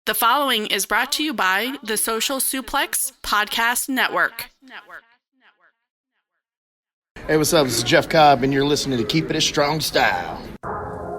The following is brought to you by the Social Suplex Podcast Network. Hey, what's up? This is Jeff Cobb, and you're listening to Keepin It Strong Style.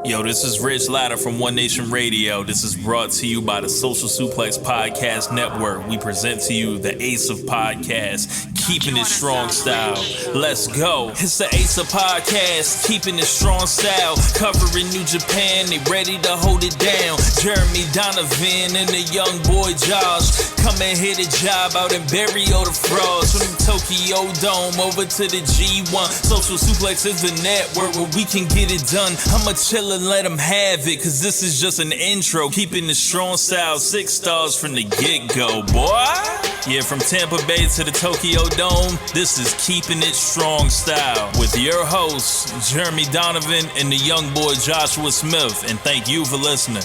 Yo, this is Rich Latta from One Nation Radio. This is brought to you by the Social Suplex Podcast Network. We present to you the Ace of Podcasts, Keepin It Strong Style. Let's go. It's the Ace of Podcasts, Keepin It Strong Style. Covering New Japan, they ready to hold it down. Jeremy, Donovan, and the young boy Josh. Come and hit a job out in Barrio the Frogs. From the Tokyo Dome over to the G1. Social Suplex is the network where we can get it done. I'ma chill and let them have it, cause this is just an intro. Keeping the strong style, 6 stars from the get-go, boy. Yeah, from Tampa Bay to the Tokyo Dome, this is Keeping It Strong Style with your hosts, Jeremy Donovan and the young boy Joshua Smith. And thank you for listening.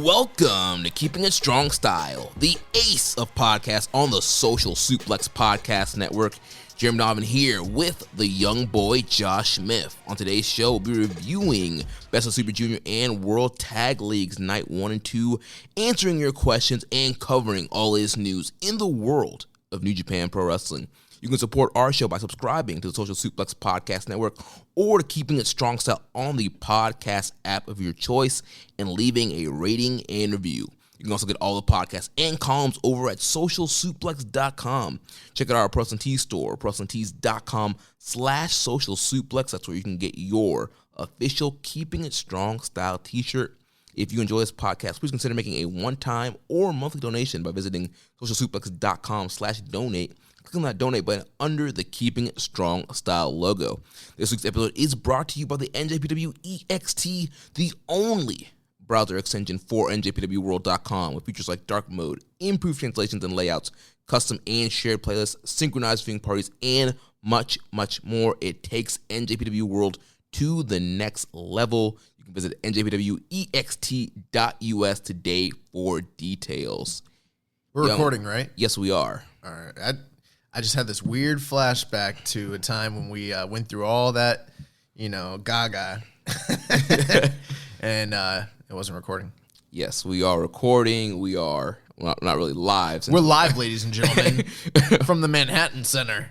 Welcome to Keeping It Strong Style, the ace of podcasts on the Social Suplex Podcast Network. Jeremy Donovan here with the young boy Josh Smith. On today's show, we'll be reviewing Best of Super Junior and World Tag Leagues Night 1 and 2, answering your questions and covering all latest news in the world of New Japan Pro Wrestling. You can support our show by subscribing to the Social Suplex Podcast Network or to Keeping It Strong Style on the podcast app of your choice and leaving a rating and review. You can also get all the podcasts and columns over at socialsuplex.com. Check out our Press Tees store, pressandtees.com/socialsuplex. That's where you can get your official Keeping It Strong Style t-shirt. If you enjoy this podcast, please consider making a one-time or monthly donation by visiting socialsuplex.com/donate. Click on that donate button under the Keeping It Strong Style logo. This week's episode is brought to you by the NJPW EXT, the only browser extension for NJPWWorld.com with features like dark mode, improved translations and layouts, custom and shared playlists, synchronized viewing parties, and much, much more. It takes NJPW World to the next level. You can visit njpwext.us today for details. We're recording, right? Yes, we are. All right. I just had this weird flashback to a time when we went through all that, gaga. And it wasn't recording. Yes, we are recording. We are not really live. We're live, ladies and gentlemen, from the Manhattan Center.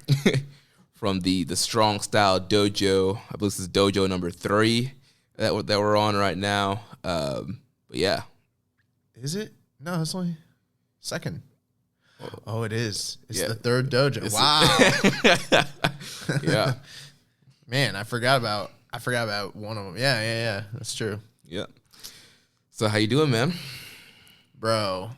From the Strong Style Dojo. I believe this is Dojo number 3 that we're on right now. But yeah. Is it? No, it's only second. Oh, it is. It's the third dojo. Wow. Yeah. Man, I forgot about one of them. Yeah. That's true. Yeah. So how you doing, man? Bro,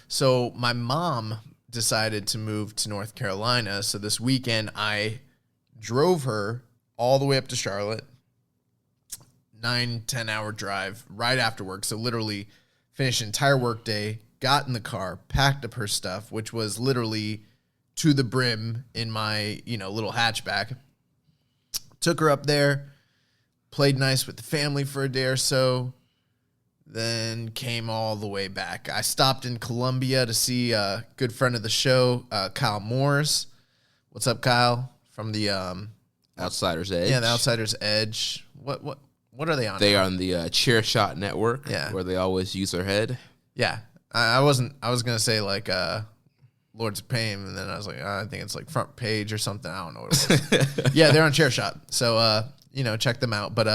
so my mom decided to move to North Carolina. So this weekend I drove her all the way up to Charlotte, 9-10 hour drive right after work. So literally finished an entire work day, got in the car, packed up her stuff, which was literally to the brim in my, little hatchback. Took her up there, played nice with the family for a day or so, then came all the way back. I stopped in Columbia to see a good friend of the show, Kyle Moores. What's up, Kyle? From the Outsider's Edge. Yeah, the Outsider's Edge. What are they on? They are on the Chair Shot Network, where they always use their head. Yeah. I was gonna say like Lords of Pain, and then I was like, I think it's like Front Page or something. I don't know what it was. Yeah, they're on Chair Shot. So check them out. But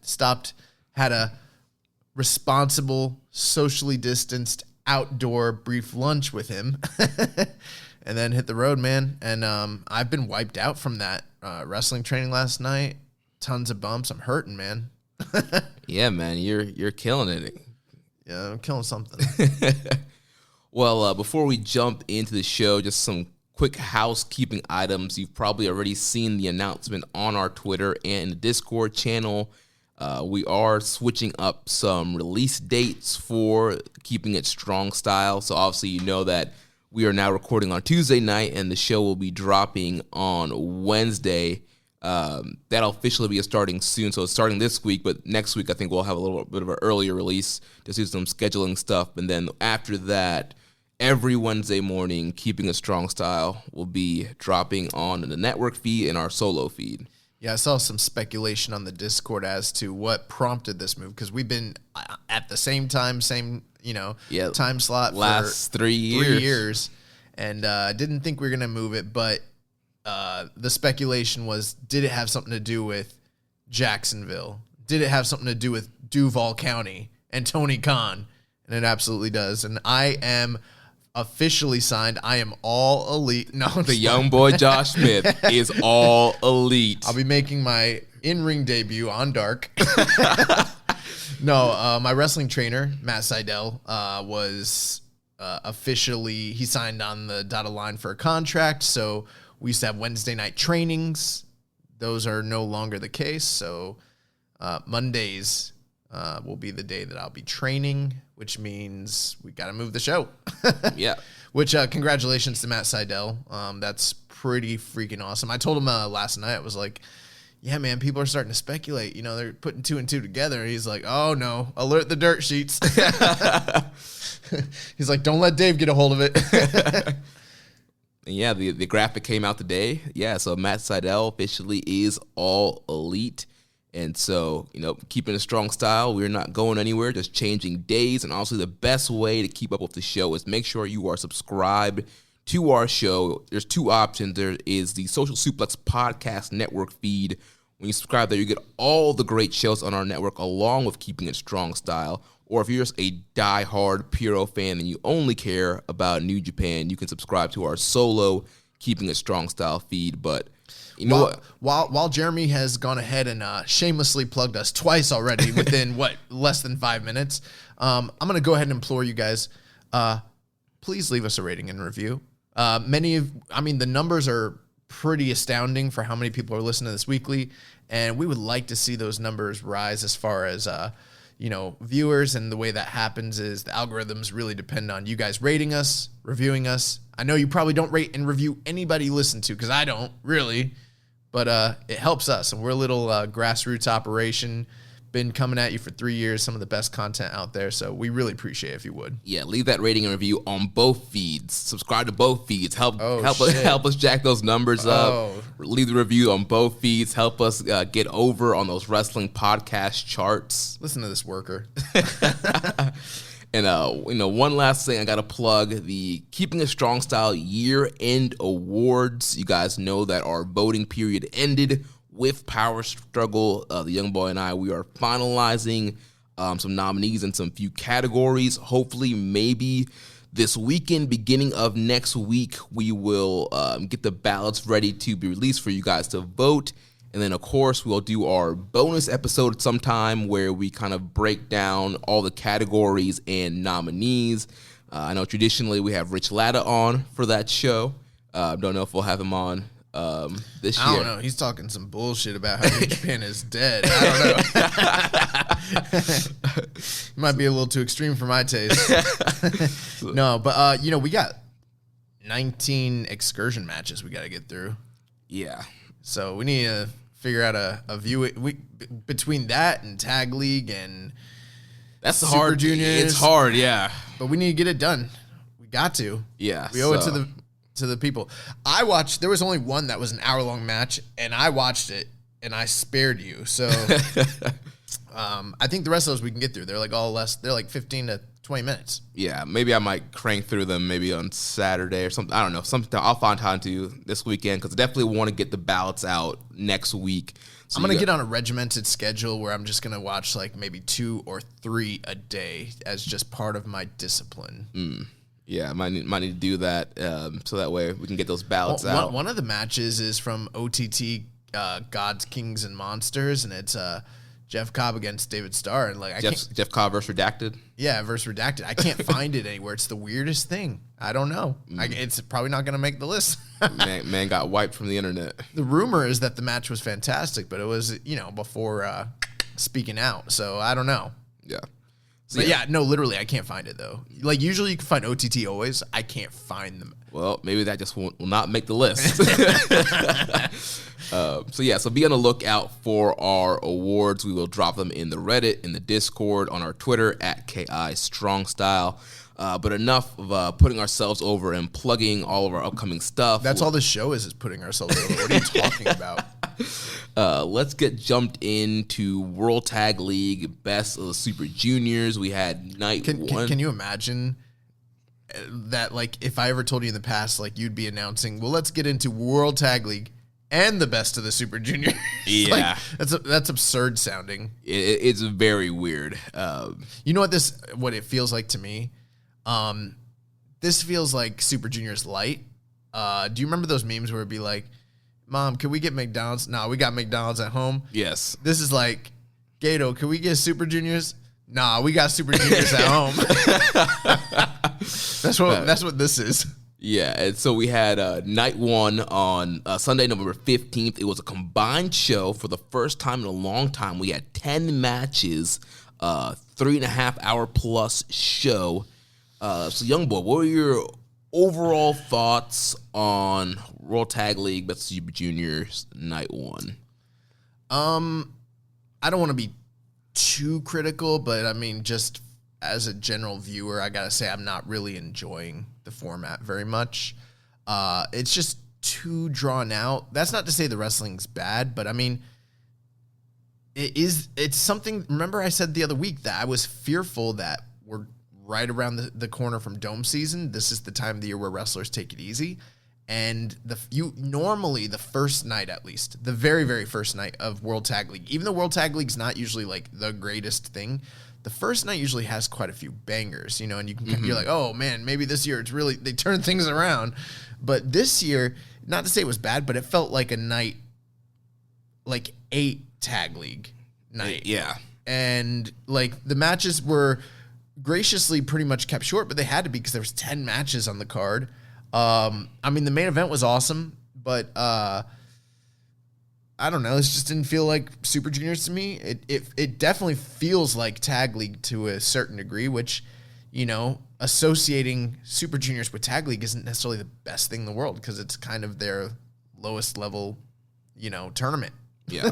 stopped, had a responsible, socially distanced outdoor brief lunch with him, and then hit the road, man. And I've been wiped out from that wrestling training last night. Tons of bumps. I'm hurting, man. Yeah, man, you're killing it. Yeah, I'm killing something. Well, before we jump into the show, just some quick housekeeping items. You've probably already seen the announcement on our Twitter and the Discord channel. We are switching up some release dates for Keeping It Strong Style. So obviously you know that we are now recording on Tuesday night and the show will be dropping on Wednesday. That'll officially be starting soon. So it's starting this week, but next week I think we'll have a little bit of an earlier release to do some scheduling stuff. And then after that, every Wednesday morning, Keeping It Strong Style will be dropping on the network feed and our solo feed. Yeah, I saw some speculation on the Discord as to what prompted this move, because we've been at the same time, time slot last for 3 years. 3 years, and didn't think we were gonna move it, but the speculation was, did it have something to do with Jacksonville? Did it have something to do with Duval County and Tony Khan? And it absolutely does. And I am officially signed. I am all elite. No, The young boy Josh Smith is all elite. I'll be making my in-ring debut on Dark. No, my wrestling trainer, Matt Seidel, was officially, he signed on the dotted line for a contract. So we used to have Wednesday night trainings. Those are no longer the case. So Mondays will be the day that I'll be training, which means we got to move the show. Yeah. Which, congratulations to Matt Seidel. That's pretty freaking awesome. I told him last night, I was like, yeah, man, people are starting to speculate. They're putting 2 and 2 together. And he's like, oh, no, alert the dirt sheets. He's like, don't let Dave get a hold of it. Yeah, the graphic came out today. Yeah, so Matt Seidel officially is all elite. And so, keeping a strong style, we're not going anywhere, just changing days. And also the best way to keep up with the show is make sure you are subscribed to our show. There's 2 options. There is the Social Suplex Podcast Network feed. When you subscribe there, you get all the great shows on our network along with Keeping It Strong Style. Or if you're just a diehard Puro fan and you only care about New Japan, you can subscribe to our solo Keeping It Strong Style feed. But you know what? While Jeremy has gone ahead and shamelessly plugged us twice already within, less than 5 minutes, I'm going to go ahead and implore you guys, please leave us a rating and review. The numbers are pretty astounding for how many people are listening to this weekly, and we would like to see those numbers rise as far as viewers. And the way that happens is the algorithms really depend on you guys rating us, reviewing us. I know you probably don't rate and review anybody you listen to, because I don't really, but it helps us. And we're a little grassroots operation, been coming at you for 3 years, some of the best content out there. So we really appreciate it if you would. Yeah, leave that rating and review on both feeds. Subscribe to both feeds. Help us jack those numbers up. Leave the review on both feeds. Help us get over on those wrestling podcast charts. Listen to this worker. And one last thing I got to plug, the Keeping It Strong Style year-end awards. You guys know that our voting period ended with Power Struggle. The young boy and I, we are finalizing some nominees in some few categories. Hopefully, maybe this weekend, beginning of next week, we will get the ballots ready to be released for you guys to vote. And then, of course, we'll do our bonus episode sometime where we kind of break down all the categories and nominees. I know traditionally we have Rich Latta on for that show. Don't know if we'll have him on this year. I don't know. He's talking some bullshit about how New Japan is dead. I don't know. Might be a little too extreme for my taste. No, but we got 19 excursion matches we got to get through. Yeah. So we need to figure out a view. Between that and Tag League and that's Super hard. Juniors. It's hard, yeah. But we need to get it done. We got to. Yeah. We owe it to the people. There was only one that was an hour-long match, and I watched it, and I spared you. So I think the rest of those we can get through. They're like 15 to 20 minutes. Yeah, maybe I might crank through them maybe on Saturday or something. I don't know. Something I'll find time to this weekend, because I definitely want to get the ballots out next week. So I'm going to get on a regimented schedule where I'm just going to watch like maybe 2 or 3 a day as just part of my discipline. Yeah, I might need to do that so that way we can get those ballots out. One of the matches is from OTT, Gods, Kings, and Monsters, and it's Jeff Cobb against David Starr. And like Jeff Cobb versus Redacted? Yeah, versus Redacted. I can't find it anywhere. It's the weirdest thing. I don't know. It's probably not going to make the list. man got wiped from the internet. The rumor is that the match was fantastic, but it was, before speaking out. So I don't know. Yeah. But literally, I can't find it, though. Like, usually you can find OTT always. I can't find them. Well, maybe that just will not make the list. So be on the lookout for our awards. We will drop them in the Reddit, in the Discord, on our Twitter, @KIStrongStyle. But enough of putting ourselves over and plugging all of our upcoming stuff. That's all this show is putting ourselves over. What are you talking about? Let's get jumped into World Tag League Best of the Super Juniors. We had night one. Can you imagine that? Like, if I ever told you in the past, like, you'd be announcing, well, let's get into World Tag League and the Best of the Super Juniors. Yeah, that's absurd sounding. It's very weird. You know what it feels like to me? This feels like Super Juniors light. Do you remember those memes where it'd be like, Mom, can we get McDonald's? No, we got McDonald's at home. Yes. This is like, Gato, can we get Super Juniors? Nah, we got Super Juniors at home. That's what this is. Yeah, and so we had night one on Sunday, November 15th. It was a combined show for the first time in a long time. We had 10 matches, 3.5 hour plus show. So, young boy, what were your overall thoughts on World Tag League Best of Super Juniors night one? I don't want to be too critical, but I mean, just as a general viewer, I gotta say I'm not really enjoying the format very much. It's just too drawn out. That's not to say the wrestling's bad, but I mean, it's something. Remember I said the other week that I was fearful that we're right around the corner from dome season. This is the time of the year where wrestlers take it easy. And normally the first night, at least the very, very first night of World Tag League, even though World Tag League's not usually like the greatest thing, the first night usually has quite a few bangers, you know, and you're like, oh man, maybe this year they turned things around. But this year, not to say it was bad, but it felt like a night, like 8 Tag League night. Yeah. And like the matches were graciously pretty much kept short, but they had to be because there was 10 matches on the card. I mean, the main event was awesome, but I don't know. This just didn't feel like Super Juniors to me. It definitely feels like Tag League to a certain degree, which, you know, associating Super Juniors with Tag League isn't necessarily the best thing in the world because it's kind of their lowest level, you know, tournament. Yeah.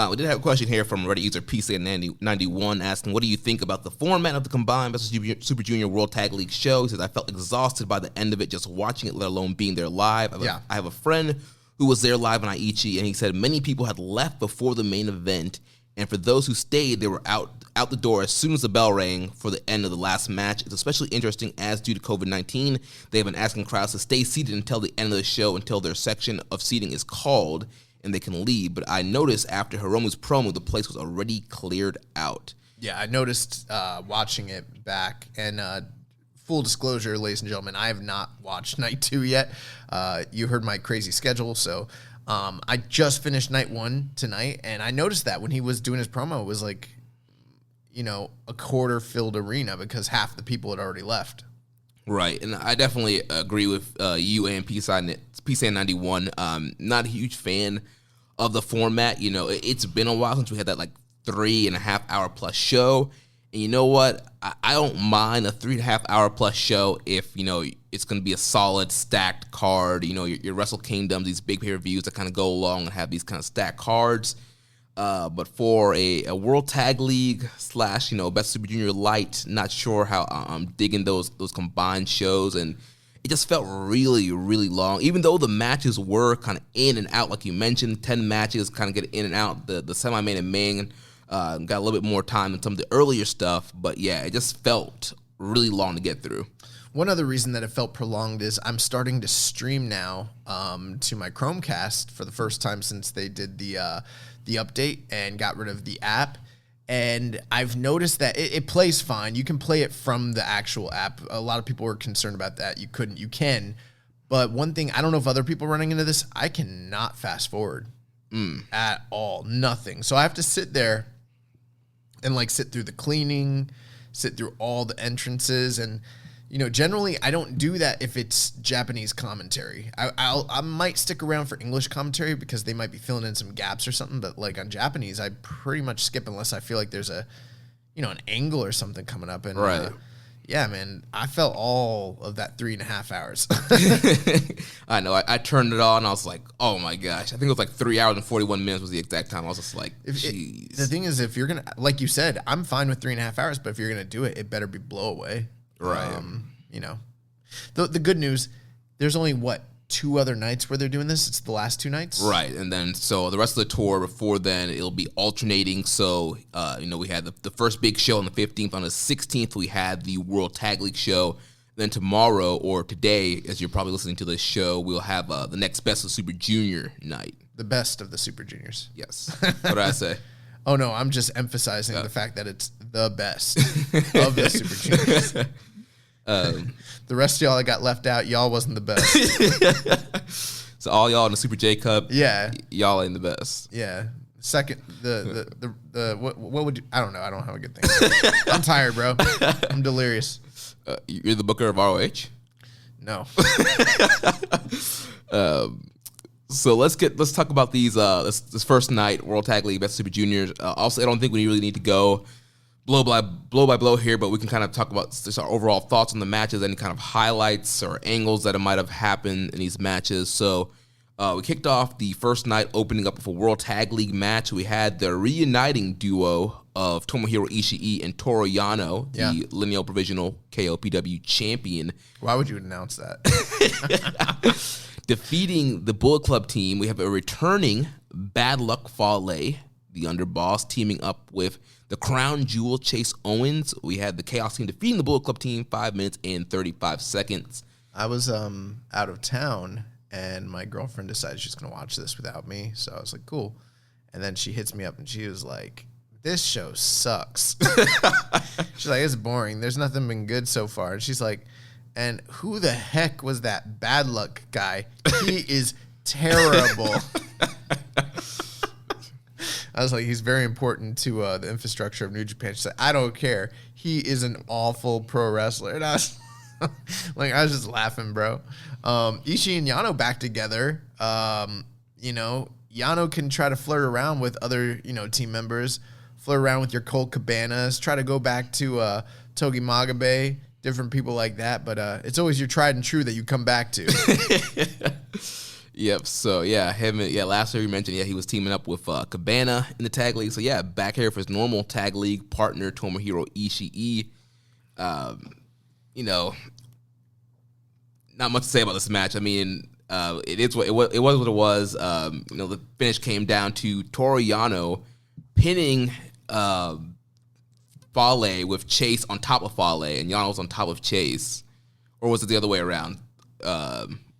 We did have a question here from Reddit user PC91 asking, what do you think about the format of the combined Best of Super Junior World Tag League show? He says, I felt exhausted by the end of it just watching it, let alone being there live. I have a friend who was there live on Aichi, and he said many people had left before the main event, and for those who stayed, they were out the door as soon as the bell rang for the end of the last match. It's especially interesting as due to COVID-19, they have been asking crowds to stay seated until the end of the show, until their section of seating is called, and they can leave. But I noticed after Hiromu's promo, the place was already cleared out. Yeah, I noticed watching it back. And full disclosure, ladies and gentlemen, I have not watched Night 2 yet. You heard my crazy schedule, so I just finished Night 1 tonight, and I noticed that when he was doing his promo, it was like, you know, a quarter-filled arena because half the people had already left. Right, and I definitely agree with you and PSA91. Not a huge fan of the format. You know, it's been a while since we had that like 3.5 hour plus show. And you know what? I don't mind a 3.5 hour plus show if, you know, it's going to be a solid stacked card. You know, your Wrestle Kingdoms, these big pay-per-views that kind of go along and have these kind of stacked cards. But for a World Tag League / you know, Best Super Junior Light, not sure how I'm digging those combined shows, and it just felt really, really long. Even though the matches were kind of in and out, like you mentioned, 10 matches kind of get in and out. The semi-main and main got a little bit more time than some of the earlier stuff, but yeah, it just felt really long to get through. One other reason that it felt prolonged is I'm starting to stream now to my Chromecast for the first time since they did the update and got rid of the app. And I've noticed that it plays fine. You can play it from the actual app. A lot of people were concerned about that. You can. But one thing, I don't know if other people are running into this, I cannot fast forward at all. Nothing. So I have to sit there and like sit through the cleaning, sit through all the entrances, and you know, generally I don't do that if it's Japanese commentary. I might stick around for English commentary because they might be filling in some gaps or something, but like on Japanese, I pretty much skip unless I feel like there's a, you know, an angle or something coming up. And right. Yeah, man, I felt all of that 3.5 hours. I know. I turned it on. I was like, oh my gosh. I think it was like 3 hours and 41 minutes was the exact time. I was just like, jeez. The thing is, if you're going to, like you said, I'm fine with 3.5 hours, but if you're going to do it, it better be blow away. Right. You know, the good news, there's only 2 other nights where they're doing this. It's the last 2 nights. Right, and then so the rest of the tour before then it'll be alternating. So we had the first big show on the 15th. On the 16th we had the World Tag League show. Then tomorrow or today, as you're probably listening to this show, we'll have the next Best of Super Junior night. The best of the Super Juniors. Yes. What did I say? Oh no, I'm just emphasizing the fact that it's the best of the Super Juniors. The rest of y'all that got left out, y'all wasn't the best. So all y'all in the Super J Cup, Yeah. y'all ain't the best. Yeah. Second, what would you, I don't know. I don't have a good thing. I'm tired, bro. I'm delirious. You're the booker of ROH? No. So let's talk about these this first night World Tag League Best of Super Juniors. Also, I don't think we really need to go blow by blow here, but we can kind of talk about just our overall thoughts on the matches, any kind of highlights or angles that it might have happened in these matches. So we kicked off the first night opening up with a World Tag League match. We had the reuniting duo of Tomohiro Ishii and Toru Yano, the lineal provisional KOPW champion. Why would you announce that? Defeating the Bullet Club team, we have a returning Bad Luck Fale, the underboss, teaming up with the Crown Jewel Chase Owens. We had the Chaos team defeating the Bullet Club team 5 minutes and 35 seconds. I was out of town, and my girlfriend decided she's going to watch this without me, so I was like, cool. And then she hits me up, and she was like, this show sucks. She's like, it's boring. There's nothing been good so far. And she's like, and who the heck was that Bad Luck guy? He is terrible. I was like, he's very important to the infrastructure of New Japan. She's like, I don't care. He is an awful pro wrestler. And I was like, I was just laughing, bro. Ishii and Yano back together. Yano can try to flirt around with other, team members, flirt around with your Colt Cabanas, try to go back to Togi Magabe, different people like that. But it's always your tried and true that you come back to. Yep. So last year you mentioned he was teaming up with Cabana in the tag league. So back here for his normal tag league partner Tomohiro Ishii. Not much to say about this match. I mean, it was what it was. The finish came down to Toru Yano pinning Fale with Chase on top of Fale, and Yano was on top of Chase, or was it the other way around?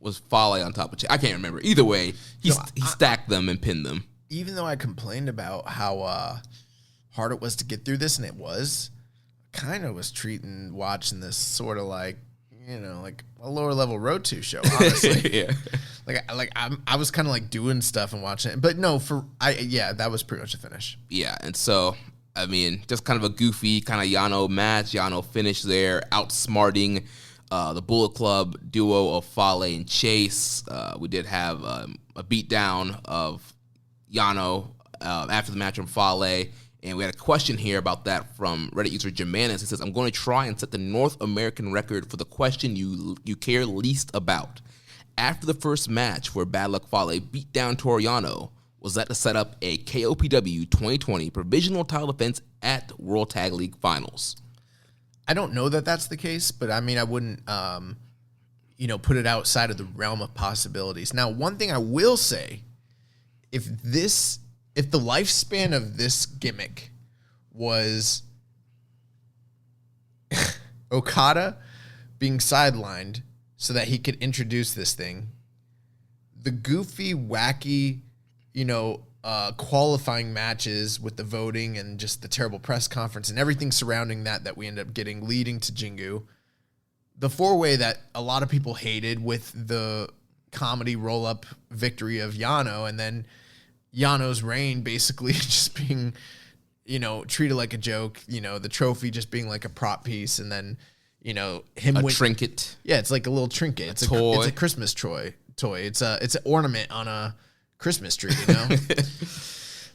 Was Fale on top of Chase? I can't remember. Either way, he stacked them and pinned them. Even though I complained about how hard it was to get through this, and it was, kind of was watching this sort of like a lower level Road 2 show, honestly. I was kind of like doing stuff and watching it, but no, that was pretty much the finish. Yeah, and so I mean, just kind of a goofy kind of Yano match. Yano finished there, outsmarting the Bullet Club duo of Fale and Chase. We did have a beatdown of Yano after the match from Fale. And we had a question here about that from Reddit user Jamanis. He says, I'm going to try and set the North American record for the question you care least about. After the first match where Bad Luck Fale beat down Toru Yano, was that to set up a KOPW 2020 provisional title defense at World Tag League Finals? I don't know that that's the case, but I mean, I wouldn't, put it outside of the realm of possibilities. Now, one thing I will say, if the lifespan of this gimmick was Okada being sidelined so that he could introduce this thing, the goofy, wacky, qualifying matches with the voting and just the terrible press conference and everything surrounding that we end up getting leading to Jingu, the four-way that a lot of people hated with the comedy roll-up victory of Yano, and then Yano's reign basically just being, treated like a joke, the trophy just being like a prop piece, and then, him a trinket. Yeah, it's like a little trinket. It's toy. It's a Christmas toy. It's an ornament on a Christmas tree,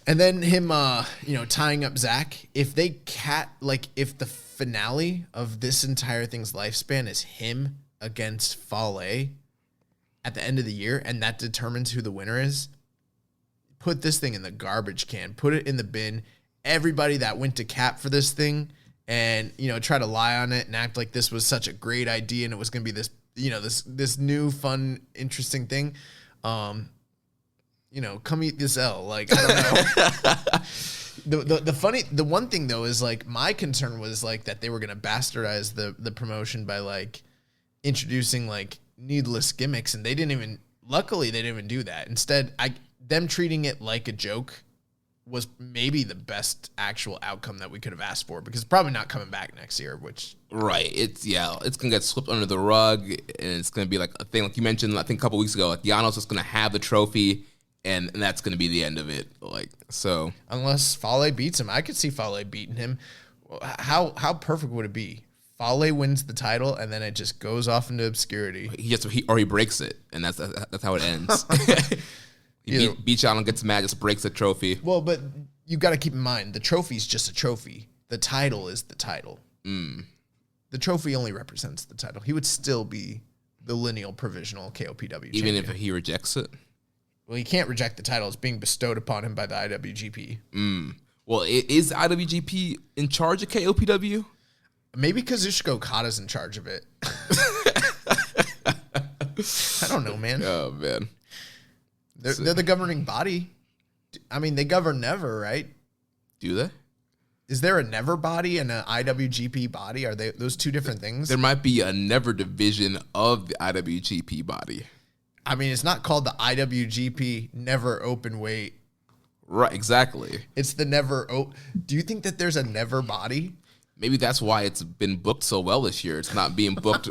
And then him, tying up Zach. If if the finale of this entire thing's lifespan is him against Fale at the end of the year, and that determines who the winner is, put this thing in the garbage can. Put it in the bin. Everybody that went to Cap for this thing and, try to lie on it and act like this was such a great idea and it was going to be this this new fun interesting thing. Come eat this L. Like, I don't know. The one thing though is like my concern was like that they were gonna bastardize the promotion by like introducing like needless gimmicks, and luckily they didn't even do that. Instead, them treating it like a joke was maybe the best actual outcome that we could have asked for, because it's probably not coming back next year, which... Right. It's going to get swept under the rug, and it's going to be like a thing, like you mentioned, I think a couple weeks ago, like Yano's just going to have the trophy, and that's going to be the end of it. Like, so... Unless Fale beats him. I could see Fale beating him. How perfect would it be? Fale wins the title, and then it just goes off into obscurity. He breaks it, and that's how it ends. Beats Yano, gets mad, just breaks the trophy. Well, but you got to keep in mind, the trophy's just a trophy. The title is the title. The trophy only represents the title. He would still be the lineal provisional KOPW champion. Even if he rejects it? Well, he can't reject the title. It's being bestowed upon him by the IWGP. Well, is IWGP in charge of KOPW? Maybe Kazuchika Okada's in charge of it. I don't know, man. Oh, man. They're the governing body. I mean, they govern Never, right? Do they? Is there a Never body and an IWGP body? Are they those two different things? There might be a Never division of the IWGP body. I mean, it's not called the IWGP Never Open Weight. Right, exactly. It's the Never... Do you think that there's a Never body? Maybe that's why it's been booked so well this year. It's not being booked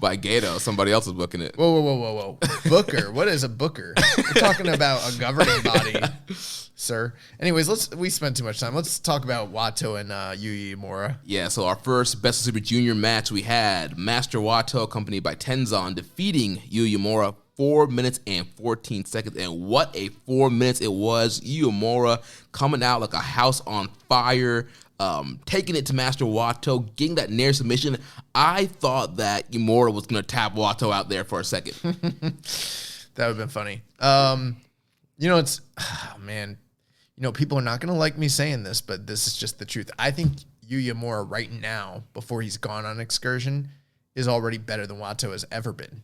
by Gato. Somebody else is booking it. Whoa. Booker. What is a booker? We're talking about a governing body, sir. Anyways, we spent too much time. Let's talk about Wato and Yuya Uemura. Yeah, so our first Best of Super Junior match, we had Master Wato accompanied by Tenzan defeating Yuya Uemura 4 minutes and 14 seconds. And what a 4 minutes it was. Yuya Uemura coming out like a house on fire. Taking it to Master Wato, getting that near submission. I thought that Uemura was going to tap Wato out there for a second. That would have been funny. People are not going to like me saying this, but this is just the truth. I think Yuya Uemura right now, before he's gone on excursion, is already better than Wato has ever been.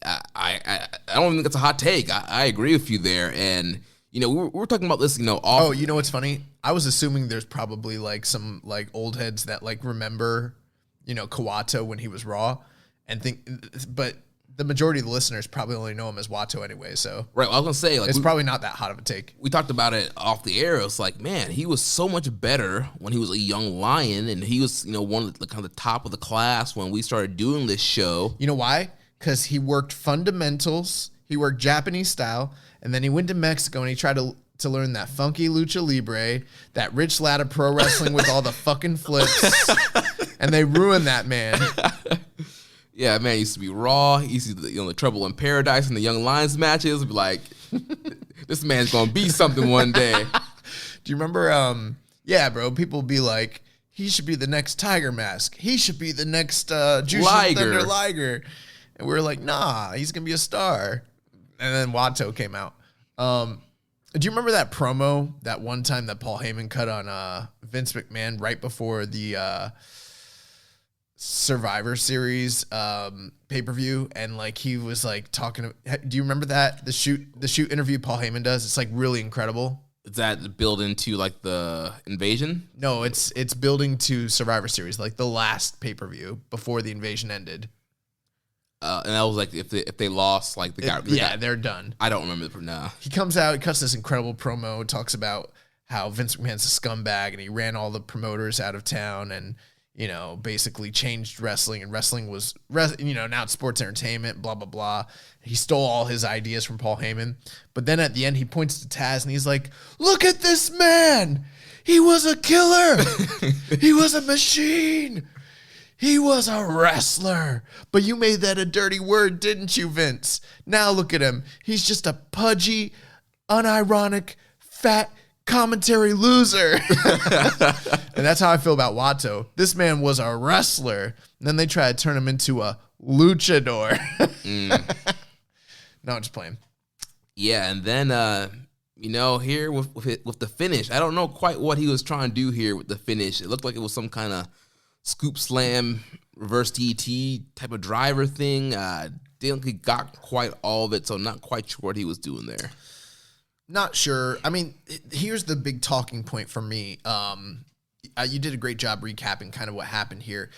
I don't think that's a hot take. I agree with you there. And, we're talking about this, Oh, you know what's funny? I was assuming there's probably like some like old heads that like remember, Kawato when he was Raw and but the majority of the listeners probably only know him as Wato anyway. So right, well, I was gonna say like it's probably not that hot of a take. We talked about it off the air. It's like, man, he was so much better when he was a young lion, and he was one of the kind of the top of the class when we started doing this show. You know why? Because he worked fundamentals, he worked Japanese style, and then he went to Mexico and he tried to learn that funky lucha libre, that Rich Latta pro wrestling with all the fucking flips, and they ruined that man. Yeah, man, he used to be Raw. He used to the Trouble in Paradise and the Young Lions matches. Be like, this man's gonna be something one day. Do you remember? Yeah, bro. People be like, he should be the next Tiger Mask. He should be the next Juice Thunder Liger. And we were like, nah, he's gonna be a star. And then Wato came out. Do you remember that promo that one time that Paul Heyman cut on Vince McMahon right before the Survivor Series pay-per-view? And like he was like talking. Do you remember that the shoot interview Paul Heyman does? It's like really incredible. Is that build into like the invasion? No, it's building to Survivor Series, like the last pay-per-view before the invasion ended. And that was like if they lost, like they're done. I don't remember now. He comes out, he cuts this incredible promo, talks about how Vince McMahon's a scumbag and he ran all the promoters out of town and basically changed wrestling, and wrestling was now it's sports entertainment, blah blah blah. He stole all his ideas from Paul Heyman, but then at the end he points to Taz and he's like, "Look at this man! He was a killer. He was a machine." He was a wrestler, but you made that a dirty word, didn't you, Vince? Now look at him. He's just a pudgy, unironic, fat commentary loser. And that's how I feel about Wato. This man was a wrestler, and then they try to turn him into a luchador. No, I'm just playing. Yeah, and then here with the finish, I don't know quite what he was trying to do here with the finish. It looked like it was some kind of scoop slam, reverse DT type of driver thing. Didn't got quite all of it, so not quite sure what he was doing there. Not sure. I mean, here's the big talking point for me. You did a great job recapping kind of what happened here.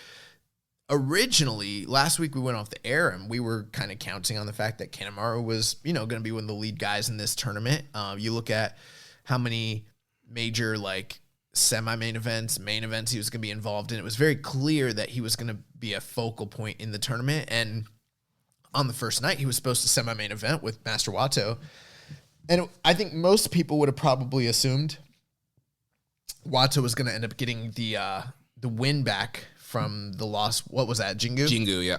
Originally, last week we went off the air and we were kind of counting on the fact that Kanemaru was, going to be one of the lead guys in this tournament. You look at how many major semi-main events, main events he was going to be involved in. It was very clear that he was going to be a focal point in the tournament. And on the first night, he was supposed to semi-main event with Master Wato. And I think most people would have probably assumed Wato was going to end up getting the win back from the loss. What was that, Jingu? Jingu, yeah.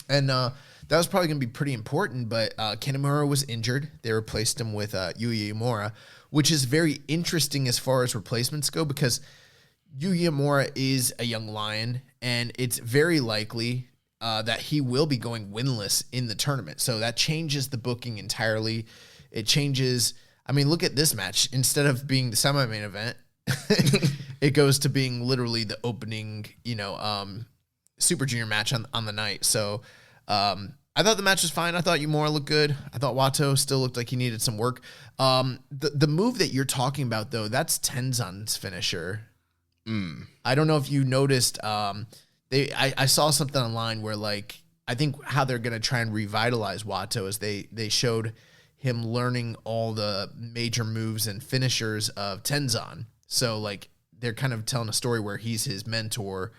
And that was probably going to be pretty important, but Kanemaru was injured. They replaced him with Yuya Uemura, which is very interesting as far as replacements go because Yuya Uemura is a young lion, and it's very likely that he will be going winless in the tournament. So that changes the booking entirely. It changes. I mean, look at this match. Instead of being the semi-main event, it goes to being literally the opening, Super Junior match on the night. So I thought the match was fine. I thought Uemura looked good. I thought Wato still looked like he needed some work. The move that you're talking about, though, that's Tenzan's finisher. I don't know if you noticed. I saw something online where I think how they're going to try and revitalize Wato is they showed him learning all the major moves and finishers of Tenzan. So they're kind of telling a story where he's his mentor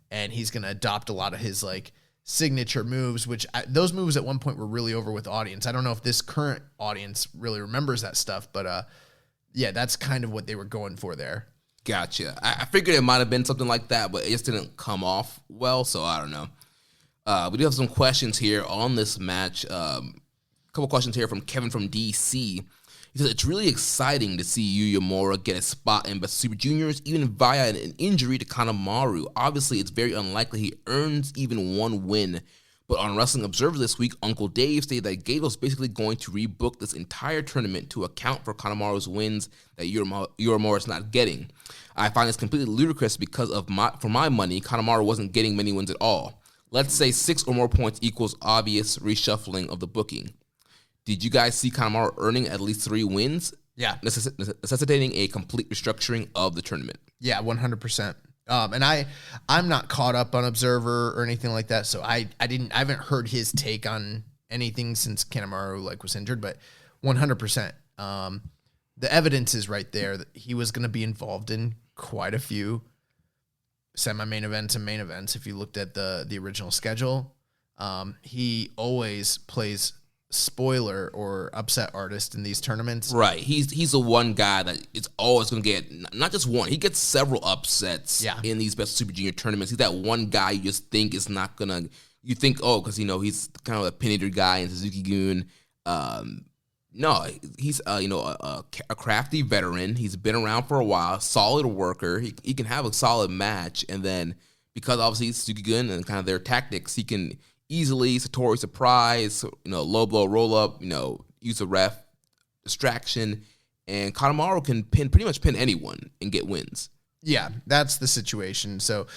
and he's going to adopt a lot of his signature moves, which those moves at one point were really over with the audience. I don't know if this current audience really remembers that stuff, but yeah, that's kind of what they were going for there. Gotcha. I figured it might have been something like that, but it just didn't come off well, so I don't know. We do have some questions here on this match. A couple questions here from Kevin from DC. He says, it's really exciting to see Yuya Uemura get a spot in Best Super Juniors, even via an injury to Kanemaru. Obviously, it's very unlikely he earns even one win. But on Wrestling Observer this week, Uncle Dave stated that Gedo's basically going to rebook this entire tournament to account for Kanemaru's wins that Uemura is not getting. I find this completely ludicrous because for my money, Kanemaru wasn't getting many wins at all. Let's say 6 or more points equals obvious reshuffling of the booking. Did you guys see Kanemaru earning at least 3 wins? Yeah. Necessitating a complete restructuring of the tournament. Yeah, 100%. And I'm not caught up on Observer or anything like that, so I haven't heard his take on anything since Kanemaru was injured, but 100%. The evidence is right there that he was going to be involved in quite a few semi-main events and main events. If you looked at the original schedule, he always plays spoiler or upset artist in these tournaments. Right. He's the one guy that is always going to get, not just one, he gets several upsets in these Best Super Junior tournaments. He's that one guy you just think is not going to, you think, because, he's kind of a opinionated guy in Suzuki-gun. No, he's, a crafty veteran. He's been around for a while, solid worker. He can have a solid match. And then because obviously it's Suzuki-gun and kind of their tactics, he can easily Satori surprise, low blow roll up, use a ref distraction, and Kanemaru can pretty much pin anyone and get wins. Yeah, that's the situation. So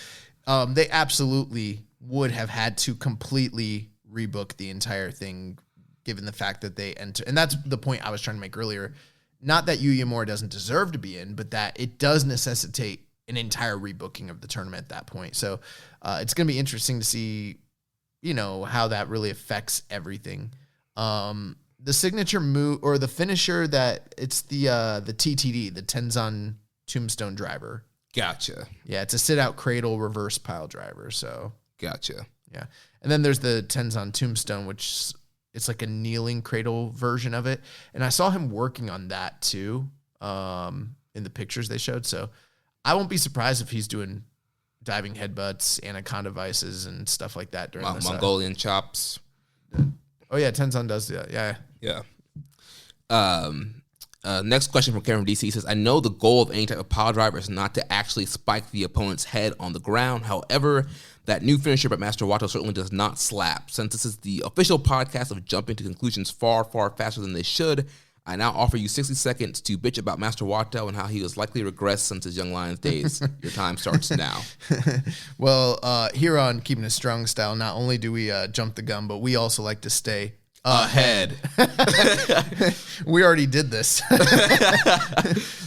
they absolutely would have had to completely rebook the entire thing, given the fact that they enter. And that's the point I was trying to make earlier. Not that Yuya Uemura doesn't deserve to be in, but that it does necessitate an entire rebooking of the tournament at that point. So it's going to be interesting to see how that really affects everything. The signature move or the finisher that it's the TTD, the Tenzan Tombstone Driver. Gotcha. Yeah, it's a sit out cradle reverse pile driver. So gotcha. Yeah, and then there's the Tenzan Tombstone, which it's like a kneeling cradle version of it, and I saw him working on that too in the pictures they showed. So I won't be surprised if he's doing diving headbutts, anaconda vices, and stuff like that during this. Mongolian chops. Oh yeah, Tenzan does that. Yeah. Next question from Karen from DC says, I know the goal of any type of pile driver is not to actually spike the opponent's head on the ground. However, that new finisher by Master Wato certainly does not slap. Since this is the official podcast of jumping to conclusions far, far faster than they should, I now offer you 60 seconds to bitch about Master Watto and how he has likely regressed since his Young Lions days. Your time starts now. Well, here on Keeping It Strong Style, not only do we jump the gun, but we also like to stay Ahead. We already did this.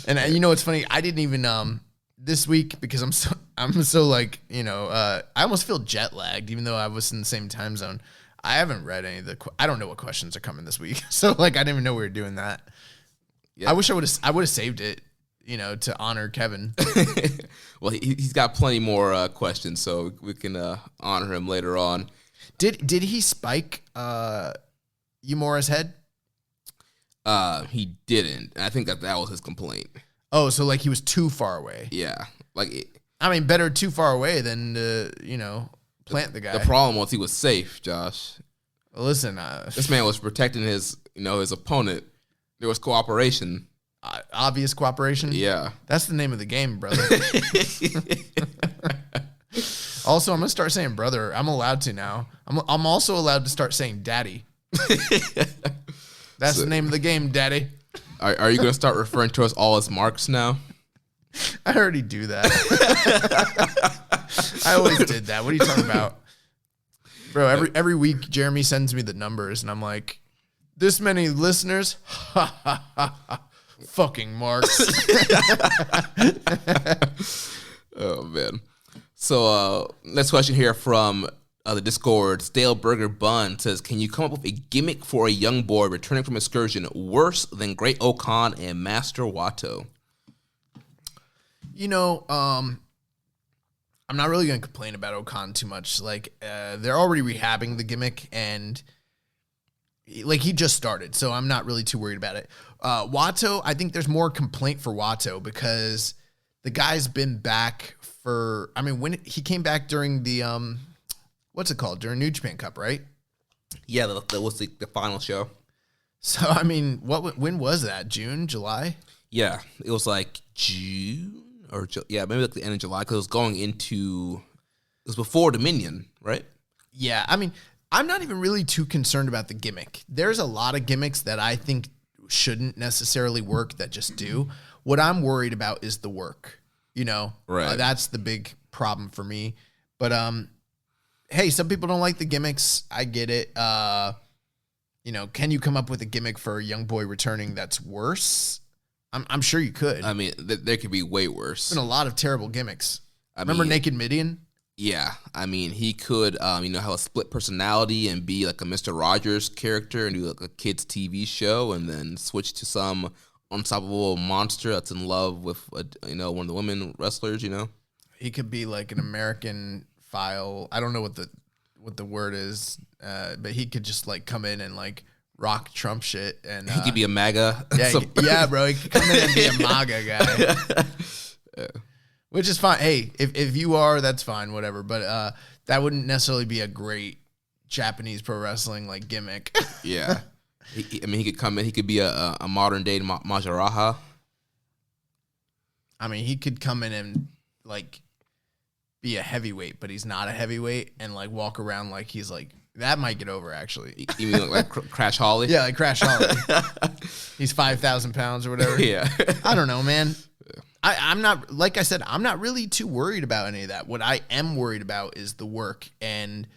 And you know what's funny? I didn't even this week, because I'm so like, I almost feel jet lagged, even though I was in the same time zone. I haven't read any of I don't know what questions are coming this week. So like, I didn't even know we were doing that. Yeah. I wish I would have saved it, to honor Kevin. Well, he's got plenty more questions, so we can honor him later on. Did he spike Yumura's head? He didn't. And I think that was his complaint. Oh, so like he was too far away. Yeah. Better too far away than plant the guy. The problem was he was safe, Josh. Listen, this man was protecting his opponent. There was cooperation. Obvious cooperation? Yeah. That's the name of the game, brother. Also, I'm going to start saying brother. I'm allowed to now. I'm also allowed to start saying daddy. That's the name of the game, daddy. Are you going to start referring to us all as marks now? I already do that. I always did that. What are you talking about? Bro, every week Jeremy sends me the numbers and I'm like, this many listeners? Ha ha ha ha. Fucking marks. Oh, man. So, next question here from the Discord. Stale Burger Bun says, can you come up with a gimmick for a young boy returning from excursion worse than Great Okan and Master Watto? I'm not really going to complain about Okan too much. Like, they're already rehabbing the gimmick, and like he just started, so I'm not really too worried about it. Watto, I think there's more complaint for Watto because the guy's been back for, when he came back during the, what's it called? During New Japan Cup, right? Yeah, that was the final show. So, when was that? June, July? Yeah, it was like June maybe like the end of July, because it was going into, it was before Dominion, right? Yeah, I'm not even really too concerned about the gimmick. There's a lot of gimmicks that I think shouldn't necessarily work that just do. What I'm worried about is the work, Right. That's the big problem for me. But, hey, some people don't like the gimmicks. I get it. Can you come up with a gimmick for a young boy returning that's worse? I'm sure you could. There could be way worse. There's been a lot of terrible gimmicks. Remember Naked Midian? Yeah. He could, have a split personality and be like a Mr. Rogers character and do like a kid's TV show and then switch to some unstoppable monster that's in love with, one of the women wrestlers, He could be like an American File. I don't know what the word is, but he could just like come in and like rock Trump shit, and he could be a MAGA. Yeah, bro, he could come in and be a MAGA guy, which is fine. Hey, if you are, that's fine, whatever. But that wouldn't necessarily be a great Japanese pro wrestling like gimmick. Yeah, he could come in. He could be a modern day Majaraha. He could come in and like be a heavyweight, but he's not a heavyweight, and like walk around like he's like. That might get over, actually. You mean like Crash Holly? Yeah, like Crash Holly. He's 5,000 pounds or whatever. Yeah. I don't know, man. I'm not, like I said, I'm not really too worried about any of that. What I am worried about is the work and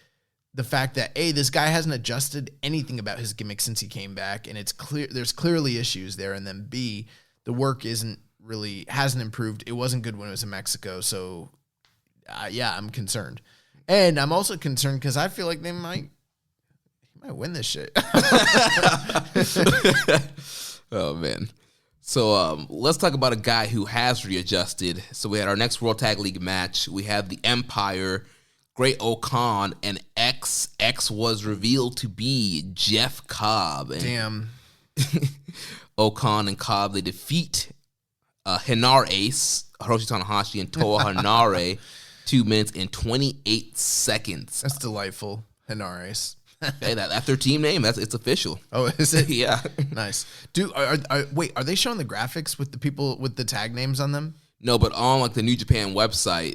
the fact that, A, this guy hasn't adjusted anything about his gimmick since he came back, and it's clear there's clearly issues there. And then, B, the work hasn't improved. It wasn't good when it was in Mexico. So, yeah, I'm concerned. And I'm also concerned because I feel like he might win this shit. Oh, man. So let's talk about a guy who has readjusted. So we had our next World Tag League match. We have the Empire, Great Okan, and X. X was revealed to be Jeff Cobb. And damn. Okan and Cobb, they defeat Hinar Ace, Hiroshi Tanahashi, and Toa Hanare. 2 minutes and 28 seconds. That's delightful. Hinares. Hey, that's their team name. It's official. Oh, is it? Yeah. Nice. Dude, are they showing the graphics with the people with the tag names on them? No, but on like the New Japan website,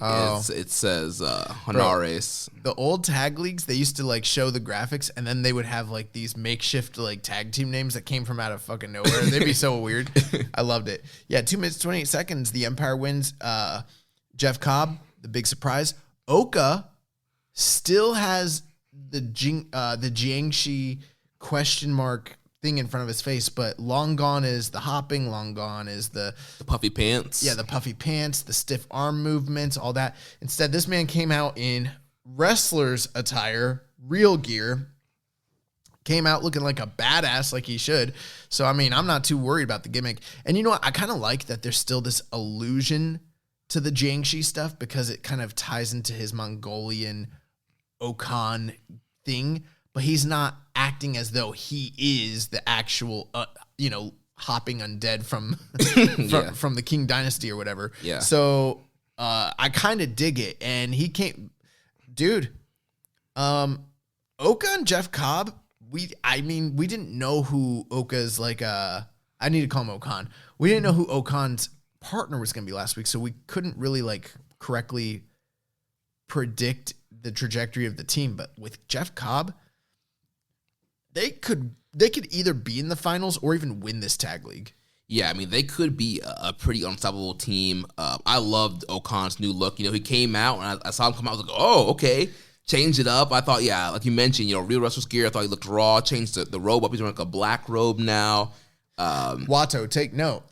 it says Honares. The old tag leagues, they used to like show the graphics, and then they would have like these makeshift like tag team names that came from out of fucking nowhere. They'd be so weird. I loved it. Yeah, 2 minutes 28 seconds. The Empire wins. Jeff Cobb, the big surprise. Oka still has the Jiangxi question mark thing in front of his face, but long gone is the hopping, long gone is the puffy pants. Yeah, the puffy pants, the stiff arm movements, all that. Instead, this man came out in wrestler's attire, real gear, came out looking like a badass like he should. So, I mean, I'm not too worried about the gimmick. And you know what? I kind of like that there's still this allusion to the Jiangxi stuff because it kind of ties into his Mongolian Okan thing, but he's not acting as though he is the actual, hopping undead from from the King Dynasty or whatever. Yeah. So I kind of dig it, and he came, dude. Oka and Jeff Cobb. We didn't know who Oka's like. I need to call him Okan. We didn't know who Okan's partner was going to be last week, so we couldn't really like correctly predict the trajectory of the team. But with Jeff Cobb, they could either be in the finals or even win this tag league. Yeah, I mean, they could be a pretty unstoppable team. I loved Okan's new look. You know, he came out, and I saw him come out. I was like, oh, okay. Changed it up. I thought, yeah, like you mentioned, real wrestler's gear. I thought he looked raw. Changed the robe up. He's wearing like a black robe now. Watto, take note.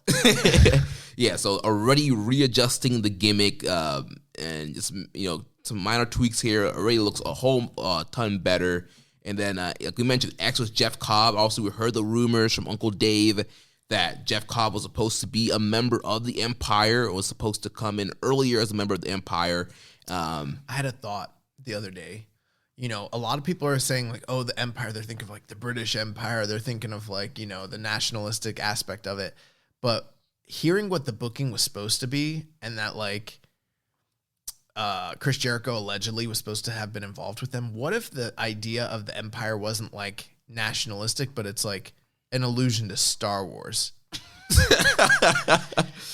Yeah, so already readjusting the gimmick and just, some minor tweaks here. Already looks a whole ton better. And then, like we mentioned, X was Jeff Cobb. Also, we heard the rumors from Uncle Dave that Jeff Cobb was supposed to be a member of the Empire, or was supposed to come in earlier as a member of the Empire. I had a thought the other day. A lot of people are saying like, oh, the Empire, they're thinking of like the British Empire. They're thinking of like, the nationalistic aspect of it. But hearing what the booking was supposed to be, and that like Chris Jericho allegedly was supposed to have been involved with them. What if the idea of the Empire wasn't like nationalistic, but it's like an allusion to Star Wars?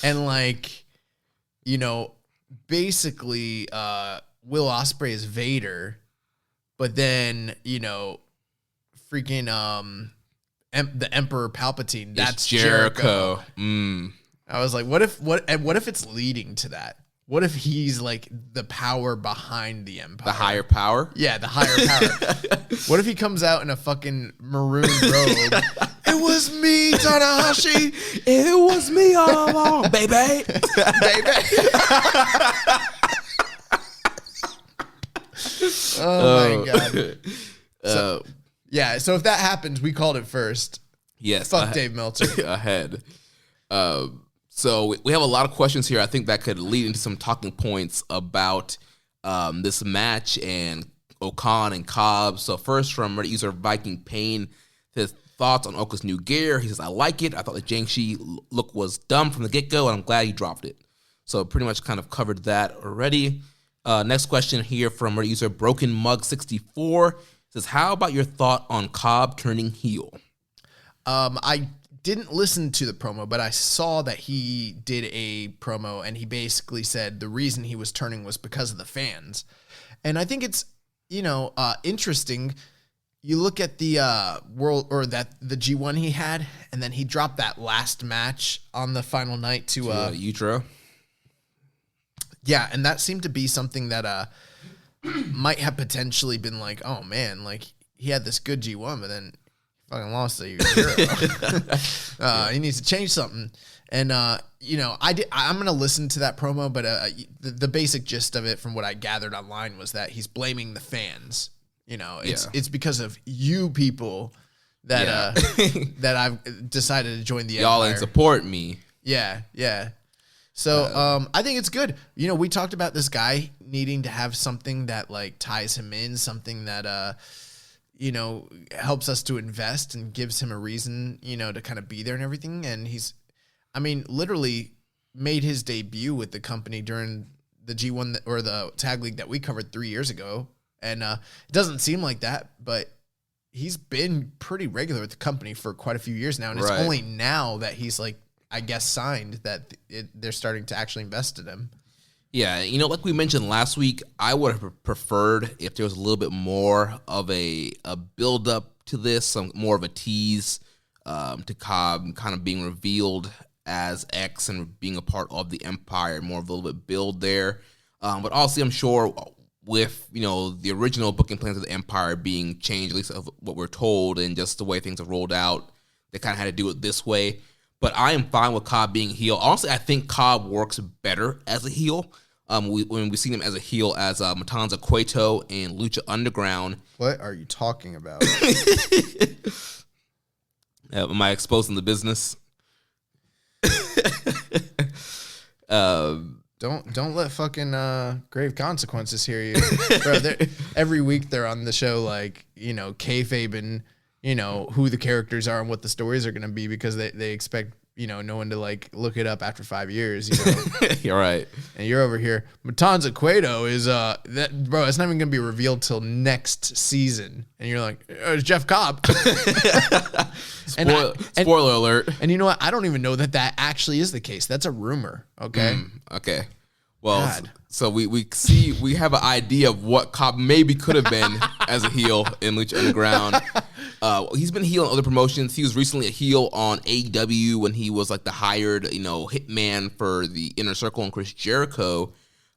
And like, basically Will Ospreay is Vader, but then, freaking the Emperor Palpatine, that's Jericho. I was like, what if it's leading to that? What if he's like the power behind the Empire? The higher power? Yeah, the higher power. What if he comes out in a fucking maroon robe? It was me, Tanahashi. It was me all along, baby. Oh my God. So if that happens, we called it first. Yes. Fuck Dave Meltzer. Ahead. So we have a lot of questions here. I think that could lead into some talking points about this match and Okan and Cobb. So first from Reddit user Viking Pain, his thoughts on Oka's new gear. He says, I like it. I thought the Jiangxi look was dumb from the get-go, and I'm glad he dropped it. So pretty much kind of covered that already. Next question here from Reddit user Broken Mug 64 says, how about your thought on Cobb turning heel? I didn't listen to the promo, but I saw that he did a promo, and he basically said the reason he was turning was because of the fans. And I think it's, interesting. You look at the the G1 he had, and then he dropped that last match on the final night to Utro. Yeah, and that seemed to be something that might have potentially been like, oh man, like he had this good G1, but then fucking lost to Utro. He needs to change something. And I'm gonna listen to that promo, but the basic gist of it, from what I gathered online, was that he's blaming the fans. It's because of you people that that I've decided to join the Y'all Empire. ain't support me. Yeah. So I think it's good. We talked about this guy needing to have something that like ties him in, something that helps us to invest and gives him a reason, to kind of be there and everything. And he's, literally made his debut with the company during the G1 or the tag league that we covered 3 years ago. And it doesn't seem like that, but he's been pretty regular with the company for quite a few years now. And it's only now that he's like I guess, signed that they're starting to actually invest in him. Yeah, like we mentioned last week, I would have preferred if there was a little bit more of a build up to this, some more of a tease to Cobb kind of being revealed as X and being a part of the Empire, more of a little bit build there. But also, I'm sure with the original booking plans of the Empire being changed, at least of what we're told, and just the way things have rolled out, they kind of had to do it this way. But I am fine with Cobb being a heel. Honestly, I think Cobb works better as a heel. When we've seen him as a heel as Matanza Cueto and Lucha Underground. What are you talking about? Am I exposing the business? Don't let fucking Grave Consequences hear you, bro. Every week they're on the show, like kayfabing, who the characters are and what the stories are gonna be, because they expect no one to like look it up after 5 years. You're right. And you're over here. Matanza Cueto is that bro. It's not even gonna be revealed till next season, and you're like, it's Jeff Cobb. Spoiler alert. And you know what? I don't even know that actually is the case. That's a rumor. Okay. Okay. Well, so we have an idea of what Cobb maybe could have been as a heel in Lucha Underground. He's been heel in other promotions. He was recently a heel on AEW when he was like the hired, hitman for the Inner Circle and Chris Jericho.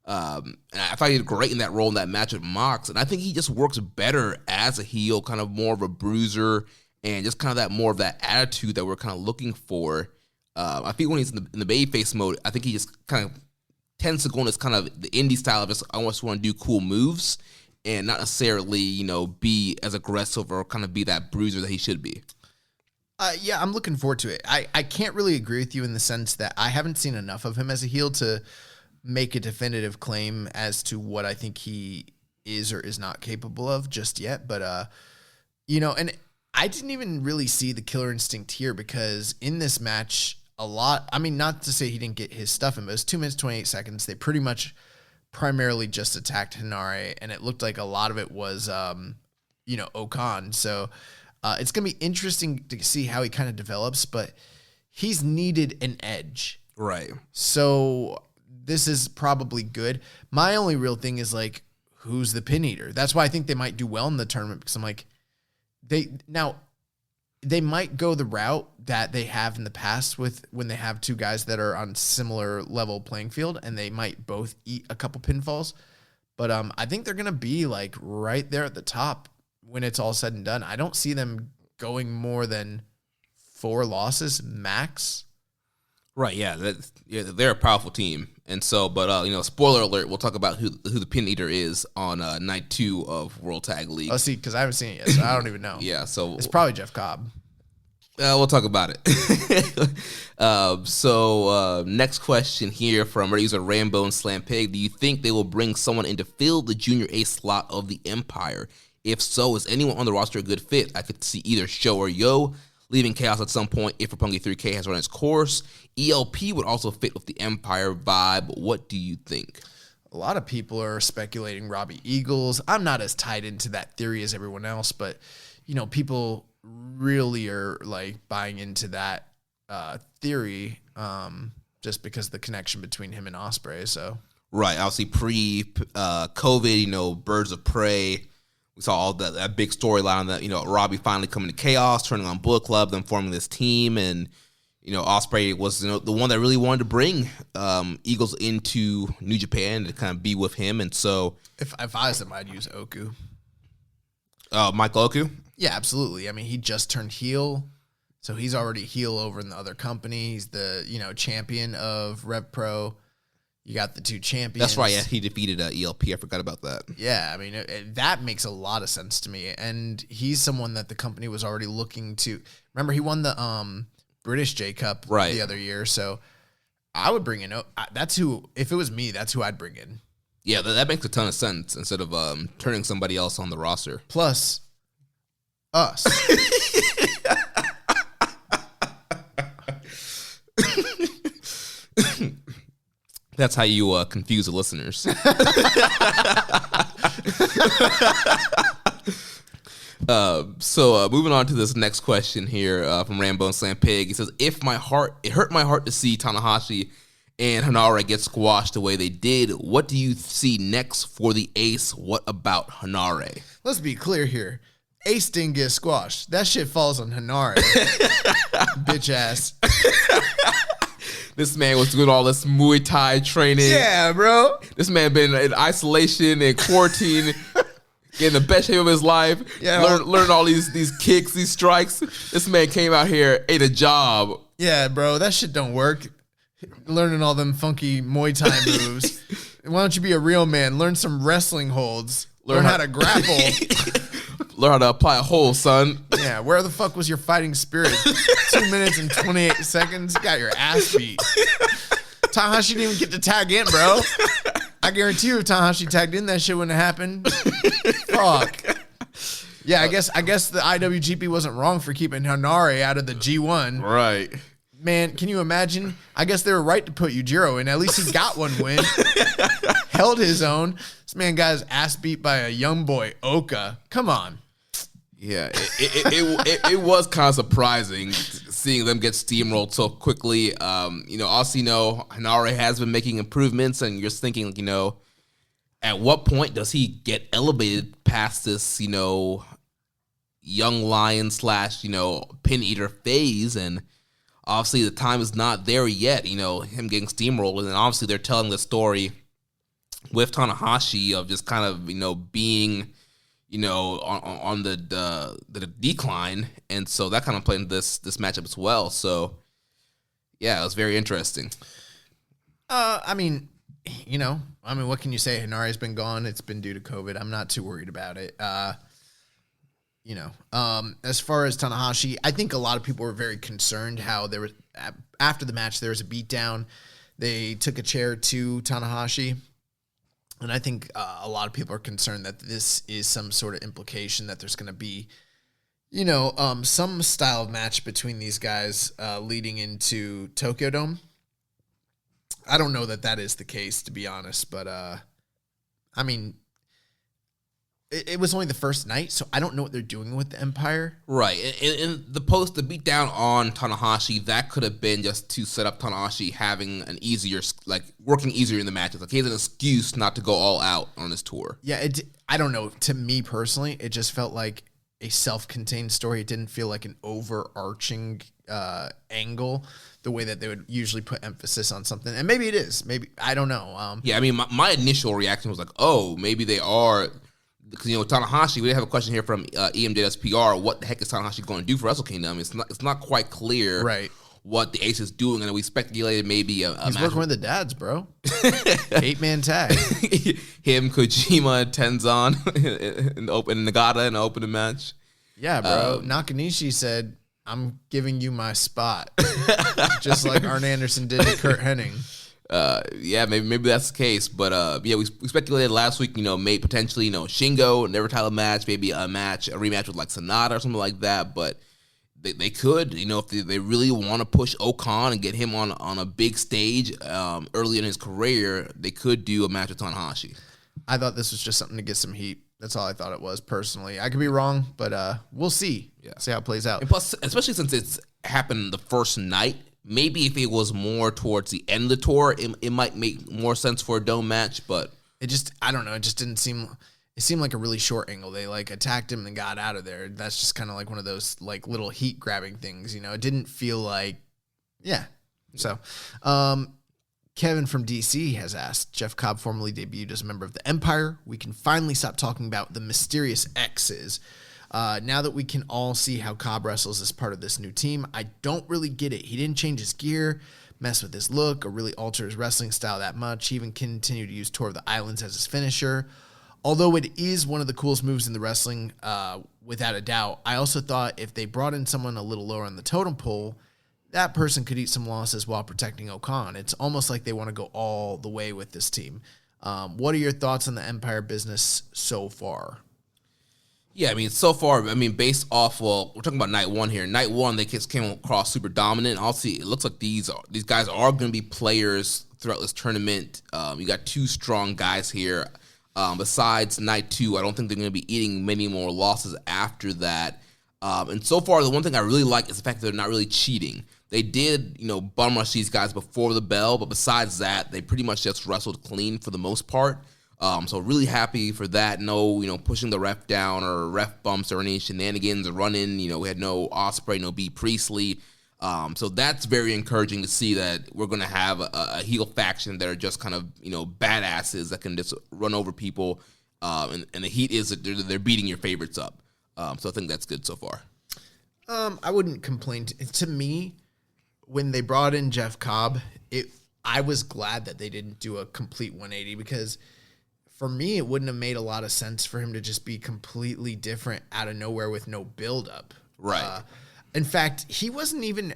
And I thought he did great in that role in that match with Mox. And I think he just works better as a heel, kind of more of a bruiser, and just kind of that more of that attitude that we're kind of looking for. I think when he's in the babyface mode, I think he just kind of tends to go in this kind of the indie style of just, I just want to do cool moves and not necessarily, be as aggressive or kind of be that bruiser that he should be. Yeah, I'm looking forward to it. I can't really agree with you in the sense that I haven't seen enough of him as a heel to make a definitive claim as to what I think he is or is not capable of just yet. But, and I didn't even really see the killer instinct here, because in this match, not to say he didn't get his stuff in, but it was 2 minutes, 28 seconds. They pretty much primarily just attacked Hinare, and it looked like a lot of it was, Okan. So it's going to be interesting to see how he kind of develops, but he's needed an edge. Right. So this is probably good. My only real thing is like, who's the pin eater? That's why I think they might do well in the tournament, because I'm like, they might go the route that they have in the past with when they have two guys that are on similar level playing field, and they might both eat a couple pinfalls. But I think they're going to be like right there at the top when it's all said and done. I don't see them going more than 4 losses max. Right. Yeah. They're a powerful team. And so, but, spoiler alert, we'll talk about who the pin eater is on night 2 of World Tag League. Oh, see, because I haven't seen it yet, so I don't even know. Yeah. So it's probably Jeff Cobb. We'll talk about it. So next question here from our user Rambo and Slam Pig. Do you think they will bring someone in to fill the junior ace slot of the Empire? If so, is anyone on the roster a good fit? I could see either Show or Yo leaving Chaos at some point if Roppongi 3K has run its course. ELP would also fit with the Empire vibe. What do you think? A lot of people are speculating Robbie Eagles. I'm not as tied into that theory as everyone else, but people really are like buying into that theory just because of the connection between him and Ospreay. So right, obviously pre-COVID, Birds of Prey. We saw all that big storyline that Robbie finally coming to Chaos, turning on Bullet Club, then forming this team, and Ospreay was the one that really wanted to bring Eagles into New Japan to kind of be with him, and so if I was him, I'd use Oku. Michael Oku. Yeah, absolutely. I mean, he just turned heel, so he's already heel over in the other company. He's the champion of Rev Pro. You got the 2 champions. That's right. Yeah, he defeated ELP. I forgot about that. Yeah, I mean, that makes a lot of sense to me. And he's someone that the company was already looking to. Remember, he won the British J Cup the other year. So I would bring in. That's who. If it was me, that's who I'd bring in. Yeah, that makes a ton of sense instead of turning somebody else on the roster. Plus, us. That's how you confuse the listeners. So moving on to this next question here from Rambo and Slam Pig. He says, it hurt my heart to see Tanahashi and Hanare get squashed the way they did. What do you see next for the Ace? What about Hanare? Let's be clear here. Ace didn't get squashed. That shit falls on Hanare. Bitch ass. This man was doing all this Muay Thai training. Yeah, bro. This man been in isolation and quarantine, getting the best shape of his life. Yeah. Learn all these kicks, these strikes. This man came out here, ate a job. Yeah, bro. That shit don't work. Learning all them funky Muay Thai moves. Why don't you be a real man? Learn some wrestling holds. Learn how to grapple. Learn how to apply a hole, son. Yeah, where the fuck was your fighting spirit? 2 minutes and 28 seconds. You got your ass beat. Tanahashi didn't even get to tag in, bro. I guarantee you if Tanahashi tagged in, that shit wouldn't have happened. Fuck. Yeah, I guess the IWGP wasn't wrong for keeping Hanare out of the G1. Right. Man, can you imagine? I guess they were right to put Yujiro in. At least he got one win. Held his own. This man got his ass beat by a young boy, Oka. Come on. Yeah, it was kind of surprising seeing them get steamrolled so quickly. Also, Hanare has been making improvements, and you're thinking, at what point does he get elevated past this, young lion / pin eater phase? And obviously the time is not there yet, him getting steamrolled. And obviously they're telling the story with Tanahashi of just kind of, being, on the decline. And so that kind of played into this matchup as well. So, yeah, it was very interesting. What can you say? Hanare's been gone. It's been due to COVID. I'm not too worried about it. As far as Tanahashi, I think a lot of people were very concerned how there was, after the match, there was a beatdown. They took a chair to Tanahashi. And I think a lot of people are concerned that this is some sort of implication that there's going to be, some style of match between these guys leading into Tokyo Dome. I don't know that is the case, to be honest, but it was only the first night, so I don't know what they're doing with the Empire. Right. In the beatdown on Tanahashi, that could have been just to set up Tanahashi having an easier, working easier in the matches. He has an excuse not to go all out on his tour. Yeah, I don't know. To me personally, it just felt like a self-contained story. It didn't feel like an overarching angle, the way that they would usually put emphasis on something. And maybe it is. Maybe, I don't know. My initial reaction was like, oh, maybe they are... Because, Tanahashi, we have a question here from EMJSPR. What the heck is Tanahashi going to do for Wrestle Kingdom? It's not quite clear what the Ace is doing, and we speculated maybe a He's working with the dads, bro. 8-man tag. Him, Kojima, Tenzan, and Nagata in the opening match. Yeah, bro. Nakanishi said, I'm giving you my spot. Just like Arn Anderson did to Kurt Hennig. Maybe that's the case, but we speculated last week, may potentially, Shingo, never title match, maybe a rematch with Sonata or something like that, but they could, if they really want to push Okan and get him on a big stage early in his career, they could do a match with Tanahashi. I thought this was just something to get some heat. That's all I thought it was, personally. I could be wrong, but we'll see. Yeah. See how it plays out. And plus, especially since it's happened the first night, maybe if it was more towards the end of the tour, it might make more sense for a dome match, but... I don't know, it just didn't seem... It seemed like a really short angle. They, attacked him and got out of there. That's just kind of like one of those, little heat-grabbing things, It didn't feel like... Yeah. So, Kevin from DC has asked, Jeff Cobb formerly debuted as a member of the Empire. We can finally stop talking about the mysterious X's. Now that we can all see how Cobb wrestles as part of this new team, I don't really get it. He didn't change his gear, mess with his look, or really alter his wrestling style that much. He even continued to use Tour of the Islands as his finisher. Although it is one of the coolest moves in the wrestling, without a doubt, I also thought if they brought in someone a little lower on the totem pole, that person could eat some losses while protecting Okan. It's almost like they want to go all the way with this team. What are your thoughts on the Empire business so far? Yeah, so far, based off, we're talking about night one here. Night one, they just came across super dominant. Also, it looks like these guys are going to be players throughout this tournament. You got two strong guys here. Besides night 2, I don't think they're going to be eating many more losses after that. And so far, the one thing I really like is the fact that they're not really cheating. They did, bum rush these guys before the bell, but besides that, they pretty much just wrestled clean for the most part. So really happy for that. No, pushing the ref down or ref bumps or any shenanigans or run-in. We had no Ospreay, no B. Priestley. So that's very encouraging to see that we're going to have a heel faction that are just kind of, badasses that can just run over people. And the heat is that they're beating your favorites up. So I think that's good so far. I wouldn't complain. To me, when they brought in Jeff Cobb, I was glad that they didn't do a complete 180 because for me, it wouldn't have made a lot of sense for him to just be completely different out of nowhere with no build-up. Right. In fact, he wasn't even,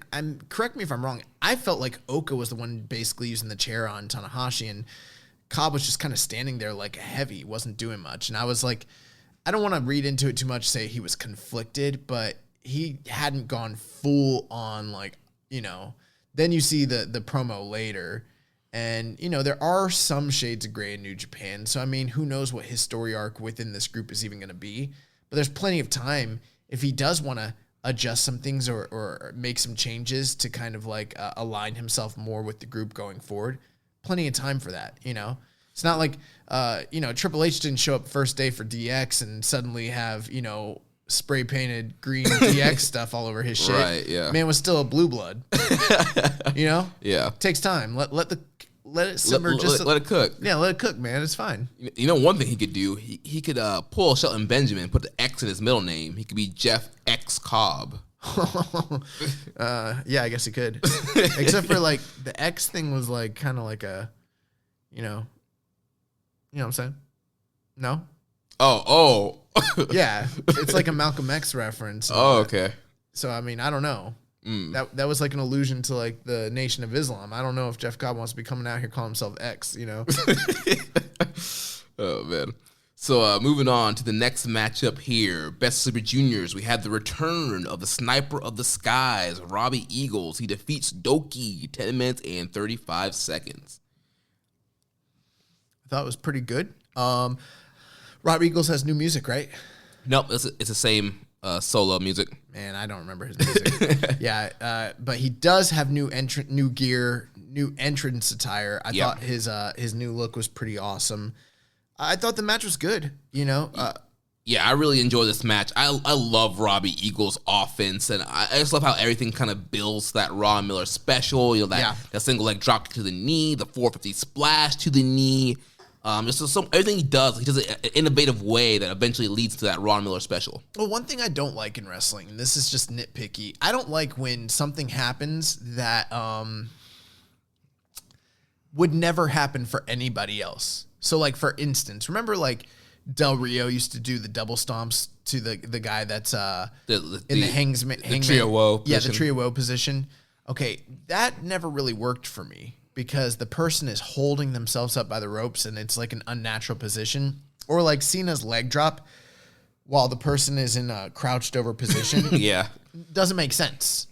correct me if I'm wrong, I felt like Oka was the one basically using the chair on Tanahashi, and Cobb was just kind of standing there like heavy, wasn't doing much. And I was like, I don't want to read into it too much, say he was conflicted, but he hadn't gone full on then you see the promo later, and, there are some shades of gray in New Japan. So, who knows what his story arc within this group is even going to be. But there's plenty of time if he does want to adjust some things or make some changes to kind of align himself more with the group going forward. Plenty of time for that, It's not like, Triple H didn't show up first day for DX and suddenly have, spray painted green DX stuff all over his shit. Right, yeah. Man was still a blue blood. Yeah. Takes time. Let it simmer. Let it cook. Yeah, let it cook, man. It's fine. One thing he could do, he could pull Shelton Benjamin, put the X in his middle name. He could be Jeff X Cobb. Yeah, I guess he could. Except for the X thing was kind of like a, you know what I'm saying? No? Oh. Yeah, it's like a Malcolm X reference. Oh, okay. So, I don't know. That was like an allusion to the Nation of Islam. I don't know if Jeff Cobb wants to be coming out here calling himself X, Oh, man. So moving on to the next matchup here. Best Super Juniors, we have the return of the Sniper of the Skies, Robbie Eagles. He defeats Doki, 10 minutes and 35 seconds. I thought it was pretty good. Rob Eagles has new music, right? Nope, it's the same solo music. Man, I don't remember his music. Yeah, but he does have new gear, new entrance attire. I thought his new look was pretty awesome. I thought the match was good, Yeah, I really enjoy this match. I love Robbie Eagles' offense, and I just love how everything kind of builds that Ron Miller special. That single leg drop to the knee, the 450 splash to the knee. Everything he does it in an innovative way that eventually leads to that Ron Miller special. Well, one thing I don't like in wrestling, and this is just nitpicky, I don't like when something happens that would never happen for anybody else. So, for instance, remember, Del Rio used to do the double stomps to the guy that's in the hangman. Trio Woe position. Yeah, the Trio Woe position. Okay, that never really worked for me because the person is holding themselves up by the ropes and it's an unnatural position. Or Cena's leg drop while the person is in a crouched over position. Yeah. Doesn't make sense,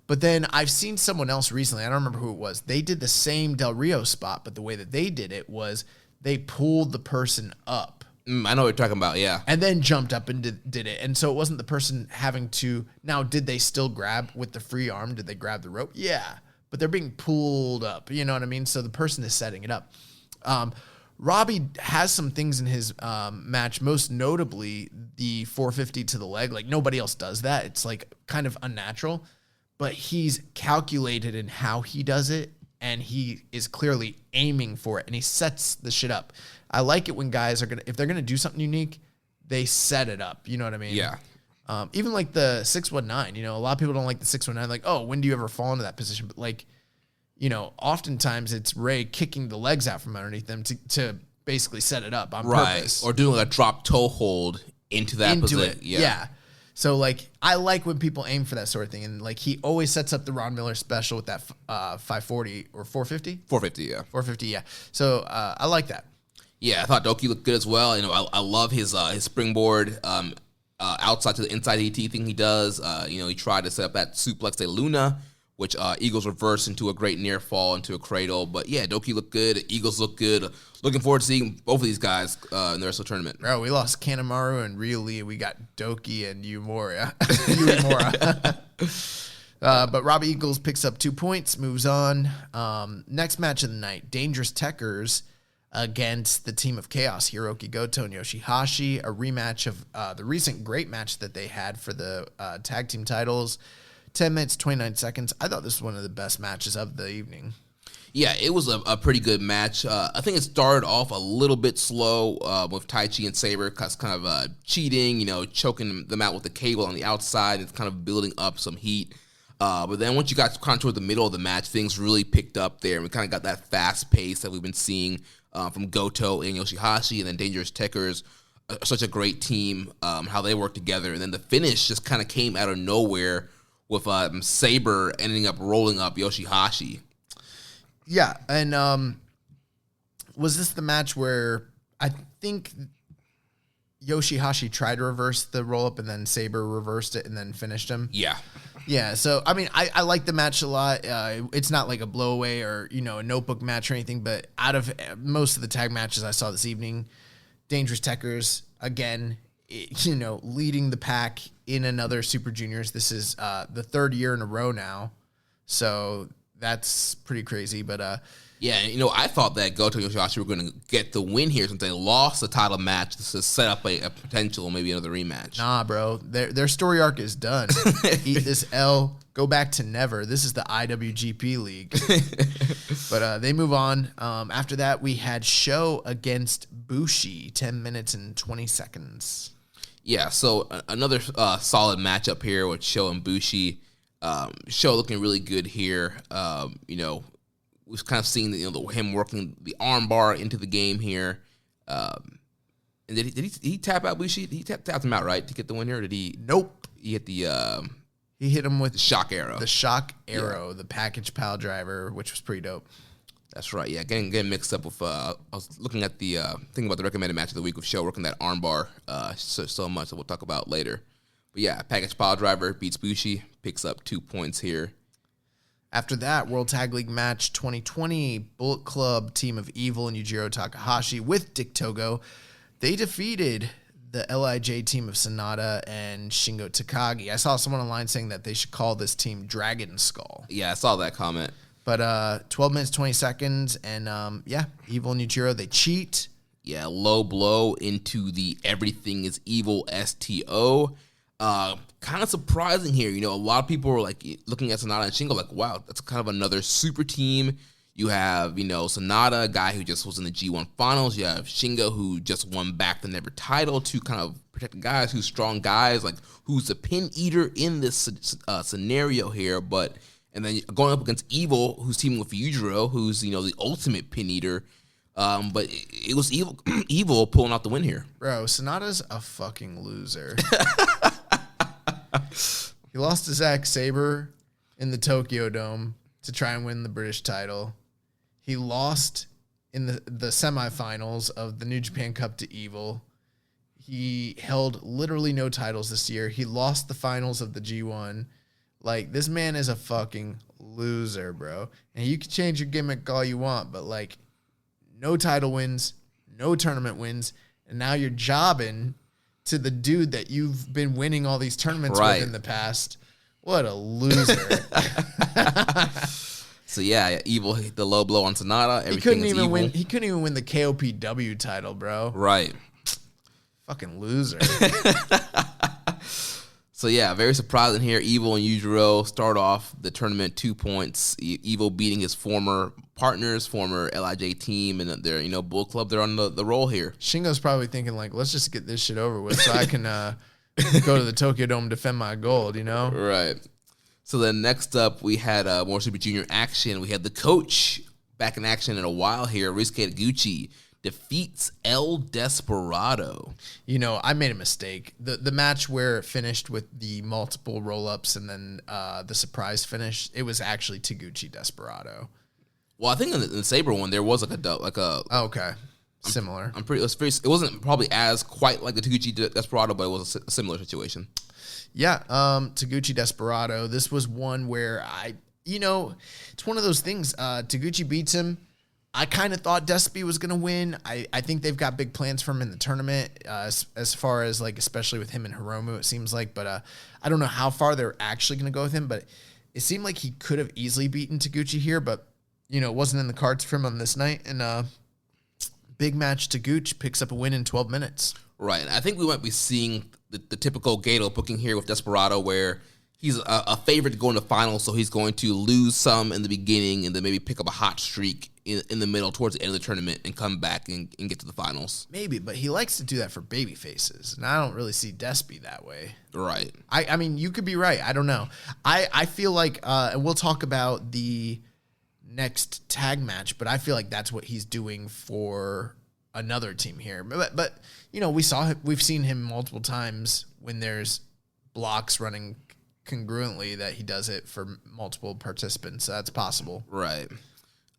But then I've seen someone else recently, I don't remember who it was, they did the same Del Rio spot, but the way that they did it was they pulled the person up. I know what you're talking about, yeah. And then jumped up and did it. And so it wasn't the person having to... Now, did they still grab with the free arm? Did they grab the rope? Yeah. But they're being pulled up, you know what I mean? So the person is setting it up. Robbie has some things in his match, most notably the 450 to the leg. Nobody else does that. It's kind of unnatural. But he's calculated in how he does it, and he is clearly aiming for it, and he sets the shit up. I like it when guys if they're gonna do something unique, they set it up. You know what I mean? Yeah. Even the 619. A lot of people don't like the 619. Oh, when do you ever fall into that position? But oftentimes it's Ray kicking the legs out from underneath them to basically set it up on purpose, or doing a drop toe hold into that position. Yeah. So, I like when people aim for that sort of thing. And, he always sets up the Ron Miller special with that 540 or 450? 450, yeah. 450, yeah. So, I like that. Yeah, I thought Doki looked good as well. I love his springboard outside to the inside AT thing he does. He tried to set up that suplex de Luna, which Eagles reversed into a great near fall into a cradle. But yeah, Doki looked good. Eagles look good. Looking forward to seeing both of these guys in the rest of the tournament. Bro, we lost Kanemaru and Ryu Lee. We got Doki and Uemura. But Robbie Eagles picks up 2 points, moves on. Next match of the night, Dangerous Techers against the Team of Chaos, Hiroki Goto and Yoshihashi, a rematch of the recent great match that they had for the tag team titles. 10 minutes, 29 seconds. I thought this was one of the best matches of the evening. Yeah, it was a pretty good match. I think it started off a little bit slow with Taichi and Sabre kind of cheating, choking them out with the cable on the outside. It's kind of building up some heat. But then once you got kind of toward the middle of the match, things really picked up there. And we kind of got that fast pace that we've been seeing from Goto and Yoshihashi, and then Dangerous Techers. Such a great team, how they work together. And then the finish just kind of came out of nowhere with Sabre ending up rolling up Yoshihashi. Yeah, and was this the match where I think Yoshihashi tried to reverse the roll-up and then Sabre reversed it and then finished him? Yeah. Yeah, so, I mean, I like the match a lot. It's not like a blowaway or, a notebook match or anything, but out of most of the tag matches I saw this evening, Dangerous Techers, again, leading the pack in another Super Juniors. This is the third year in a row now, so that's pretty crazy. But yeah, I thought that Goto and Yoshihashi were going to get the win here since they lost the title match to set up a potential, maybe another rematch. Nah, bro, their story arc is done. Eat this L, go back to never. This is the IWGP League. But they move on. After that, we had Sho against Bushi, 10 minutes and 20 seconds. Yeah, so another solid matchup here with Sho and Bushi. Sho looking really good here. We've kind of seen him working the arm bar into the game here. And did he tap out Bushi? He tapped him out, right, to get the win here? Or did he? Nope. He hit the. He hit him with the shock arrow. The shock arrow, the package pile driver, which was pretty dope. That's right. Yeah, getting mixed up with. I was looking at the thinking about the recommended match of the week with Sho working that arm bar so much that we'll talk about later. But yeah, package pile driver beats Bushi, picks up 2 points here. After that, World Tag League match 2020, Bullet Club, Team of Evil, and Yujiro Takahashi with Dick Togo. They defeated the LIJ team of Sonata and Shingo Takagi. I saw someone online saying that they should call this team Dragon Skull. Yeah, I saw that comment. But 12 minutes, 20 seconds, and Evil and Yujiro, they cheat. Yeah, low blow into the Everything is Evil STO. Kind of surprising here. A lot of people were like looking at Sonata and Shingo like, wow, that's kind of another super team. You have, Sonata, a guy who just was in the G1 finals. You have Shingo, who just won back the Never title. Two kind of protected guys, who's strong guys, like who's the pin eater in this scenario here. And then going up against Evil, who's teaming with Yujiro, who's, the ultimate pin eater. But it was Evil pulling out the win here. Bro, Sonata's a fucking loser. He lost to Zack Sabre in the Tokyo Dome to try and win the British title. He lost in the semifinals of the New Japan Cup to Evil. He held literally no titles this year. He lost the finals of the G1. Like, this man is a fucking loser, bro. And you can change your gimmick all you want, but, like, no title wins, no tournament wins, and now you're jobbing to the dude that you've been winning all these tournaments with in the past. What a loser. So yeah, Evil hit the low blow on Sonata. He couldn't even win the KOPW title, bro. Right. Fucking loser. So yeah, very surprising here. Evil and Yujiro start off the tournament 2 points. Evil beating his former partners, former LIJ team, and their Bull Club. They're on the roll here. Shingo's probably thinking like, let's just get this shit over with so I can go to the Tokyo Dome and defend my gold. Right. So then next up we had more Super Junior action. We had the coach back in action in a while here. Ryusuke Taguchi defeats El Desperado. I made a mistake. The match where it finished with the multiple roll-ups and then the surprise finish, it was actually Taguchi Desperado. Well, I think in the Sabre one there was Oh, okay. Similar. It wasn't probably as quite like the Taguchi Desperado, but it was a similar situation. Yeah, Taguchi Desperado. This was one where it's one of those things. Taguchi beats him. I kind of thought Despy was going to win. I think they've got big plans for him in the tournament, as far as like, especially with him and Hiromu, it seems like. But I don't know how far they're actually going to go with him. But it seemed like he could have easily beaten Taguchi here, but it wasn't in the cards for him on this night. And big match, Taguchi picks up a win in 12 minutes. Right. And I think we might be seeing the typical Gato booking here with Desperado, where he's a favorite to go in the finals, so he's going to lose some in the beginning and then maybe pick up a hot streak in the middle towards the end of the tournament and come back and get to the finals. Maybe, but he likes to do that for baby faces, and I don't really see Despy that way. Right. I mean, you could be right. I don't know. I feel like, and we'll talk about the next tag match, but I feel like that's what he's doing for another team here. But we've seen him multiple times when there's blocks running congruently that he does it for multiple participants. So that's possible. Right.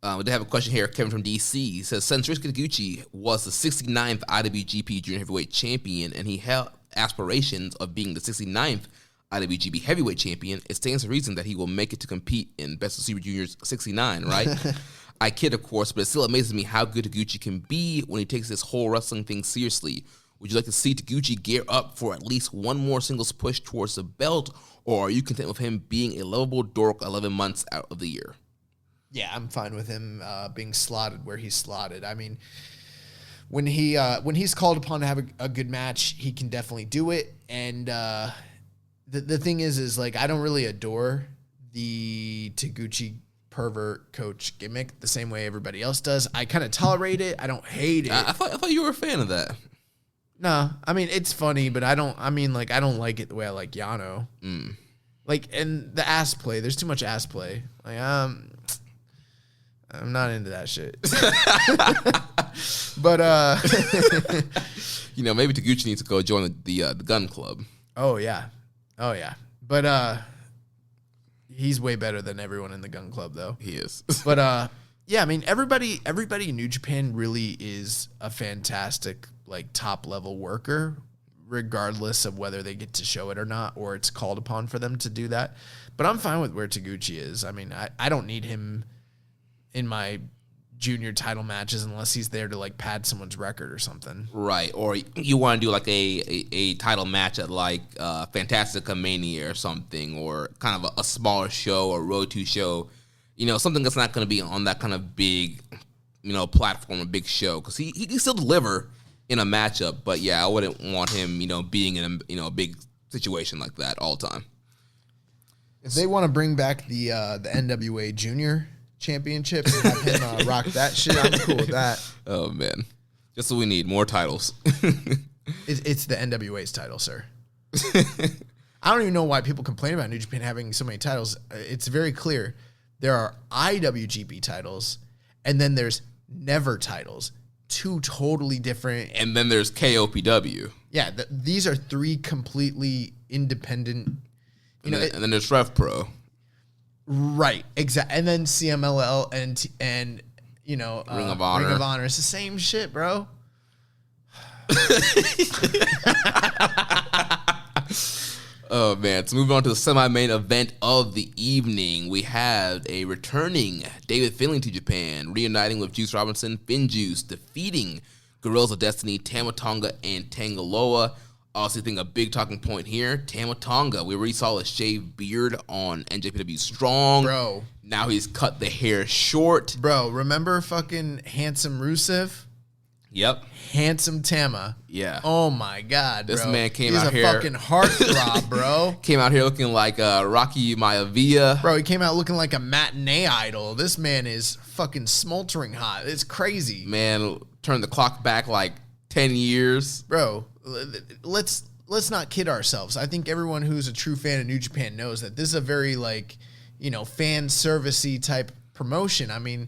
We do have a question here. Kevin from DC. He says, since Rich Taguchi was the 69th IWGP Junior Heavyweight Champion and he held aspirations of being the 69th IWGP Heavyweight Champion, it stands to reason that he will make it to compete in Best of Super Juniors 69, right? I kid, of course, but it still amazes me how good Taguchi can be when he takes this whole wrestling thing seriously. Would you like to see Taguchi gear up for at least one more singles push towards the belt, or are you content with him being a lovable dork 11 months out of the year? Yeah, I'm fine with him being slotted where he's slotted. I mean, when he's called upon to have a good match, he can definitely do it. And the thing is like, I don't really adore the Taguchi pervert coach gimmick the same way everybody else does. I kind of tolerate it. I don't hate it. I thought you were a fan of that. No, I mean, it's funny, but I don't like it the way I like Yano. Like, and the ass play, there's too much ass play. Like, I'm not into that shit. But maybe Taguchi needs to go join the gun club. Oh yeah. But he's way better than everyone in the gun club, though. He is. But yeah, I mean, everybody in New Japan really is a fantastic, like, top level worker, regardless of whether they get to show it or not, or it's called upon for them to do that. But I'm fine with where Taguchi is. I mean, I don't need him in my junior title matches unless he's there to, like, pad someone's record or something. Right. Or you want to do like a title match at like Fantastica Mania or something, or kind of a smaller show or Road to show, something that's not going to be on that kind of big, platform, a big show, because he can still deliver in a matchup. But yeah, I wouldn't want him, being in a big situation like that all the time. If they want to bring back the NWA Junior Championship and have him rock that shit, I'm cool with that. Oh man, just what we need, more titles. It's the NWA's title, sir. I don't even know why people complain about New Japan having so many titles. It's very clear. There are IWGP titles, and then there's Never titles. Two totally different. And then there's KOPW. Yeah, these are three completely independent. And then there's Rev Pro. Right, exactly. And then CMLL and Ring of Honor. Ring of Honor. It's the same shit, bro. Oh, man. So moving on to the semi-main event of the evening, we have a returning David Finlay to Japan, reuniting with Juice Robinson, FinJuice, defeating Guerrillas of Destiny, Tama Tonga, and Tangaloa. Also, I think a big talking point here, Tama Tonga. We already saw a shaved beard on NJPW Strong. Bro. Now he's cut the hair short. Bro, remember fucking Handsome Rusev? Yep. Handsome Tama. Yeah. Oh my God, bro. This man came He's out here. He's a fucking heartthrob, bro. Came out here looking like Rocky Maivia. Bro, he came out looking like a matinee idol. This man is fucking smoldering hot. It's crazy. Man, turn the clock back like 10 years. Bro, let's not kid ourselves. I think everyone who's a true fan of New Japan knows that this is a very, like, fan servicey type promotion. I mean,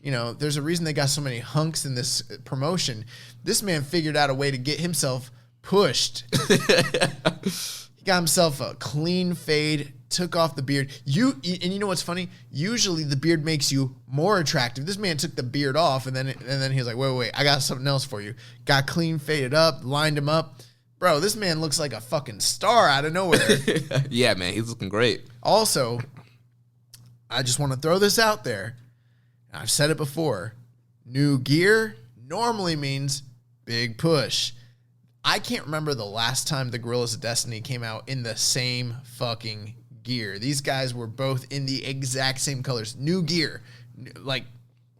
there's a reason they got so many hunks in this promotion. This man figured out a way to get himself pushed. He got himself a clean fade, took off the beard. And you know what's funny? Usually the beard makes you more attractive. This man took the beard off, and then he was like, wait, I got something else for you. Got clean faded up, lined him up. Bro, this man looks like a fucking star out of nowhere. Yeah, man, he's looking great. Also, I just want to throw this out there. I've said it before. New gear normally means big push. I can't remember the last time the Gorillas of Destiny came out in the same fucking gear. These guys were both in the exact same colors. New gear. Like,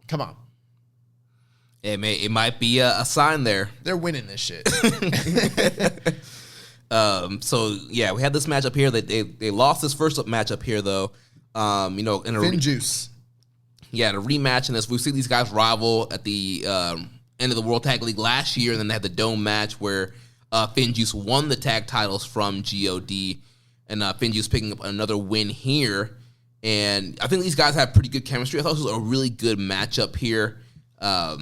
come on. It might be a sign there. They're winning this shit. So yeah, we had this matchup here. They lost this first matchup here though. In a Finn Juice. Yeah, the rematch in this. We've seen these guys rival at the end of the World Tag League last year, and then they had the Dome match where Finn Juice won the tag titles from GOD, and Finn Juice picking up another win here. And I think these guys have pretty good chemistry. I thought this was a really good matchup here. I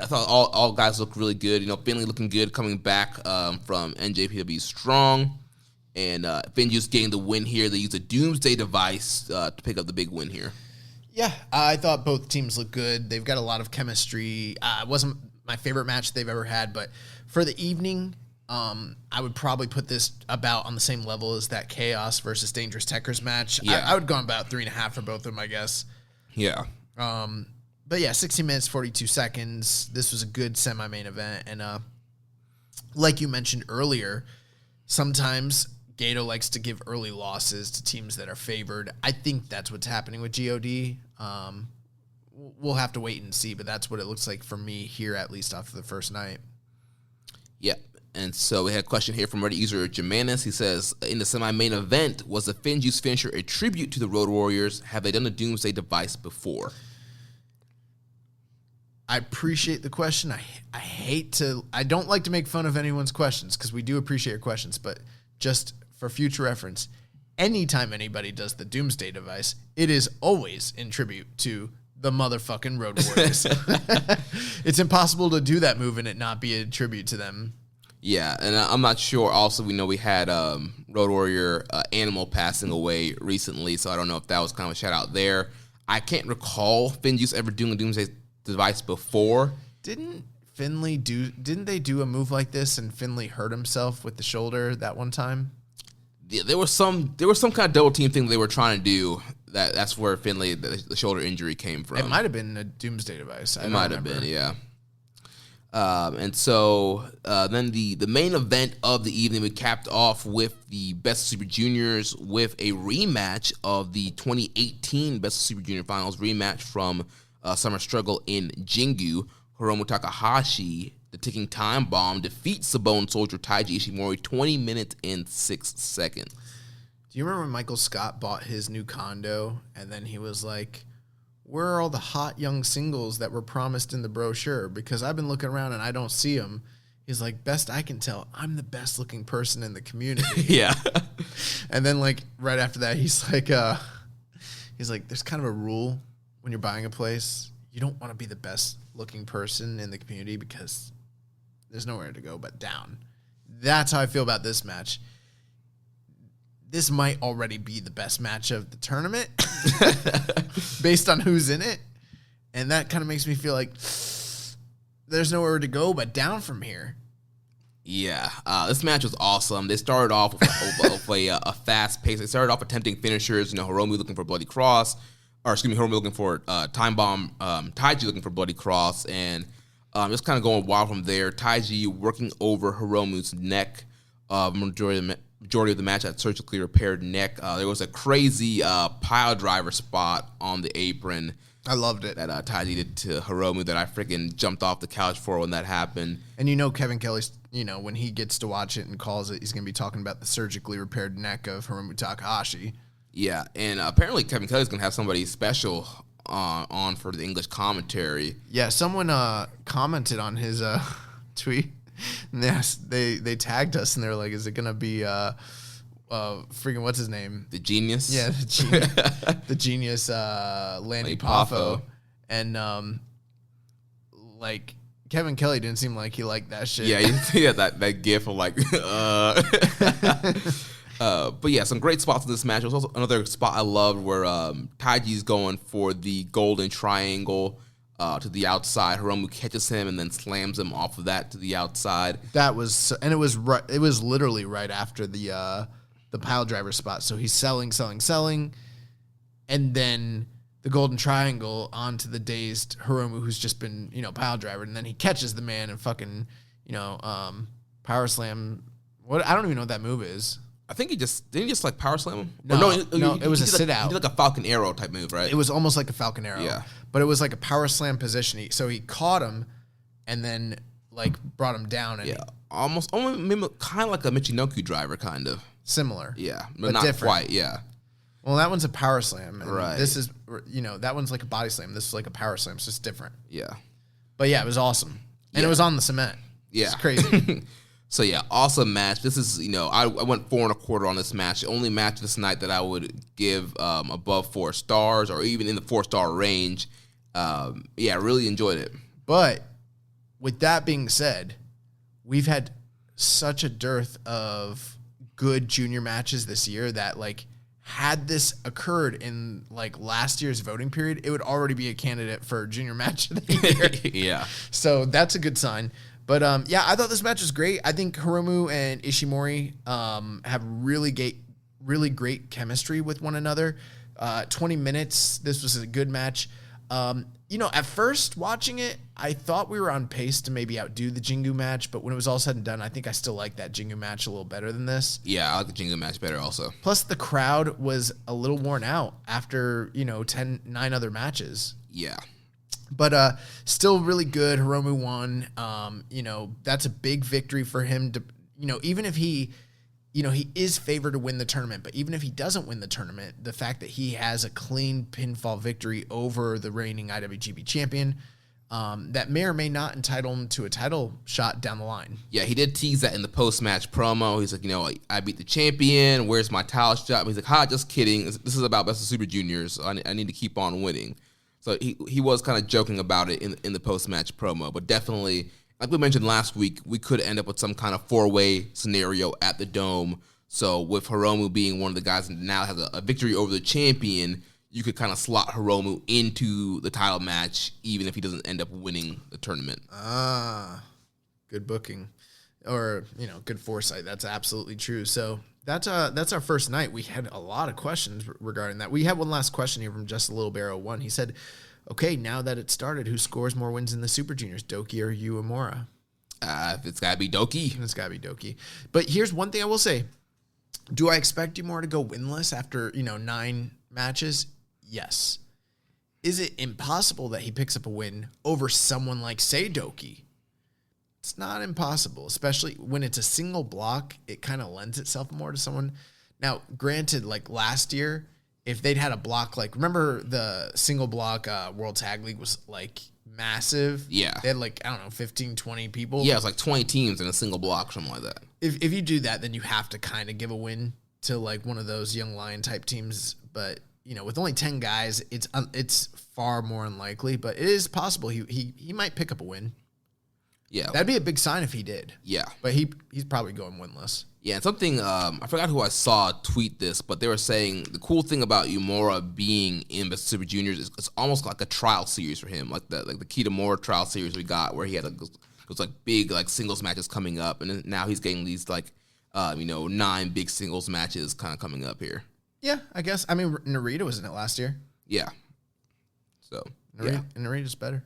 thought all guys look really good. Finley looking good coming back from NJPW Strong. And Finn Juice getting the win here. They used a Doomsday device to pick up the big win here. Yeah, I thought both teams looked good. They've got a lot of chemistry. It wasn't my favorite match they've ever had, but for the evening, I would probably put this about on the same level as that Chaos versus Dangerous Techers match. Yeah. I would go about 3.5 for both of them, I guess. Yeah. But yeah, 16 minutes, 42 seconds. This was a good semi-main event. And like you mentioned earlier, sometimes Gato likes to give early losses to teams that are favored. I think that's what's happening with GOD. We'll have to wait and see, but that's what it looks like for me here, at least off of the first night. Yeah. And so we had a question here from Reddit user Jamanis. He says, in the semi-main event, was the Finn Juice finisher a tribute to the Road Warriors? Have they done the Doomsday device before? I appreciate the question. I don't like to make fun of anyone's questions because we do appreciate your questions, but just for future reference, anytime anybody does the Doomsday device, it is always in tribute to the motherfucking Road Warriors. It's impossible to do that move and it not be a tribute to them. Yeah, and I'm not sure. Also, we know we had Road Warrior Animal passing away recently, so I don't know if that was kind of a shout out there. I can't recall Finn Juice ever doing a Doomsday device before. Didn't they do a move like this and Finley hurt himself with the shoulder that one time? Yeah, there was some kind of double team thing they were trying to do. That's where Finley the shoulder injury came from. It might have been a Doomsday device. It might have been, yeah. And so then the main event of the evening, we capped off with the Best of Super Juniors with a rematch of the 2018 Best of Super Junior Finals rematch from Summer Struggle in Jingu. Hiromu Takahashi, the ticking time bomb, defeats Samoan Soldier Taiji Ishimori 20 minutes and 6 seconds. Do you remember when Michael Scott bought his new condo and then he was like, where are all the hot young singles that were promised in the brochure? Because I've been looking around and I don't see them. He's like, best I can tell, I'm the best looking person in the community. Yeah. And then like right after that, he's like, there's kind of a rule when you're buying a place. You don't want to be the best looking person in the community because there's nowhere to go but down. That's how I feel about this match. This might already be the best match of the tournament based on who's in it. And that kind of makes me feel like there's nowhere to go but down from here. Yeah, this match was awesome. They started off with a fast pace. They started off attempting finishers. Hiromu looking for Bloody Cross. Hiromu looking for Time Bomb, Taiji looking for Bloody Cross, and just kind of going wild from there. Taiji working over Hiromu's neck. Majority of the match, that surgically repaired neck. There was a crazy pile driver spot on the apron. I loved it. That Taiji did to Hiromu that I freaking jumped off the couch for when that happened. And Kevin Kelly's, when he gets to watch it and calls it, he's going to be talking about the surgically repaired neck of Hiromu Takahashi. Yeah, and apparently Kevin Kelly's going to have somebody special on for the English commentary. Yeah, someone commented on his tweet. Yes, they tagged us and they're like, "Is it gonna be freaking what's his name? The Genius." Yeah, the genius Lanny Poffo, and like Kevin Kelly didn't seem like he liked that shit. Yeah, you had that gif of like. But yeah, some great spots in this match. There was also another spot I loved where Taiji's going for the golden triangle. To the outside, Hiromu catches him and then slams him off of that to the outside. That was, and it was literally right after the pile driver spot. So he's selling, and then the Golden Triangle onto the dazed Hiromu, who's just been, pile driver, and then he catches the man and fucking, power slam. What? I don't even know what that move is. I think didn't he just like power slam him? No, it was a sit out. He did like a Falcon Arrow type move, right? It was almost like a Falcon Arrow. Yeah. But it was like a power slam position. So he caught him and then like brought him down. And almost kind of like a Michinoku driver, kind of. Similar. Yeah, but not different. quite, yeah. Well, that one's a power slam. And right. This is, that one's like a body slam. This is like a power slam. So it's different. Yeah. But yeah, it was awesome. And it was on the cement. Yeah. It's crazy. So yeah, awesome match. This is, I went 4.25 on this match. The only match this night that I would give above 4 stars or even in the 4-star range. Yeah, I really enjoyed it. But with that being said, we've had such a dearth of good junior matches this year that like had this occurred in like last year's voting period, it would already be a candidate for junior match of the year. Yeah. So that's a good sign. But yeah, I thought this match was great. I think Hiromu and Ishimori have really great chemistry with one another. 20 minutes. This was a good match. At first watching it, I thought we were on pace to maybe outdo the Jingu match, but when it was all said and done, I think I still like that Jingu match a little better than this. Yeah, I like the Jingu match better also. Plus, the crowd was a little worn out after, 9 other matches. Yeah. But still really good. Hiromu won. That's a big victory for him to, even if he is favored to win the tournament, but even if he doesn't win the tournament, the fact that he has a clean pinfall victory over the reigning IWGP champion, that may or may not entitle him to a title shot down the line. Yeah, he did tease that in the post-match promo. He's like, I beat the champion. Where's my title shot? He's like, just kidding. This is about Best of Super Juniors. So I need to keep on winning. So he was kind of joking about it in the post-match promo, but definitely, like we mentioned last week, we could end up with some kind of 4-way scenario at the Dome. So with Hiromu being one of the guys that now has a victory over the champion, you could kind of slot Hiromu into the title match, even if he doesn't end up winning the tournament. Good booking, or good foresight. That's absolutely true. So that's our first night. We had a lot of questions regarding that. We had one last question here from Just a Little Barrow 1. He said, okay, now that it started, who scores more wins in the Super Juniors, Doki or Uemura? It's got to be Doki. It's got to be Doki. But here's one thing I will say. Do I expect Uemura to go winless after, 9 matches? Yes. Is it impossible that he picks up a win over someone like, say, Doki? It's not impossible, especially when it's a single block. It kind of lends itself more to someone. Now, granted, like last year, if they'd had a block, like remember the single block World Tag League was like massive. Yeah. They had like, 15, 20 people. Yeah, it's like 20 teams in a single block, something like that. If you do that, then you have to kind of give a win to like one of those Young Lion type teams. But, with only 10 guys, it's far more unlikely, but it is possible he might pick up a win. Yeah. That'd be a big sign if he did. Yeah. But he's probably going winless. Yeah, and something, I forgot who I saw tweet this, but they were saying the cool thing about Uemura being in the Super Juniors is it's almost like a trial series for him, like the Kitamura trial series we got where he had those like big like singles matches coming up, and then now he's getting these like 9 big singles matches kind of coming up here. Yeah, I guess. I mean, Narita was in it last year. Yeah. So, Narita's better.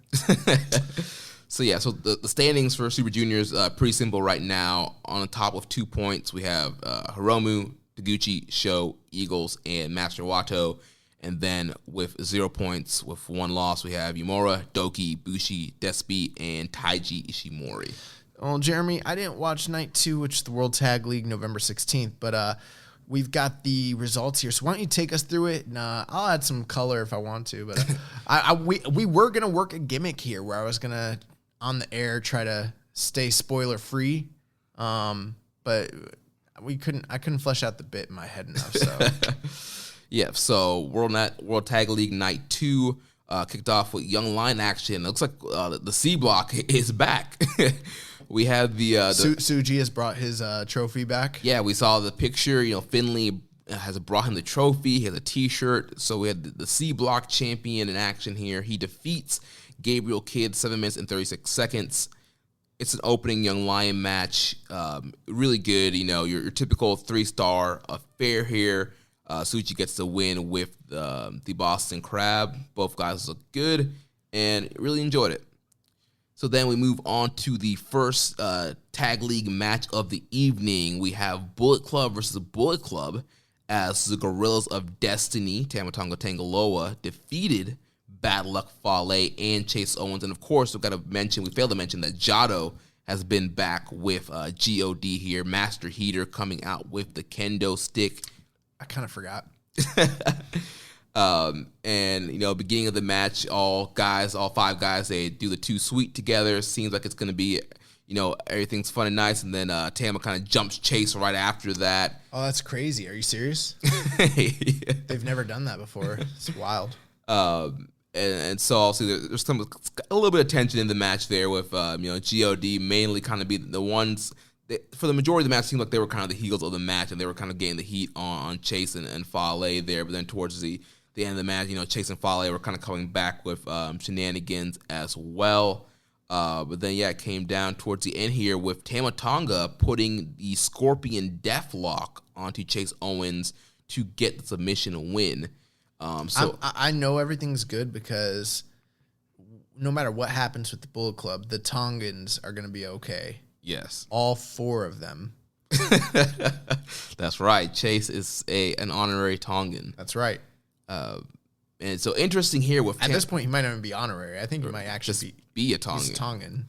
So, yeah, so the standings for Super Juniors, pretty simple right now. On the top with 2 points, we have Hiromu, Taguchi, Sho, Eagles, and Master Wato. And then with 0 points, with 1 loss, we have Uemura, Doki, Bushi, Despi, and Taiji Ishimori. Well, Jeremy, I didn't watch Night 2, which is the World Tag League, November 16th, but we've got the results here. So why don't you take us through it? And I'll add some color if I want to. But we were going to work a gimmick here where I was going to, on the air, try to stay spoiler free, but I couldn't flesh out the bit in my head enough. So yeah, so World Tag League Night 2 kicked off with Young Lion action. It looks like the C block is back. We had the Suji has brought his trophy back. Yeah, we saw the picture. Finley has brought him the trophy. He has a T-shirt. So we had the C block champion in action here. He defeats Gabriel Kidd, 7 minutes and 36 seconds. It's an opening Young Lion match. Really good. Your typical 3-star affair here. Suchi gets the win with the Boston Crab. Both guys look good and really enjoyed it. So then we move on to the first tag league match of the evening. We have Bullet Club versus Bullet Club as the Gorillas of Destiny, Tama Tonga Tangaloa, defeated Bad Luck Fale and Chase Owens. And of course, we failed to mention that Jado has been back with GOD here. Master Heater coming out with the kendo stick. I kind of forgot. And beginning of the match, all 5 guys, they do the 2 sweet together. Seems like it's going to be, everything's fun and nice. And then Tama kind of jumps Chase right after that. Oh, that's crazy. Are you serious? Yeah. They've never done that before. It's wild. And so also there's a little bit of tension in the match there with GOD mainly kind of be the ones that, for the majority of the match, seemed like they were kind of the heels of the match, and they were kind of getting the heat on Chase and Fale there. But then towards the end of the match, Chase and Fale were kind of coming back with shenanigans as well. But then it came down towards the end here with Tama Tonga putting the Scorpion Deathlock onto Chase Owens to get the submission win. So I know everything's good because no matter what happens with the Bullet Club, the Tongans are going to be okay. Yes. All 4 of them. That's right. Chase is an honorary Tongan. That's right. And so interesting here with... At this point, he might not even be honorary. I think he might actually be a Tongan. He's a Tongan.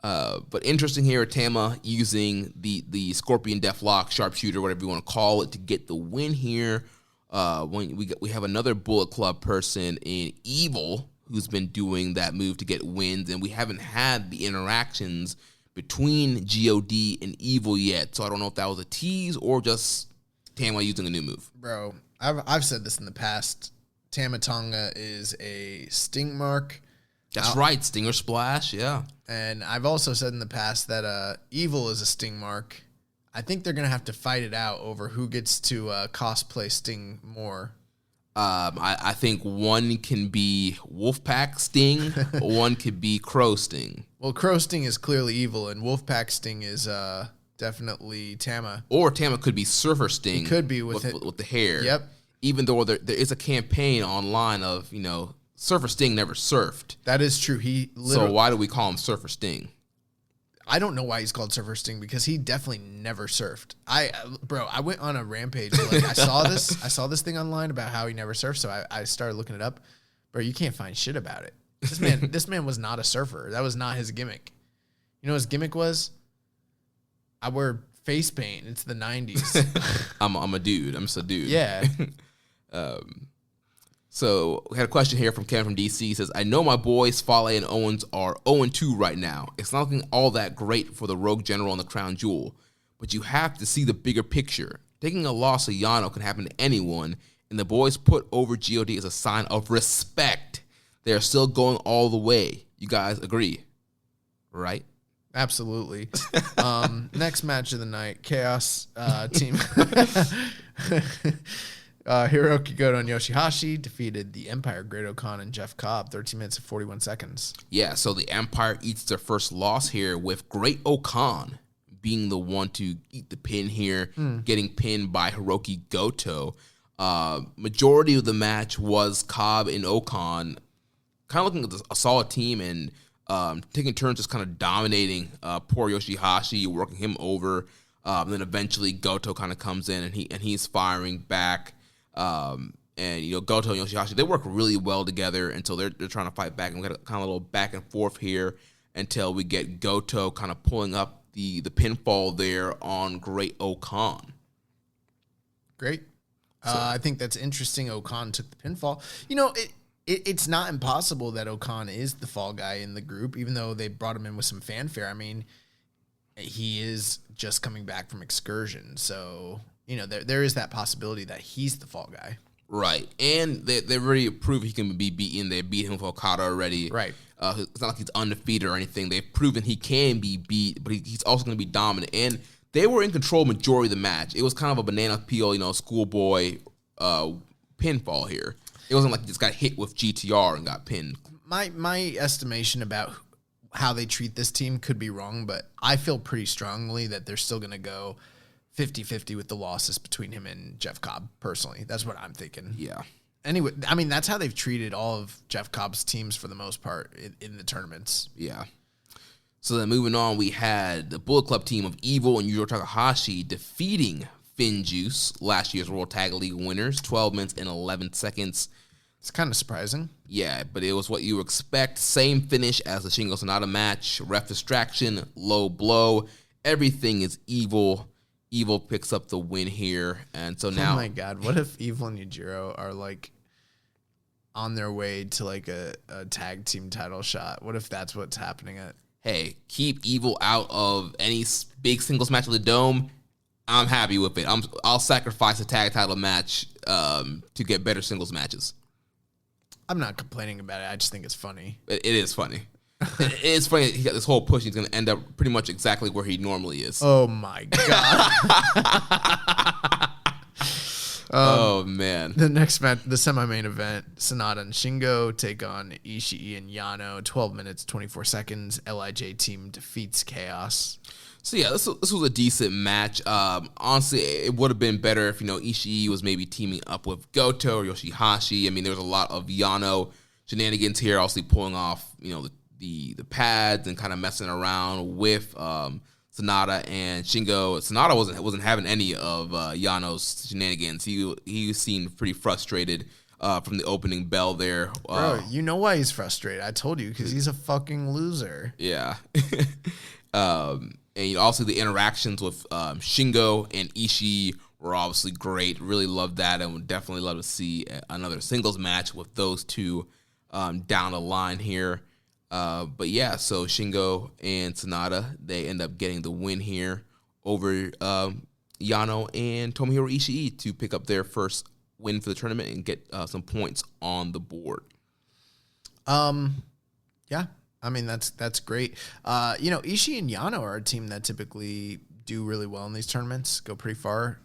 But interesting here, Tama using the Scorpion Deathlock, sharpshooter, whatever you want to call it, to get the win here. When we have another Bullet Club person in Evil who's been doing that move to get wins, and we haven't had the interactions between GOD and Evil yet. So I don't know if that was a tease or just Tama using a new move. Bro, I've said this in the past. Tama Tonga is a sting mark. That's right, Stinger Splash, yeah. And I've also said in the past that Evil is a sting mark. I think they're going to have to fight it out over who gets to cosplay Sting more. I think one can be Wolfpack Sting, one could be Crow Sting. Well, Crow Sting is clearly Evil, and Wolfpack Sting is definitely Tama. Or Tama could be Surfer Sting. It could be with the hair. Yep. Even though there is a campaign online of, Surfer Sting never surfed. That is true. So why do we call him Surfer Sting? I don't know why he's called Surfer Sting because he definitely never surfed. I went on a rampage. I saw this thing online about how he never surfed, so I started looking it up. Bro, you can't find shit about it. This man was not a surfer. That was not his gimmick. You know what his gimmick was? I wear face paint. It's the 90s. I'm a dude. I'm just a dude. Yeah. So we had a question here from Kevin from DC. He says, I know my boys Fale and Owens are 0-2 right now. It's not looking all that great for the Rogue General and the Crown Jewel, but you have to see the bigger picture. Taking a loss of Yano can happen to anyone, and the boys put over GOD as a sign of respect. They are still going all the way. You guys agree, right? Absolutely. Next match of the night, Chaos team. Hiroki Goto and Yoshihashi defeated the Empire, Great Okan and Jeff Cobb, 13 minutes and 41 seconds. Yeah, so the Empire eats their first loss here with Great Okan being the one to eat the pin here, getting pinned by Hiroki Goto. Majority of the match was Cobb and Okan kind of looking at a solid team and taking turns just kind of dominating poor Yoshihashi, working him over. Then eventually Goto kind of comes in and he's firing back. And Goto and Yoshihashi, they work really well together until they're trying to fight back, and we got a kind of a little back and forth here until we get Goto kind of pulling up the pinfall there on Great Okan. Great. I think that's interesting. Okan took the pinfall. It's not impossible that Okan is the fall guy in the group, even though they brought him in with some fanfare. I mean, he is just coming back from excursion, so there is that possibility that he's the fall guy. Right. And they already proved he can be beaten. They beat him with Okada already. Right. It's not like he's undefeated or anything. They've proven he can be beat, but he's also going to be dominant. And they were in control majority of the match. It was kind of a banana peel, schoolboy pinfall here. It wasn't like he just got hit with GTR and got pinned. My estimation about how they treat this team could be wrong, but I feel pretty strongly that they're still going to go 50-50 with the losses between him and Jeff Cobb, personally. That's what I'm thinking. Yeah. Anyway, I mean, that's how they've treated all of Jeff Cobb's teams for the most part in the tournaments. Yeah. So then moving on, we had the Bullet Club team of Evil and Yujiro Takahashi defeating FinJuice, last year's World Tag League winners, 12 minutes and 11 seconds. It's kind of surprising. Yeah, but it was what you expect. Same finish as the Shingo Sonata match. Ref distraction, low blow. Everything is Evil. Evil picks up the win here. And so now... Oh my God. What if Evil and Yujiro are like on their way to like a tag team title shot? What if that's what's happening at... Hey, keep Evil out of any big singles match of the Dome. I'm happy with it. I'll sacrifice a tag title match to get better singles matches. I'm not complaining about it. I just think it's funny. It is funny. It is funny. He got this whole push. He's going to end up pretty much exactly where he normally is. Oh my God. Oh man. The next match, the semi-main event, Sonata and Shingo take on Ishii and Yano. 12 minutes, 24 seconds. LIJ team defeats Chaos. So yeah, this was a decent match. Honestly, it would have been better if, Ishii was maybe teaming up with Goto or Yoshihashi. I mean, there was a lot of Yano shenanigans here, also pulling off, the pads and kind of messing around with Sonata and Shingo. Sonata wasn't having any of Yano's shenanigans. He seemed pretty frustrated from the opening bell there. Bro, you know why he's frustrated. I told you, because he's a fucking loser. Yeah. And also the interactions with Shingo and Ishii were obviously great. Really loved that, and would definitely love to see another singles match with those two down the line here. But yeah, so Shingo and Sonata, they end up getting the win here over Yano and Tomohiro Ishii to pick up their first win for the tournament and get some points on the board. Yeah. I mean, that's great. Ishii and Yano are a team that typically do really well in these tournaments, go pretty far.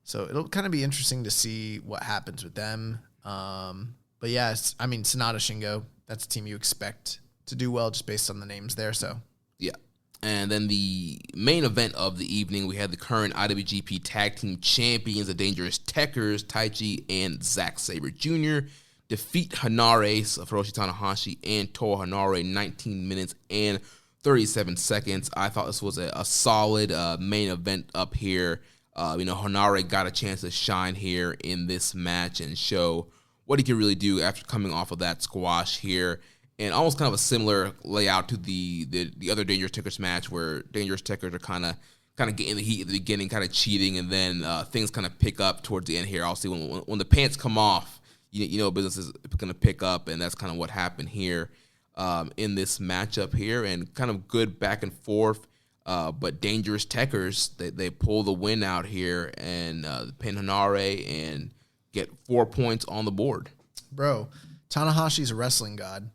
So it'll kind of be interesting to see what happens with them. But yeah, Sonata Shingo, that's a team you expect to do well just based on the names there. So yeah. And then the main event of the evening, we had the current IWGP Tag Team Champions, the Dangerous Tekkers, Taichi and Zack Sabre Jr., defeat Hanare, Hiroshi Tanahashi, and Toa Hanare 19 minutes and 37 seconds. I thought this was a solid main event up here. Hanare got a chance to shine here in this match and show what he can really do after coming off of that squash here. And almost kind of a similar layout to the other Dangerous Tekkers match, where Dangerous Tekkers are kind of getting the heat at the beginning, kind of cheating, and then things kind of pick up towards the end here. Also, when the pants come off, business is going to pick up, and that's kind of what happened here in this matchup here, and kind of good back and forth. But Dangerous Tekkers, they pull the win out here and pin Hanare and get 4 points on the board. Bro, Tanahashi's a wrestling god.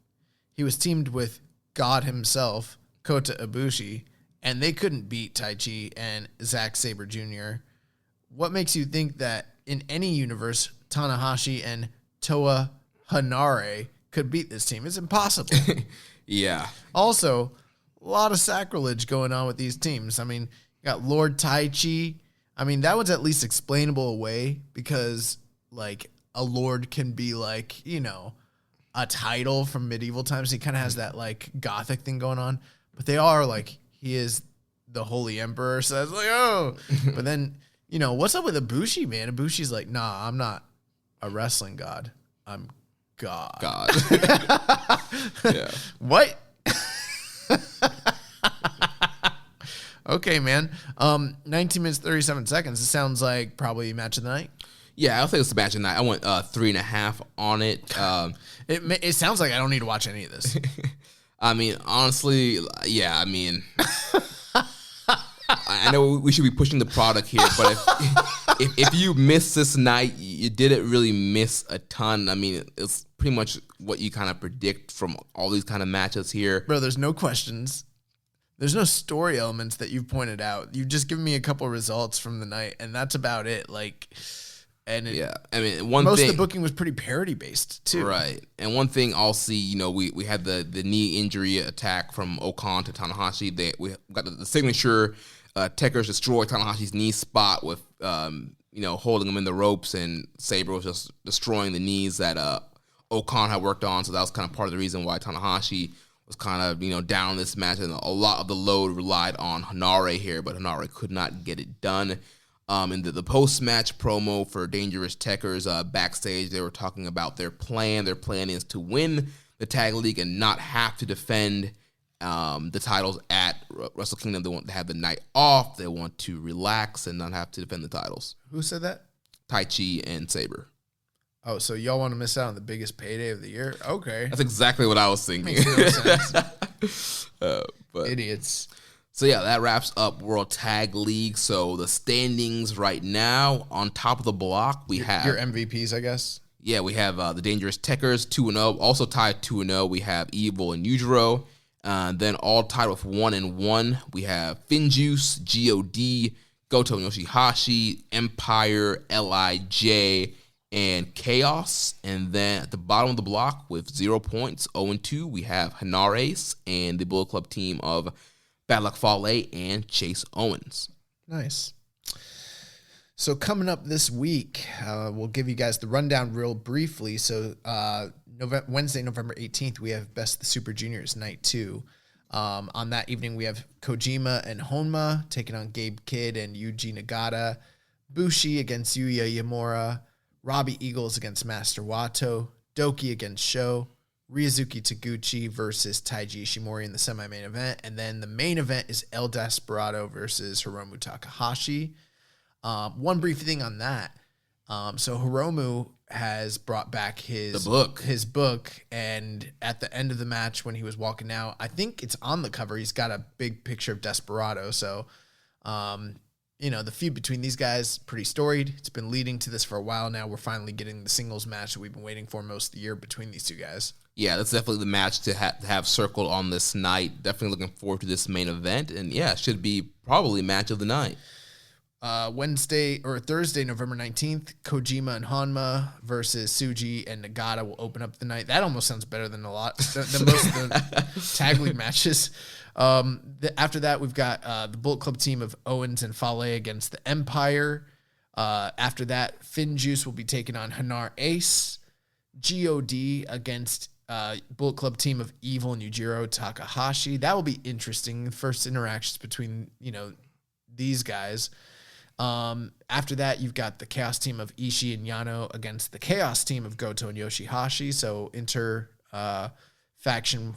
He was teamed with God himself, Kota Ibushi, and they couldn't beat Taichi and Zack Sabre Jr. What makes you think that in any universe, Tanahashi and Toa Hanare could beat this team? It's impossible. Yeah. Also, a lot of sacrilege going on with these teams. I mean, you got Lord Taichi. I mean, that was at least explainable away because, like, a lord can be, like, a title from medieval times. He kind of has that, like, gothic thing going on. But they are, like, he is the Holy Emperor, so it's like, oh. But then, what's up with Ibushi, man? Ibushi's like, nah, I'm not a wrestling god. I'm God. Yeah. What? Okay, man. 19 minutes, 37 seconds. It sounds like probably match of the night. Yeah, I'll say it's the match of the night. I went 3.5 on it. It sounds like I don't need to watch any of this. I mean, honestly, yeah, I mean... I know we should be pushing the product here, but if you miss this night, you didn't really miss a ton. I mean, it's pretty much what you kind of predict from all these kind of matches here. Bro, there's no questions. There's no story elements that you've pointed out. You've just given me a couple results from the night, and that's about it. Yeah, I mean, most of the booking was pretty parody based too. Right. And one thing I'll see, we had the knee injury attack from Okan to Tanahashi. We got the signature Tekker's destroyed Tanahashi's knee spot with, holding him in the ropes, and Sabre was just destroying the knees that Okan had worked on. So that was kind of part of the reason why Tanahashi was kind of, down in this match. And a lot of the load relied on Hanare here, but Hanare could not get it done. In the post-match promo for Dangerous Tekkers backstage, they were talking about their plan. Their plan is to win the Tag League and not have to defend the titles at Wrestle Kingdom. They want to have the night off. They want to relax and not have to defend the titles. Who said that? Taichi and Sabre. Oh, so y'all want to miss out on the biggest payday of the year? Okay. That's exactly what I was thinking. Makes no sense. Idiots. So yeah, that wraps up World Tag League. So the standings right now, on top of the block, we have your MVPs, I guess. Yeah, we have the Dangerous Tekkers 2-0, also tied 2-0. We have Evil and Yujiro. Then all tied with 1-1. We have Finjuice, God, Goto and Yoshihashi, Empire, LIJ, and Chaos. And then at the bottom of the block with 0 points, 0-2, we have Hanares and the Bullet Club team of Bad Luck Fale and Chase Owens. Nice. So coming up this week, we'll give you guys the rundown real briefly. So Wednesday, November 18th, we have Best of the Super Juniors Night 2. On that evening, we have Kojima and Honma taking on Gabe Kidd and Yuji Nagata. Bushi against Yuya Yamura. Robbie Eagles against Master Wato. Doki against Sho. Ryozuki Taguchi versus Taiji Ishimori in the semi-main event. And then the main event is El Desperado versus Hiromu Takahashi. One brief thing on that. So Hiromu has brought back his book, and at the end of the match when he was walking out, I think it's on the cover, he's got a big picture of Desperado. So, the feud between these guys, pretty storied. It's been leading to this for a while now. We're finally getting the singles match that we've been waiting for most of the year between these two guys. Yeah, that's definitely the match to have circled on this night. Definitely looking forward to this main event. And yeah, it should be probably match of the night. Thursday, November 19th, Kojima and Hanma versus Tsuji and Nagata will open up the night. That almost sounds better than most of the tag league matches. After that, we've got the Bullet Club team of Owens and Fale against the Empire. After that, Finjuice will be taking on Hanar Ace. God against Bullet Club team of Evil and Yujiro Takahashi. That will be interesting. First interactions between, these guys. After that, you've got the Chaos team of Ishii and Yano against the Chaos team of Goto and Yoshihashi. So faction,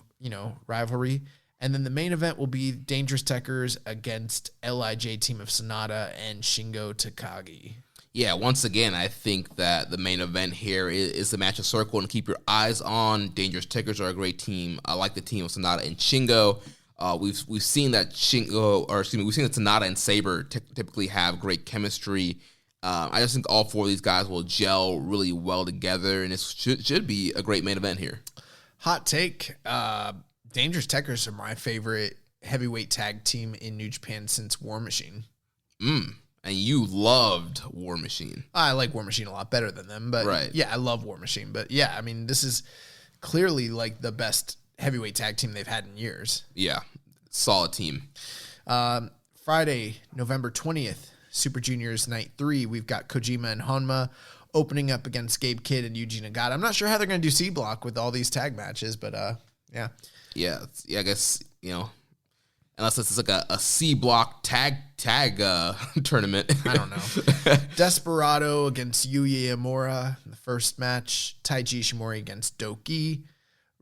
rivalry. And then the main event will be Dangerous Tekkers against LIJ team of Sonata and Shingo Takagi. Yeah, once again, I think that the main event here is the match of circle and keep your eyes on. Dangerous Tekkers are a great team. I like the team of Sonata and Shingo. We've seen that we've seen that Sonata and Sabre typically have great chemistry. I just think all four of these guys will gel really well together, and it should be a great main event here. Hot take: Dangerous Tekkers are my favorite heavyweight tag team in New Japan since War Machine. And you loved War Machine. I like War Machine a lot better than them, but right. Yeah, I love War Machine. But yeah, I mean, this is clearly like the best heavyweight tag team they've had in years. Yeah, solid team. Friday, November 20th, Super Juniors Night 3, we've got Kojima and Honma opening up against Gabe Kidd and Yuji Nagata. I'm not sure how they're going to do C-Block with all these tag matches, but yeah. Yeah, I guess, unless it's like a C-Block tag tournament. I don't know. Desperado against Yuya Yamura in the first match. Taiji Ishimori against Doki.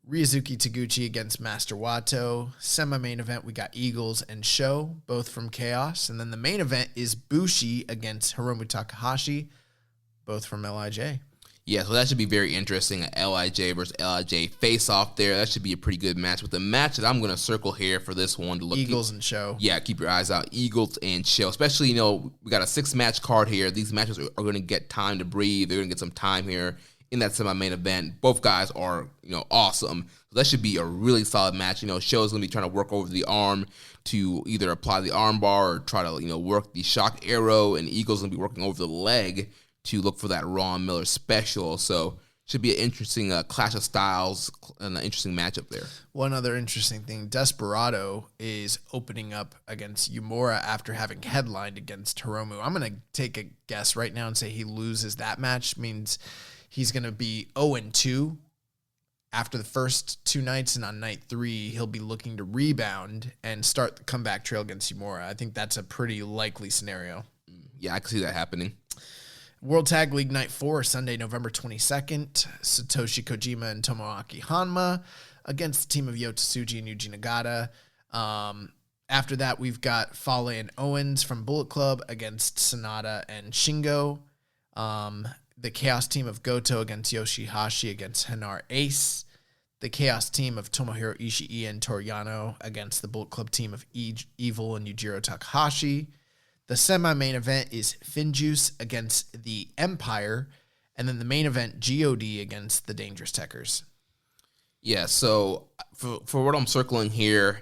Ryozuki Taguchi against Master Wato. Semi-main event, we got Eagles and Sho, both from Chaos. And then the main event is Bushi against Hiromu Takahashi, both from LIJ. Yeah, so that should be very interesting. LIJ versus LIJ face-off there. That should be a pretty good match. But the match that I'm going to circle here for this one to look Eagles and Sho. Yeah, keep your eyes out. Eagles and Sho. Especially, we got a 6-match card here. These matches are going to get time to breathe. They're going to get some time here in that semi-main event. Both guys are, awesome. So that should be a really solid match. Sho's going to be trying to work over the arm to either apply the arm bar or try to, work the shock arrow. And Eagle's going to be working over the leg to look for that Ron Miller special. So should be an interesting clash of styles and an interesting matchup there. One other interesting thing, Desperado is opening up against Yumura after having headlined against Hiromu. I'm going to take a guess right now and say he loses that match, means he's going to be 0-2 after the first 2 nights, and on night 3, he'll be looking to rebound and start the comeback trail against Yumura. I think that's a pretty likely scenario. Yeah, I can see that happening. World Tag League Night 4, Sunday, November 22nd. Satoshi Kojima and Tomoaki Hanma against the team of Yota Tsuji and Yuji Nagata. After that, we've got Fale and Owens from Bullet Club against Sonata and Shingo. The Chaos team of Goto against Yoshihashi against Hanar Ace. The Chaos team of Tomohiro Ishii and Toriano against the Bullet Club team of Evil and Yujiro Takahashi. The semi-main event is Finjuice against the Empire, and then the main event, GOD against the Dangerous Techers. Yeah, so for what I'm circling here,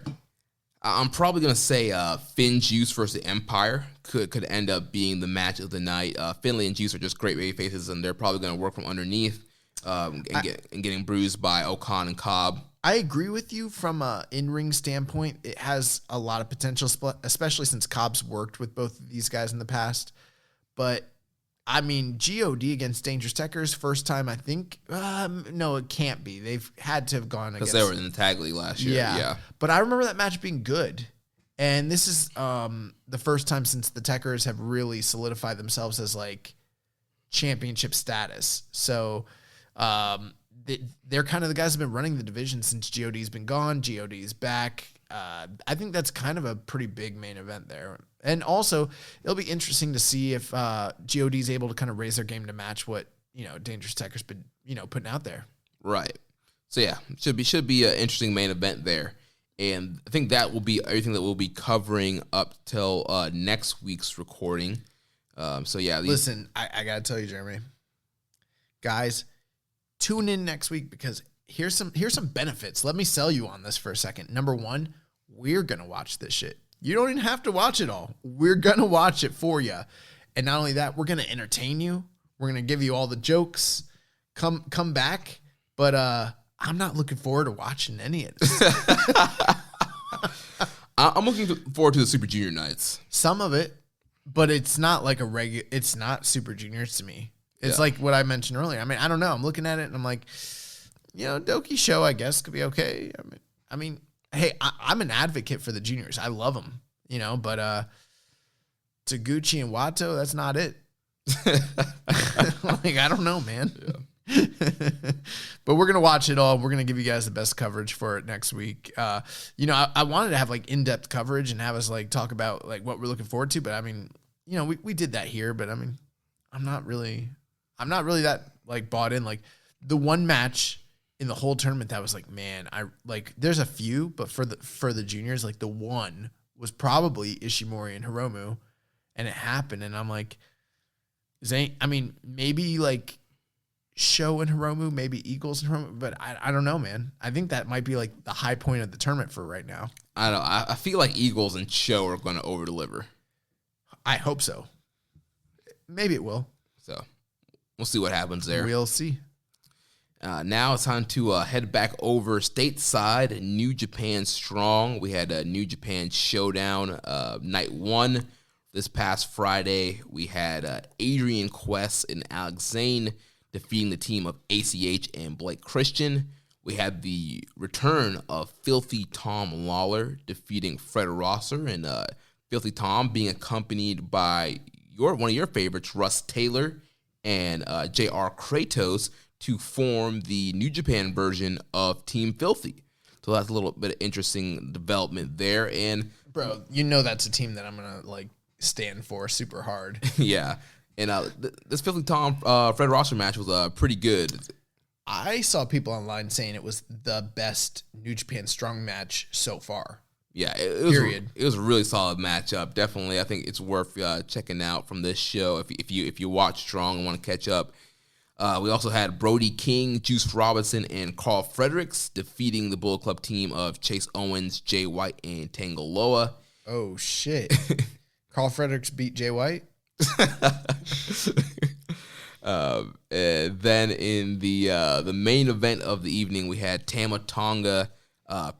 I'm probably going to say Finjuice versus the Empire could end up being the match of the night. Finlay and Juice are just great baby faces, and they're probably going to work from underneath and getting bruised by Okan and Cobb. I agree with you from an in-ring standpoint. It has a lot of potential, especially since Cobb's worked with both of these guys in the past. But, I mean, GOD against Dangerous Techers, first time, I think. No, it can't be. They've had to have gone against. Because they were in the tag league last year. Yeah. But I remember that match being good. And this is the first time since the Techers have really solidified themselves as, like, championship status. So, they're kind of the guys who have been running the division since GOD's been gone. GOD's back. I think that's kind of a pretty big main event there. And also, it'll be interesting to see if GOD's able to kind of raise their game to match what, Dangerous Techers been, putting out there. Right. So, yeah, should be an interesting main event there. And I think that will be everything that we'll be covering up till next week's recording. Listen, I got to tell you, Jeremy. Guys, tune in next week because here's some benefits. Let me sell you on this for a second. Number one, we're going to watch this shit. You don't even have to watch it all. We're going to watch it for you. And not only that, we're going to entertain you. We're going to give you all the jokes. Come back. But I'm not looking forward to watching any of this. I'm looking forward to the Super Junior nights. Some of it, but it's not like it's not Super Juniors to me. It's like what I mentioned earlier. I mean, I don't know. I'm looking at it and I'm like, Doki Show, I guess, could be okay. I mean, hey, I'm an advocate for the juniors. I love them, but Taguchi and Wato, that's not it. I don't know, man. Yeah. But we're going to watch it all. We're going to give you guys the best coverage for it next week. I wanted to have like in-depth coverage and have us like talk about like what we're looking forward to. But I mean, we did that here, but I mean, I'm not really that like bought in. Like the one match in the whole tournament that was like, man, there's a few, but for the juniors, like the one was probably Ishimori and Hiromu, and it happened. And I'm like, maybe like Sho and Hiromu, maybe Eagles and Hiromu, but I don't know, man. I think that might be like the high point of the tournament for right now. I don't know. I feel like Eagles and Sho are going to over deliver. I hope so. Maybe it will. So we'll see what happens there. We'll see. Now it's time to head back over stateside. New Japan Strong. We had a New Japan Showdown night 1 this past Friday. We had Adrian Quest and Alex Zane defeating the team of ACH and Blake Christian. We had the return of Filthy Tom Lawler defeating Fred Rosser, and Filthy Tom being accompanied by one of your favorites, Russ Taylor and J.R. Kratos, to form the New Japan version of Team Filthy. So that's a little bit of interesting development there. And bro, that's a team that I'm gonna like stand for super hard. Yeah. And this Filthy Tom Fred Rosser match was pretty good. I saw people online saying it was the best New Japan Strong match so far. Yeah, it was a really solid matchup. Definitely, I think it's worth checking out from this show if you watch Strong and want to catch up. We also had Brody King, Juice Robinson, and Carl Fredericks defeating the Bullet Club team of Chase Owens, Jay White, and Tangaloa. Oh shit! Carl Fredericks beat Jay White. Then in the main event of the evening, we had Tama Tonga,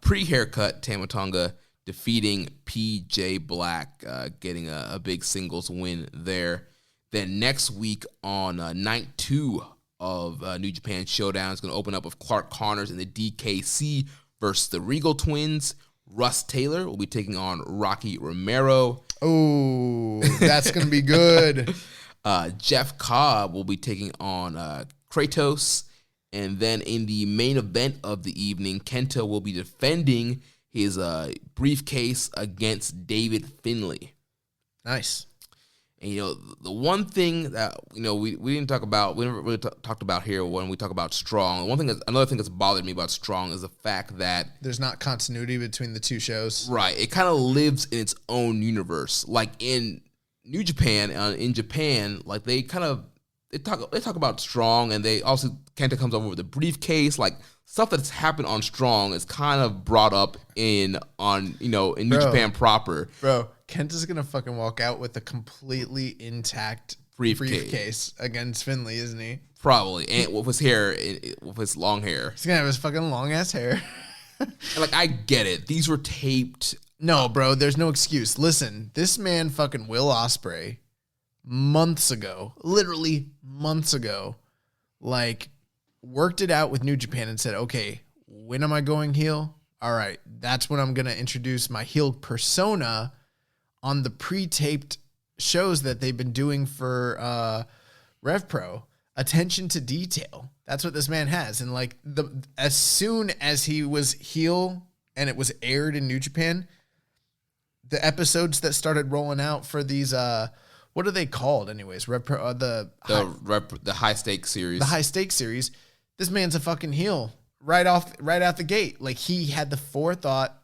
pre-haircut Tama Tonga defeating PJ Black, getting a big singles win there. Then next week on night 2 of New Japan Showdown is going to open up with Clark Connors and the DKC versus the Regal Twins. Russ Taylor will be taking on Rocky Romero. Oh, that's going to be good. Jeff Cobb will be taking on Kratos. And then in the main event of the evening, Kenta will be defending his briefcase against David Finlay. Nice. And, the one thing that, we didn't talk about, we never really talked about here when we talk about Strong. Another thing that's bothered me about Strong is the fact that there's not continuity between the two shows. Right. It kind of lives in its own universe. Like in New Japan, in Japan, like they talk about Strong, and they also Kenta comes over with a briefcase, like stuff that's happened on Strong is kind of brought up in New Japan proper. Bro, Kenta's gonna fucking walk out with a completely intact briefcase against Finlay, isn't he? Probably, and with his hair, with his long hair. He's gonna have his fucking long ass hair. And like, I get it; these were taped. No, bro, there's no excuse. Listen, this man fucking Will Ospreay literally months ago, like worked it out with New Japan and said, okay, when am I going heel? All right, that's when I'm going to introduce my heel persona on the pre-taped shows that they've been doing for Rev Pro. Attention to detail. That's what this man has. And like as soon as he was heel and it was aired in New Japan, the episodes that started rolling out for these what are they called anyways? Rev Pro, the high stakes series. The high stakes series. This man's a fucking heel right out the gate. Like, he had the forethought.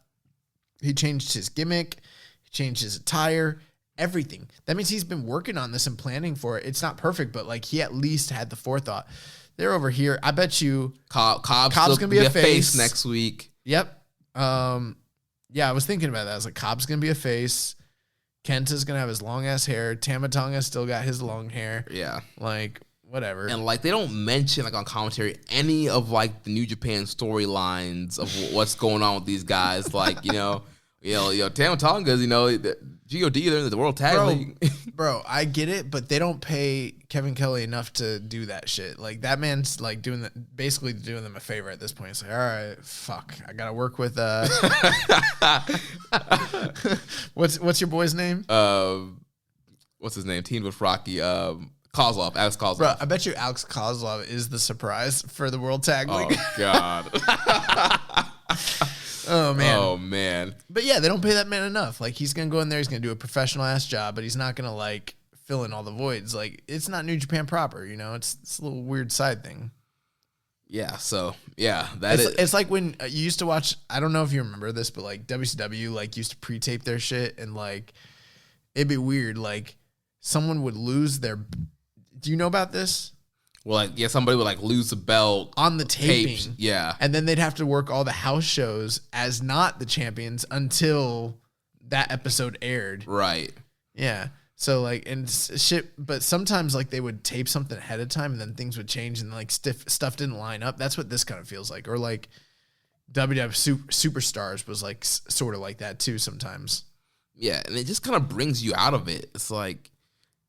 He changed his gimmick. He changed his attire. Everything. That means he's been working on this and planning for it. It's not perfect, but like he at least had the forethought. They're over here. I bet you Cobb's gonna be a face next week. Yep. Yeah, I was thinking about that. I was like, Cobb's gonna be a face. Kenta's gonna have his long ass hair. Tama Tonga still got his long hair. Yeah. Like, whatever. And like, they don't mention like on commentary any of like the New Japan storylines of what's going on with these guys. Like, Tama Tonga's, GOD, they're in the World Tag League. Bro, I get it, but they don't pay Kevin Kelly enough to do that shit. Like, that man's like basically doing them a favor at this point. It's like, all right, fuck, I gotta work with what's your boy's name? What's his name? Teen with Rocky. Kozlov, Alex Kozlov. Bro, I bet you Alex Kozlov is the surprise for the World Tag League. Oh God. Oh man. But yeah, they don't pay that man enough. Like, he's gonna go in there, he's gonna do a professional ass job, but he's not gonna like fill in all the voids. Like, it's not New Japan proper, it's a little weird side thing. Yeah, so yeah, it's like when you used to watch, I don't know if you remember this, but like WCW like used to pre-tape their shit, and like it'd be weird, like someone would lose their, do you know about this? Well, like, yeah, somebody would like lose the belt on the taping. Tapes. Yeah. And then they'd have to work all the house shows as not the champions until that episode aired. Right. Yeah. So like, and shit, but sometimes like they would tape something ahead of time and then things would change and like stuff didn't line up. That's what this kind of feels like. Or like WWF Superstars was like sort of like that too sometimes. Yeah. And it just kind of brings you out of it. It's like,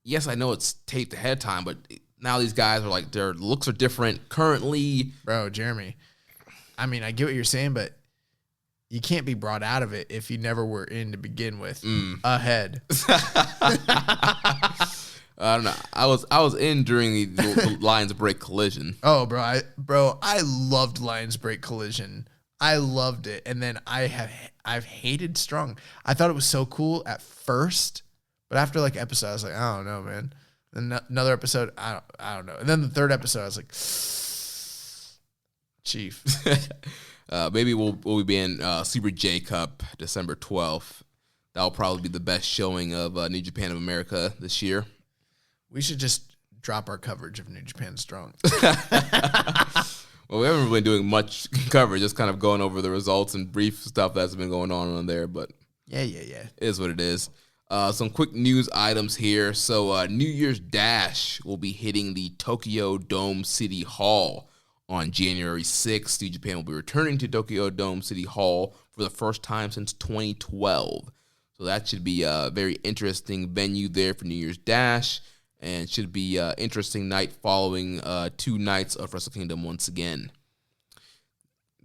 yes, I know it's taped ahead of time, but now these guys are like, their looks are different currently. Bro, Jeremy, I mean, I get what you're saying, but you can't be brought out of it if you never were in to begin with. Ahead. I don't know. I was in during the Lions Break Collision. Oh, bro, I loved Lions Break Collision. I loved it, and then I've hated Strong. I thought it was so cool at first, but after like episode, I was like, I don't know, man. And another episode, I don't know. And then the third episode, I was like, Chief. Maybe we'll be in Super J Cup December 12th. That'll probably be the best showing of New Japan of America this year. We should just drop our coverage of New Japan Strong. Well, we haven't really been doing much coverage, just kind of going over the results and brief stuff that's been going on there. But yeah. It is what it is. Some quick news items here. So New Year's Dash will be hitting the Tokyo Dome City Hall on January 6th. New Japan will be returning to Tokyo Dome City Hall for the first time since 2012. So that should be a very interesting venue there for New Year's Dash, and should be an interesting night following 2 nights of Wrestle Kingdom once again.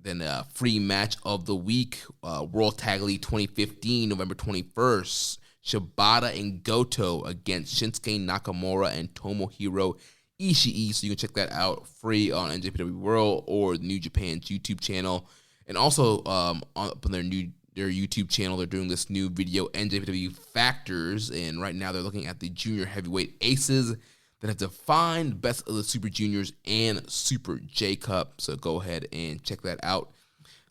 Then free match of the week, World Tag League 2015, November 21st. Shibata and Goto against Shinsuke Nakamura and Tomohiro Ishii. So you can check that out free on NJPW World or New Japan's YouTube channel. And also on their YouTube channel, they're doing this new video, NJPW Factors. And right now they're looking at the junior heavyweight aces that have defined Best of the Super Juniors and Super J Cup. So go ahead and check that out.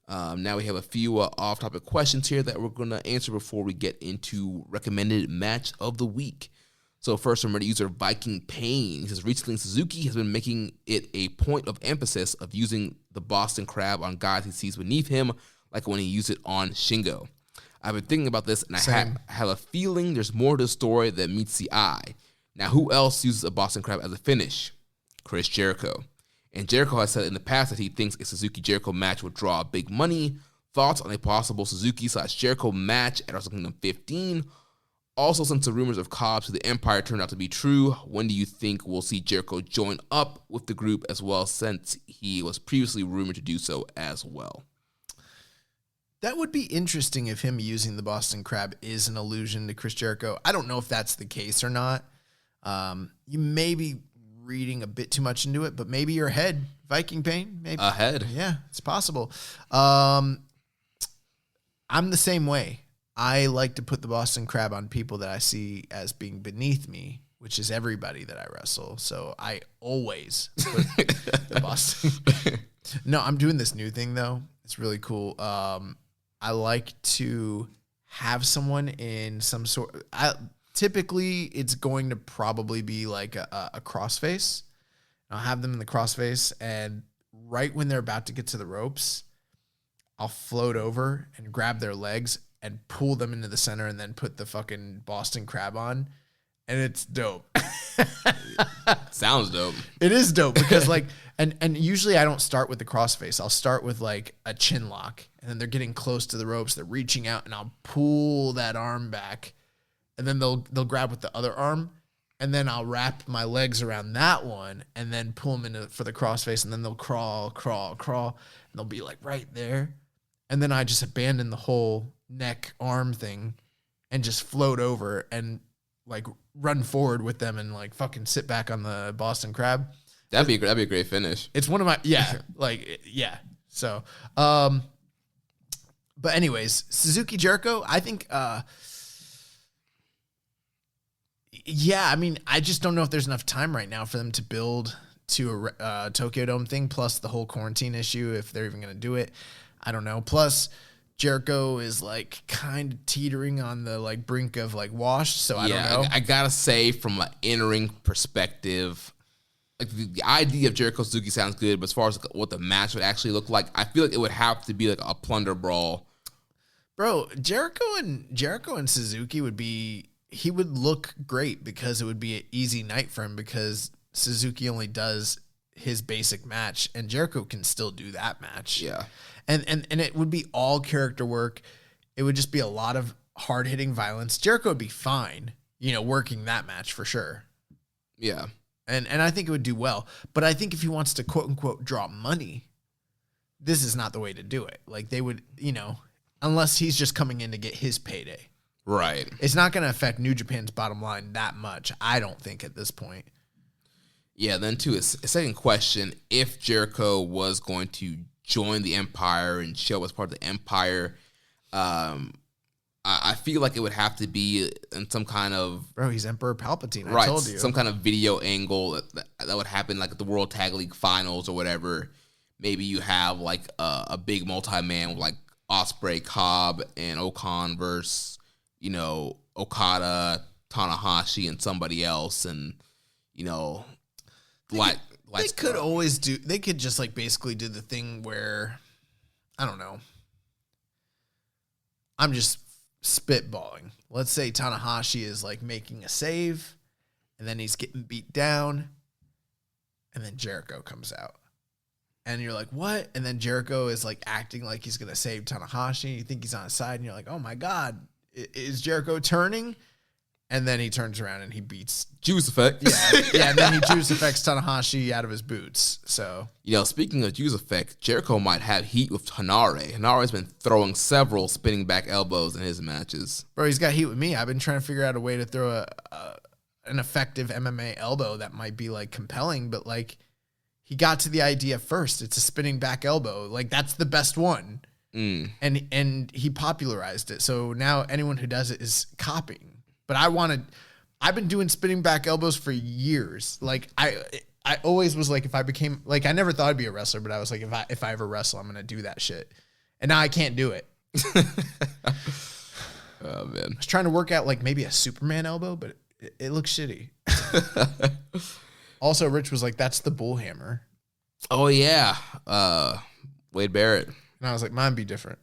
Now we have a few off-topic questions here that we're going to answer before we get into recommended match of the week. So first from Reddit user Viking Pain. He says, recently Suzuki has been making it a point of emphasis of using the Boston Crab on guys he sees beneath him, like when he used it on Shingo. I've been thinking about this, and I have a feeling there's more to the story than meets the eye. Now, who else uses a Boston Crab as a finish? Chris Jericho. And Jericho has said in the past that he thinks a Suzuki-Jericho match would draw big money. Thoughts on a possible Suzuki/Jericho match at Wrestle Kingdom 15? Also, since the rumors of Cobb to the Empire turned out to be true, when do you think we'll see Jericho join up with the group as well, since he was previously rumored to do so as well? That would be interesting if him using the Boston Crab is an allusion to Chris Jericho. I don't know if that's the case or not. You may be reading a bit too much into it, but maybe you're ahead. Viking Pain, maybe ahead. Yeah, it's possible. I'm the same way. I like to put the Boston Crab on people that I see as being beneath me, which is everybody that I wrestle. So I always put the Boston. No, I'm doing this new thing though. It's really cool. I like to have someone in some sort. Typically, it's going to probably be like a crossface. I'll have them in the crossface, and right when they're about to get to the ropes, I'll float over and grab their legs and pull them into the center, and then put the fucking Boston Crab on, and it's dope. Sounds dope. It is dope because and usually I don't start with the crossface. I'll start with like a chin lock, and then they're getting close to the ropes. They're reaching out, and I'll pull that arm back. And then they'll grab with the other arm, and then I'll wrap my legs around that one, and then pull them in for the crossface, and then they'll crawl, and they'll be like right there, and then I just abandon the whole neck arm thing, and just float over and like run forward with them and like fucking sit back on the Boston Crab. That'd be a great finish. It's one of my yeah. So, but anyways, Suzuki Jericho, I think. Yeah, I mean, I just don't know if there's enough time right now for them to build to a Tokyo Dome thing, plus the whole quarantine issue, if they're even going to do it. I don't know. Plus, Jericho is like kind of teetering on the like brink of like washed, so I don't know. I gotta say, from an in-ring perspective, like the idea of Jericho Suzuki sounds good, but as far as like, what the match would actually look like, I feel like it would have to be like a plunder brawl. Bro, Jericho and Suzuki would be... He would look great because it would be an easy night for him because Suzuki only does his basic match and Jericho can still do that match. Yeah. And it would be all character work. It would just be a lot of hard-hitting violence. Jericho would be fine, working that match for sure. Yeah. And I think it would do well. But I think if he wants to quote-unquote draw money, this is not the way to do it. Like they would, unless he's just coming in to get his payday. Right. It's not going to affect New Japan's bottom line that much, I don't think, at this point. Yeah, then to a second question, if Jericho was going to join the Empire and show as part of the Empire, I feel like it would have to be in some kind of... Bro, he's Emperor Palpatine, right, I told you. Some kind of video angle that would happen like at the World Tag League Finals or whatever. Maybe you have like a big multi-man with like Ospreay, Cobb, and Okan versus... Okada, Tanahashi, and somebody else, and they could just like basically do the thing where, I don't know. I'm just spitballing. Let's say Tanahashi is like making a save, and then he's getting beat down, and then Jericho comes out. And you're like, what? And then Jericho is like acting like he's going to save Tanahashi. You think he's on his side, and you're like, oh my God, is Jericho turning? And then he turns around and he beats Juice Effect. Yeah, and then he Juice Effects Tanahashi out of his boots. So, Speaking of Juice Effect, Jericho might have heat with Hanare. Hanare's been throwing several spinning back elbows in his matches. bro, he's got heat with me. I've been trying to figure out a way to throw an effective MMA elbow that might be like compelling, but like he got to the idea first. It's a spinning back elbow. Like that's the best one. And he popularized it. So now anyone who does it is copying. But I've been doing spinning back elbows for years. Like I always was like, if I became like, I never thought I'd be a wrestler, but I was like, if I ever wrestle, I'm going to do that shit. And now I can't do it. Oh man. I was trying to work out like maybe a Superman elbow, but it looks shitty. Also, Rich was like, that's the bull hammer. Oh yeah. Wade Barrett. And I was like, mine be different.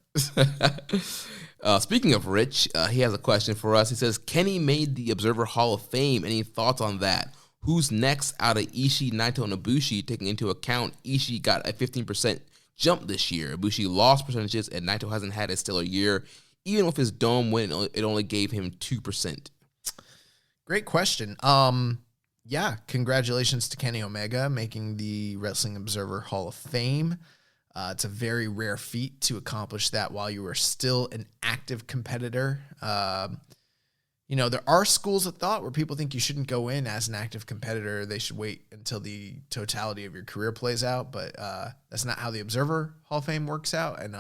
Speaking of Rich, he has a question for us. He says, Kenny made the Observer Hall of Fame. Any thoughts on that? Who's next out of Ishii, Naito, and Ibushi, taking into account Ishii got a 15% jump this year? Ibushi lost percentages, and Naito hasn't had a stellar year. Even with his dome win, it only gave him 2%. Great question. Yeah, congratulations to Kenny Omega making the Wrestling Observer Hall of Fame. It's a very rare feat to accomplish that while you are still an active competitor. There are schools of thought where people think you shouldn't go in as an active competitor. They should wait until the totality of your career plays out. But that's not how the Observer Hall of Fame works out. And,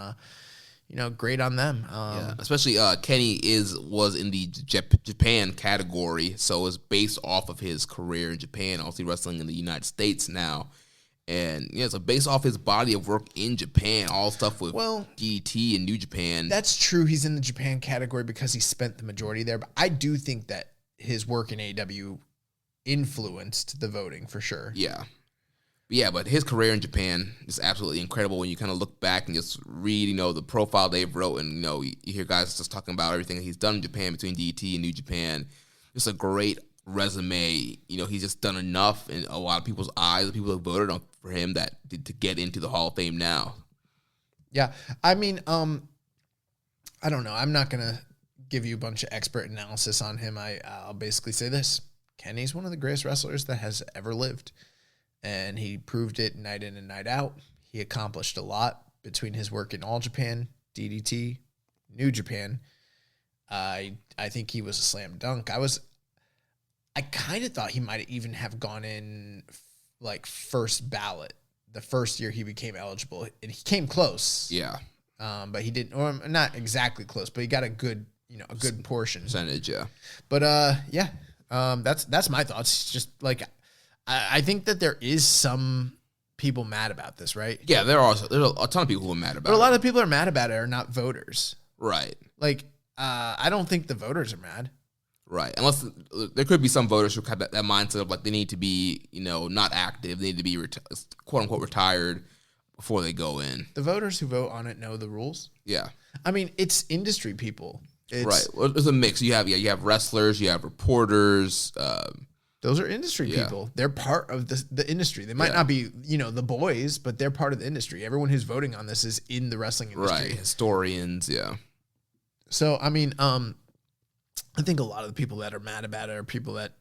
great on them. Yeah, especially Kenny was in the Japan category, so it's based off of his career in Japan, obviously wrestling in the United States now. And so based off his body of work in Japan, all stuff with DDT and New Japan. That's true. He's in the Japan category because he spent the majority there. But I do think that his work in AEW influenced the voting for sure. Yeah. But his career in Japan is absolutely incredible when you kind of look back and just read, the profile they've wrote. And, you hear guys just talking about everything that he's done in Japan between DDT and New Japan. Just a great resume. He's just done enough in a lot of people's eyes. The people have voted on for him to get into the Hall of Fame now. Yeah. I mean, I don't know. I'm not going to give you a bunch of expert analysis on him. I'll basically say this. Kenny's one of the greatest wrestlers that has ever lived. And he proved it night in and night out. He accomplished a lot between his work in All Japan, DDT, New Japan. I think he was a slam dunk. I kind of thought he might even have gone in like first ballot the first year he became eligible, and he came close. Yeah. But he didn't, or not exactly close, but he got a good portion. Percentage, yeah. But that's my thoughts. It's just like, I think that there is some people mad about this, right? Yeah, there's a ton of people who are mad about it. But a lot of the people who are mad about it are not voters. Right. Like, I don't think the voters are mad. Right. Unless there could be some voters who have that mindset of like they need to be, not active. They need to be quote unquote retired before they go in. The voters who vote on it know the rules. Yeah. I mean, it's industry people. Right. Well, there's a mix. You have wrestlers, you have reporters. Those are industry people. They're part of the industry. They might not be, the boys, but they're part of the industry. Everyone who's voting on this is in the wrestling industry. Right. Historians. Yeah. So, I mean, I think a lot of the people that are mad about it are people that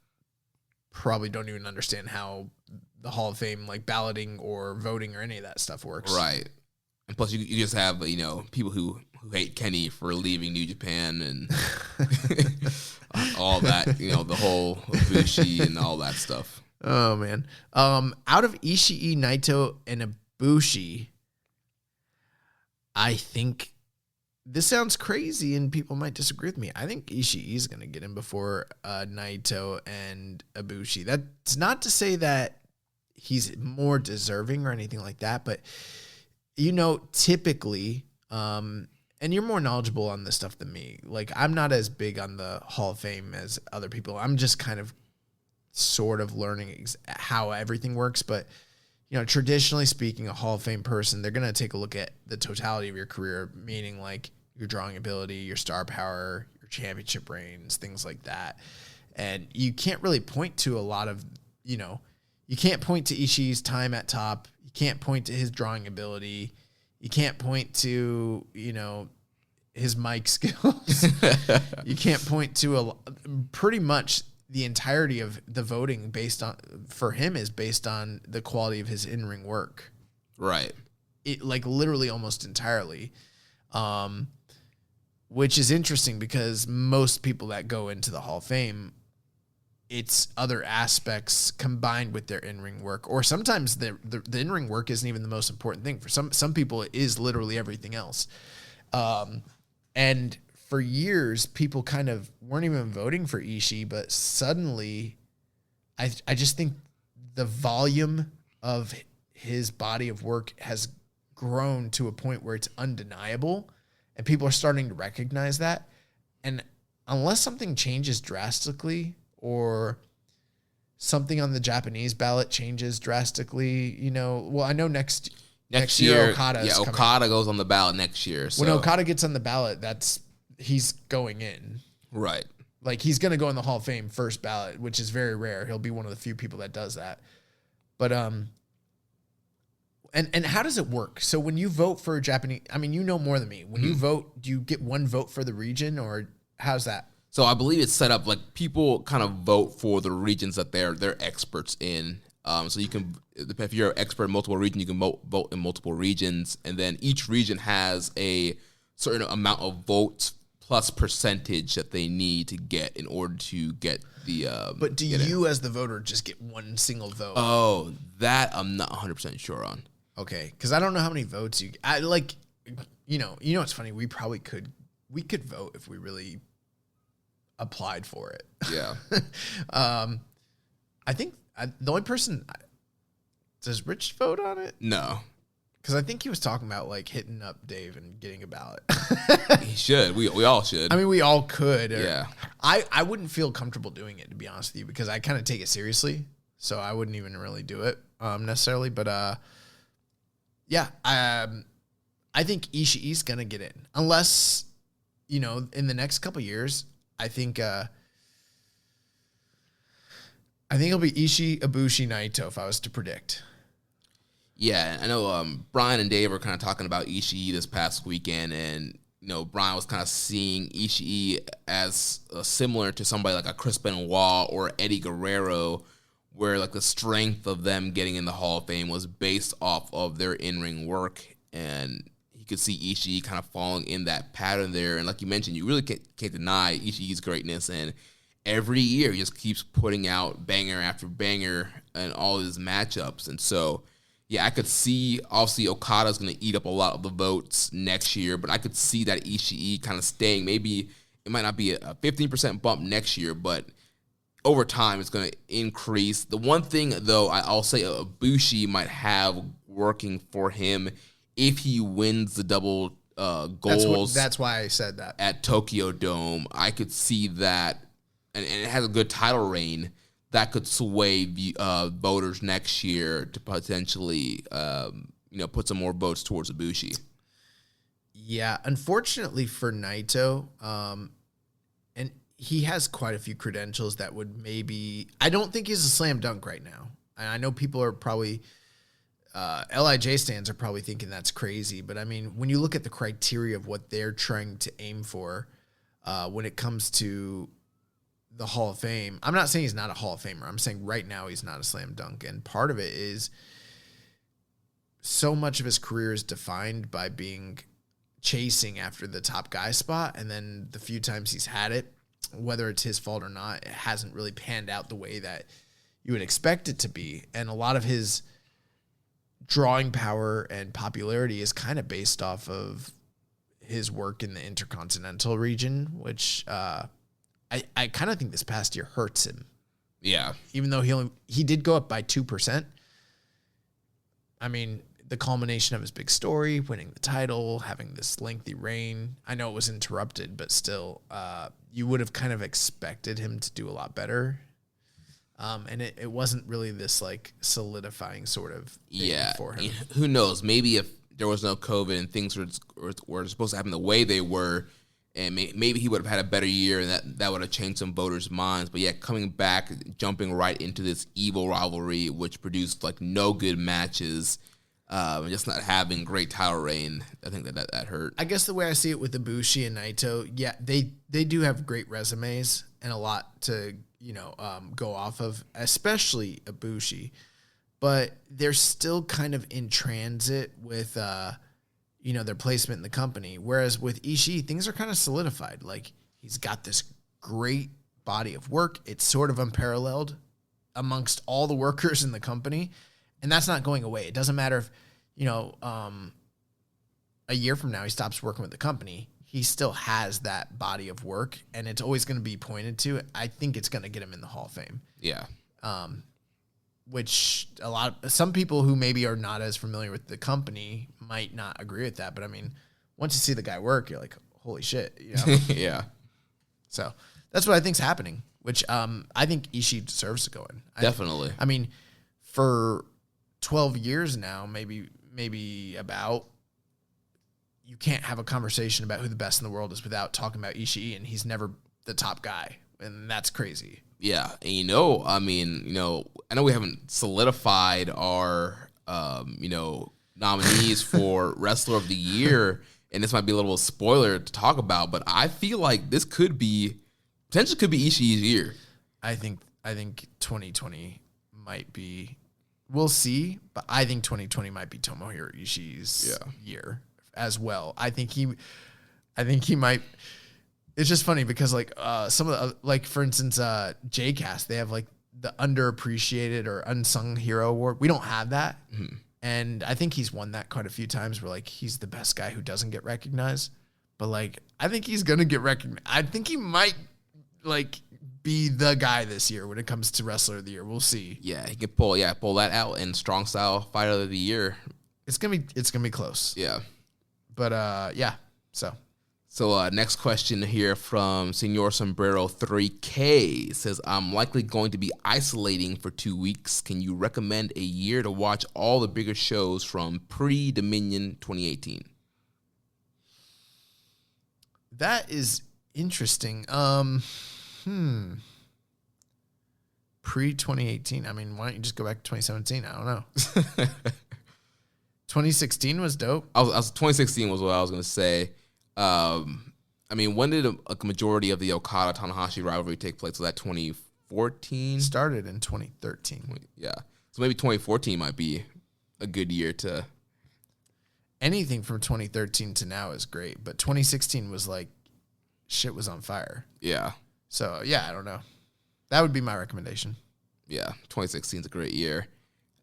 probably don't even understand how the Hall of Fame, like balloting or voting or any of that stuff works. Right. And plus, you just have, people who hate Kenny for leaving New Japan and all that, the whole Ibushi and all that stuff. Oh, man. Out of Ishii, Naito, and Ibushi, I think this sounds crazy and people might disagree with me. I think Ishii is going to get in before Naito and Ibushi. That's not to say that he's more deserving or anything like that, but typically, and you're more knowledgeable on this stuff than me. Like, I'm not as big on the Hall of Fame as other people. I'm just kind of sort of learning how everything works. But, traditionally speaking, a Hall of Fame person, they're going to take a look at the totality of your career, meaning like your drawing ability, your star power, your championship reigns, things like that. And you can't really point to a lot of, you can't point to Ishii's time at top. You can't point to his drawing ability. You can't point to, his mic skills. You can't point to pretty much the entirety of the voting for him is based on the quality of his in-ring work. Right. It like literally almost entirely. Which is interesting because most people that go into the Hall of Fame, it's other aspects combined with their in-ring work, or sometimes the in-ring work isn't even the most important thing. For some people, it is literally everything else. And for years, people kind of weren't even voting for Ishii, but suddenly, I just think the volume of his body of work has grown to a point where it's undeniable, and people are starting to recognize that. And unless something changes drastically, or something on the Japanese ballot changes drastically, well, I know next year Okada goes on the ballot next year. So. When Okada gets on the ballot, he's going in. Right. Like, he's going to go in the Hall of Fame first ballot, which is very rare. He'll be one of the few people that does that. But, and how does it work? So when you vote for a Japanese, I mean, you know more than me. When you vote, do you get one vote for the region, or how's that? So I believe it's set up like people kind of vote for the regions that they're experts in. So you can, if you're an expert in multiple regions, you can vote in multiple regions, and then each region has a certain amount of votes plus percentage that they need to get in order to get the. But do you, as the voter, just get one single vote? Oh, that I'm not 100% sure on. Okay, because I don't know how many votes you. I like, it's funny. We probably could vote if we really applied for it. Yeah. I think the only person, does Rich vote on it? No. Because I think he was talking about like hitting up Dave and getting a ballot. He should. We all should. I mean, we all could. Yeah. I wouldn't feel comfortable doing it, to be honest with you, because I kind of take it seriously. So I wouldn't even really do it necessarily. But yeah, I think Ishii's going to get in. Unless, in the next couple years, I think it'll be Ishii, Ibushi, Naito if I was to predict. Yeah, I know Brian and Dave were kind of talking about Ishii this past weekend, and Brian was kind of seeing Ishii as similar to somebody like a Chris Benoit or Eddie Guerrero, where like the strength of them getting in the Hall of Fame was based off of their in-ring work, and he could see Ishii kind of falling in that pattern there. And like you mentioned, you really can't deny Ishii's greatness, and every year he just keeps putting out banger after banger in all his matchups. And so, yeah, I could see, obviously, Okada's going to eat up a lot of the votes next year, but I could see that Ishii kind of staying. Maybe it might not be a 15% bump next year, but over time it's going to increase. The one thing, though, I'll say Ibushi might have working for him if he wins the double goals. That's why I said that. At Tokyo Dome, I could see that, and it has a good title reign, that could sway voters next year to potentially, put some more votes towards Ibushi. Yeah, unfortunately for Naito, and he has quite a few credentials that would maybe. I don't think he's a slam dunk right now. And I know people are probably. LIJ stands are probably thinking that's crazy, but I mean, when you look at the criteria of what they're trying to aim for, when it comes to the Hall of Fame, I'm not saying he's not a Hall of Famer. I'm saying right now he's not a slam dunk, and part of it is so much of his career is defined by chasing after the top guy spot, and then the few times he's had it, whether it's his fault or not, it hasn't really panned out the way that you would expect it to be, and a lot of his drawing power and popularity is kind of based off of his work in the Intercontinental region, which I kind of think this past year hurts him. Yeah. Even though he did go up by 2%. I mean, the culmination of his big story, winning the title, having this lengthy reign. I know it was interrupted, but still, you would have kind of expected him to do a lot better. And it wasn't really this like solidifying sort of thing for him. Who knows? Maybe if there was no COVID and things were supposed to happen the way they were, and maybe he would have had a better year, and that would have changed some voters' minds. But yeah, coming back, jumping right into this evil rivalry, which produced like no good matches, and just not having great title reign, I think that hurt. I guess the way I see it with Ibushi and Naito, yeah, they do have great resumes and a lot to go off of, especially Ibushi, but they're still kind of in transit with their placement in the company. Whereas with Ishii, things are kind of solidified. Like, he's got this great body of work. It's sort of unparalleled amongst all the workers in the company. And that's not going away. It doesn't matter if, a year from now he stops working with the company. He still has that body of work, and it's always going to be pointed to. I think it's going to get him in the Hall of Fame. Yeah. Which some people who maybe are not as familiar with the company might not agree with that. But I mean, once you see the guy work, you're like, holy shit. Yeah. So that's what I think's happening, which I think Ishii deserves to go in. Definitely. I mean, for 12 years now, maybe about, you can't have a conversation about who the best in the world is without talking about Ishii, and he's never the top guy. And that's crazy. Yeah, and I know we haven't solidified our, nominees for Wrestler of the Year, and this might be a little spoiler to talk about, but I feel like this potentially could be Ishii's year. I think 2020 might be, we'll see, but I think 2020 might be Tomohiro Ishii's year as well. I think he might. It's just funny because some of the, for instance, JCast, they have like the underappreciated or unsung hero award. We don't have that. Mm-hmm. And I think he's won that quite a few times where he's the best guy who doesn't get recognized. But I think he's going to get recognized. I think he might be the guy this year when it comes to Wrestler of the Year. We'll see. Yeah, he can pull that out in Strong Style Fighter of the Year. It's going to be close. Yeah. But So next question here from Senor Sombrero 3K says, I'm likely going to be isolating for 2 weeks. Can you recommend a year to watch all the bigger shows from pre-Dominion 2018? That is interesting. Pre-2018. I mean, why don't you just go back to 2017? I don't know. 2016 was dope. 2016 was what I was going to say. When did a majority of the Okada-Tanahashi rivalry take place? Was that 2014? Started in 2013. Yeah. So maybe 2014 might be a good year to... Anything from 2013 to now is great, but 2016 was shit was on fire. Yeah. So, yeah, I don't know. That would be my recommendation. Yeah, 2016 is a great year.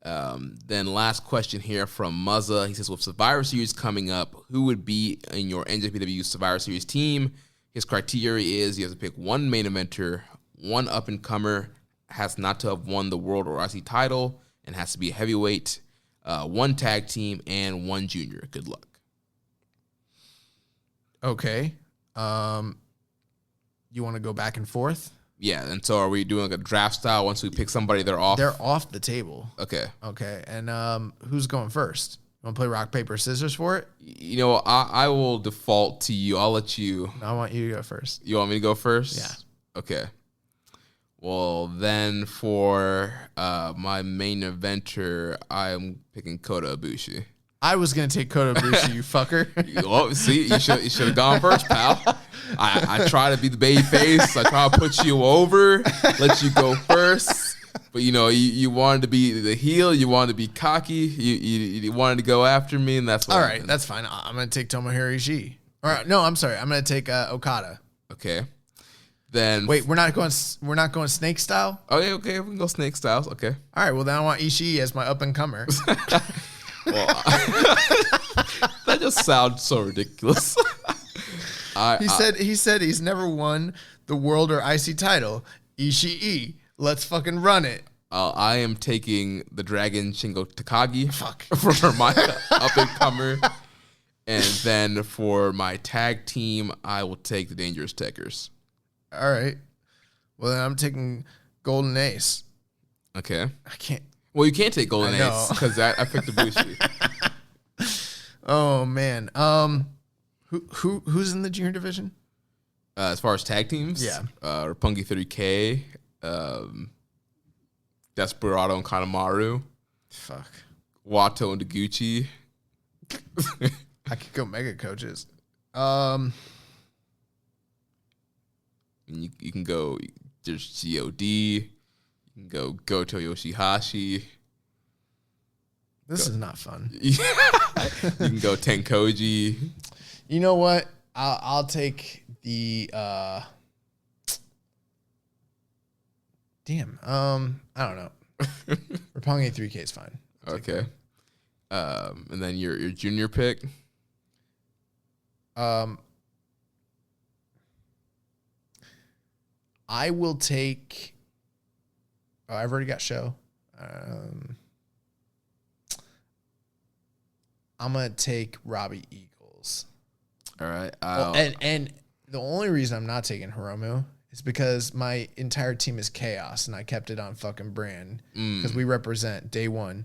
Then last question here from Muzza. He says, with Survivor Series coming up, who would be in your NJPW Survivor Series team? His criteria is you have to pick one main eventer, one up-and-comer, has not to have won the world or IC title, and has to be a heavyweight, one tag team, and one junior. Good luck. Okay. You want to go back and forth? Yeah, and so are we doing a draft style once we pick somebody, they're off? They're off the table. Okay. Okay, and who's going first? You want to play rock, paper, scissors for it? I will default to you. I'll let you. No, I want you to go first. You want me to go first? Yeah. Okay. Well, then for my main eventer, I'm picking Kota Ibushi. I was going to take Kota Ibushi, you fucker. Oh, see, you should have gone first, pal. I try to be the baby face. I try to put you over, let you go first. But, you wanted to be the heel. You wanted to be cocky. You wanted to go after me, and that's what all right, that's fine. I'm going to take Tomohiro Ishii. All right, no, I'm sorry. I'm going to take Okada. Okay. Then wait, we're not going snake style? Oh, yeah, okay. We can go snake styles. Okay. All right, well, then I want Ishii as my up-and-comer. Well, that just sounds so ridiculous. He said he's never won the world or IC title. Ishii, let's fucking run it. I am taking the Dragon Shingo Takagi. Fuck. For my up-and-comer. And then for my tag team, I will take the Dangerous Tekkers. All right. Well, then I'm taking Golden Ace. Okay. I can't. Well, you can't take Golden Ace because I picked Ibushi. Oh man. Who's in the junior division? As far as tag teams, Yeah. Roppongi 30K, Desperado and Kanemaru, Fuck. Wato and Deguchi. I could go mega coaches. And you can go, there's GOD, you can go Goto Yoshihashi. This is not fun. You can go Tenkoji. You know what? I'll take the damn. I don't know. Roppongi 3K is fine. Okay. And then your junior pick. I will take. Oh, I've already got show. I'm gonna take Robbie Eagles. All right. And the only reason I'm not taking Hiromu is because my entire team is chaos, and I kept it on fucking brand because we represent day one.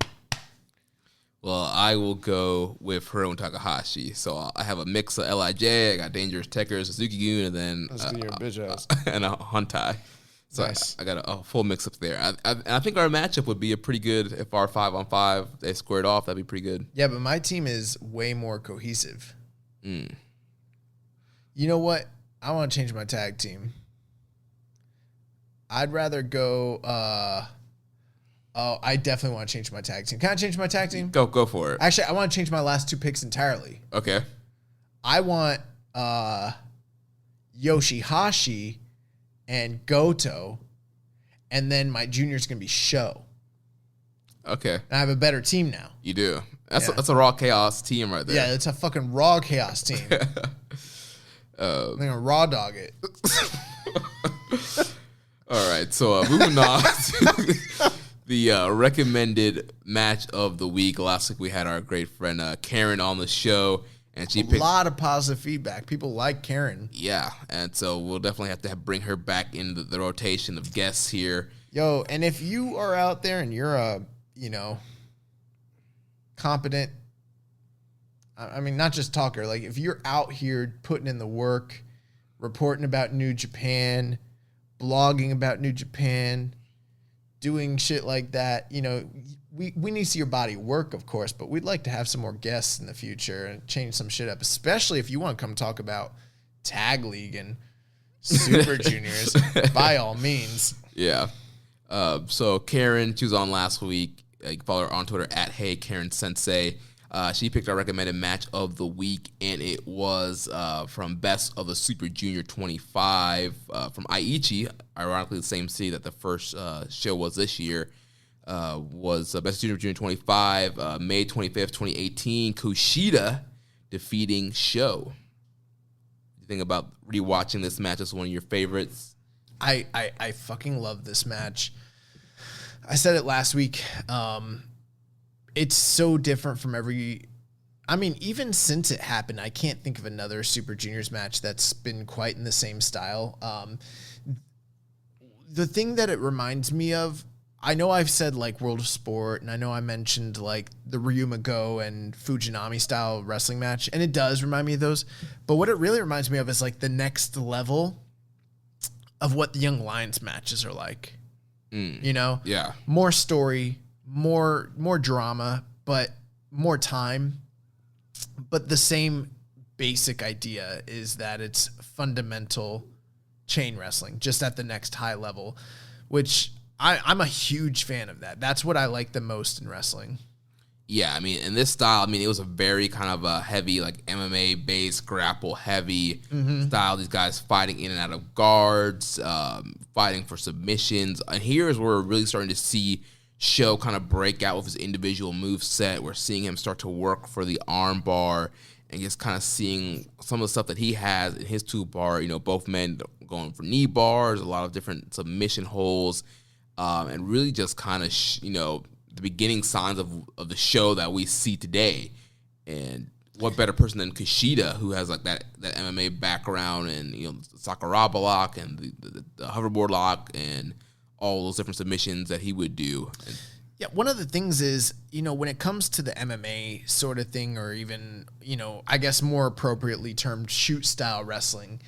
Well, I will go with Hiromu Takahashi. So I have a mix of LIJ. I got Dangerous Tekkers, Suzuki-gun, and then and a Hontai. So nice. I got a full mix-up there. I think our matchup would be a pretty good, if our 5-on-5, they squared off, that'd be pretty good. Yeah, but my team is way more cohesive. Mm. You know what? I want to change my tag team. I'd rather go... I definitely want to change my tag team. Can I change my tag team? Go for it. Actually, I want to change my last two picks entirely. Okay. I want Yoshihashi and Goto, and then my junior's going to be Sho. Okay. And I have a better team now. You do. That's a Raw Chaos team right there. Yeah, it's a fucking raw chaos team. I'm going to raw dog it. All right, so moving on to the recommended match of the week. Last week we had our great friend Karen on the show, and she picked a lot of positive feedback. People like Karen. Yeah, and so we'll definitely have to bring her back into the rotation of guests here. Yo, and if you are out there and you're a, competent, I mean, not just talker, like if you're out here putting in the work, reporting about New Japan, blogging about New Japan, doing shit like that, we need to see your body work, of course, but we'd like to have some more guests in the future and change some shit up, especially if you want to come talk about Tag League and Super Juniors, by all means. Yeah. So Karen, she was on last week. You can follow her on Twitter at HeyKarenSensei. She picked our recommended match of the week, and it was from Best of the Super Junior 25 from Aichi, ironically the same city that the first show was this year. Was Best Junior 25, May 25th, 2018. Kushida defeating Sho. You think about rewatching this match as one of your favorites? I fucking love this match. I said it last week. It's so different from even since it happened, I can't think of another Super Juniors match that's been quite in the same style. The thing that it reminds me of, I know I've said like World of Sport, and I know I mentioned like the Ryuma Go and Fujinami style wrestling match, and it does remind me of those. But what it really reminds me of is like the next level of what the Young Lions matches are like. Yeah. More story, more drama, but more time. But the same basic idea is that it's fundamental chain wrestling, just at the next high level, which I'm a huge fan of that. That's what I like the most in wrestling. Yeah, I mean, in this style, it was a very kind of a heavy, like MMA-based, grapple-heavy style. These guys fighting in and out of guards, fighting for submissions. And here is where we're really starting to see Sho kind of break out with his individual move set. We're seeing him start to work for the arm bar and just kind of seeing some of the stuff that he has in his toolbar. Both men going for knee bars, a lot of different submission holds, and really just kind of, the beginning signs of the show that we see today. And what better person than Kushida, who has like that MMA background and the Sakuraba lock and the hoverboard lock and all those different submissions that he would do. Yeah, one of the things is, when it comes to the MMA sort of thing, or even, I guess more appropriately termed shoot style wrestling,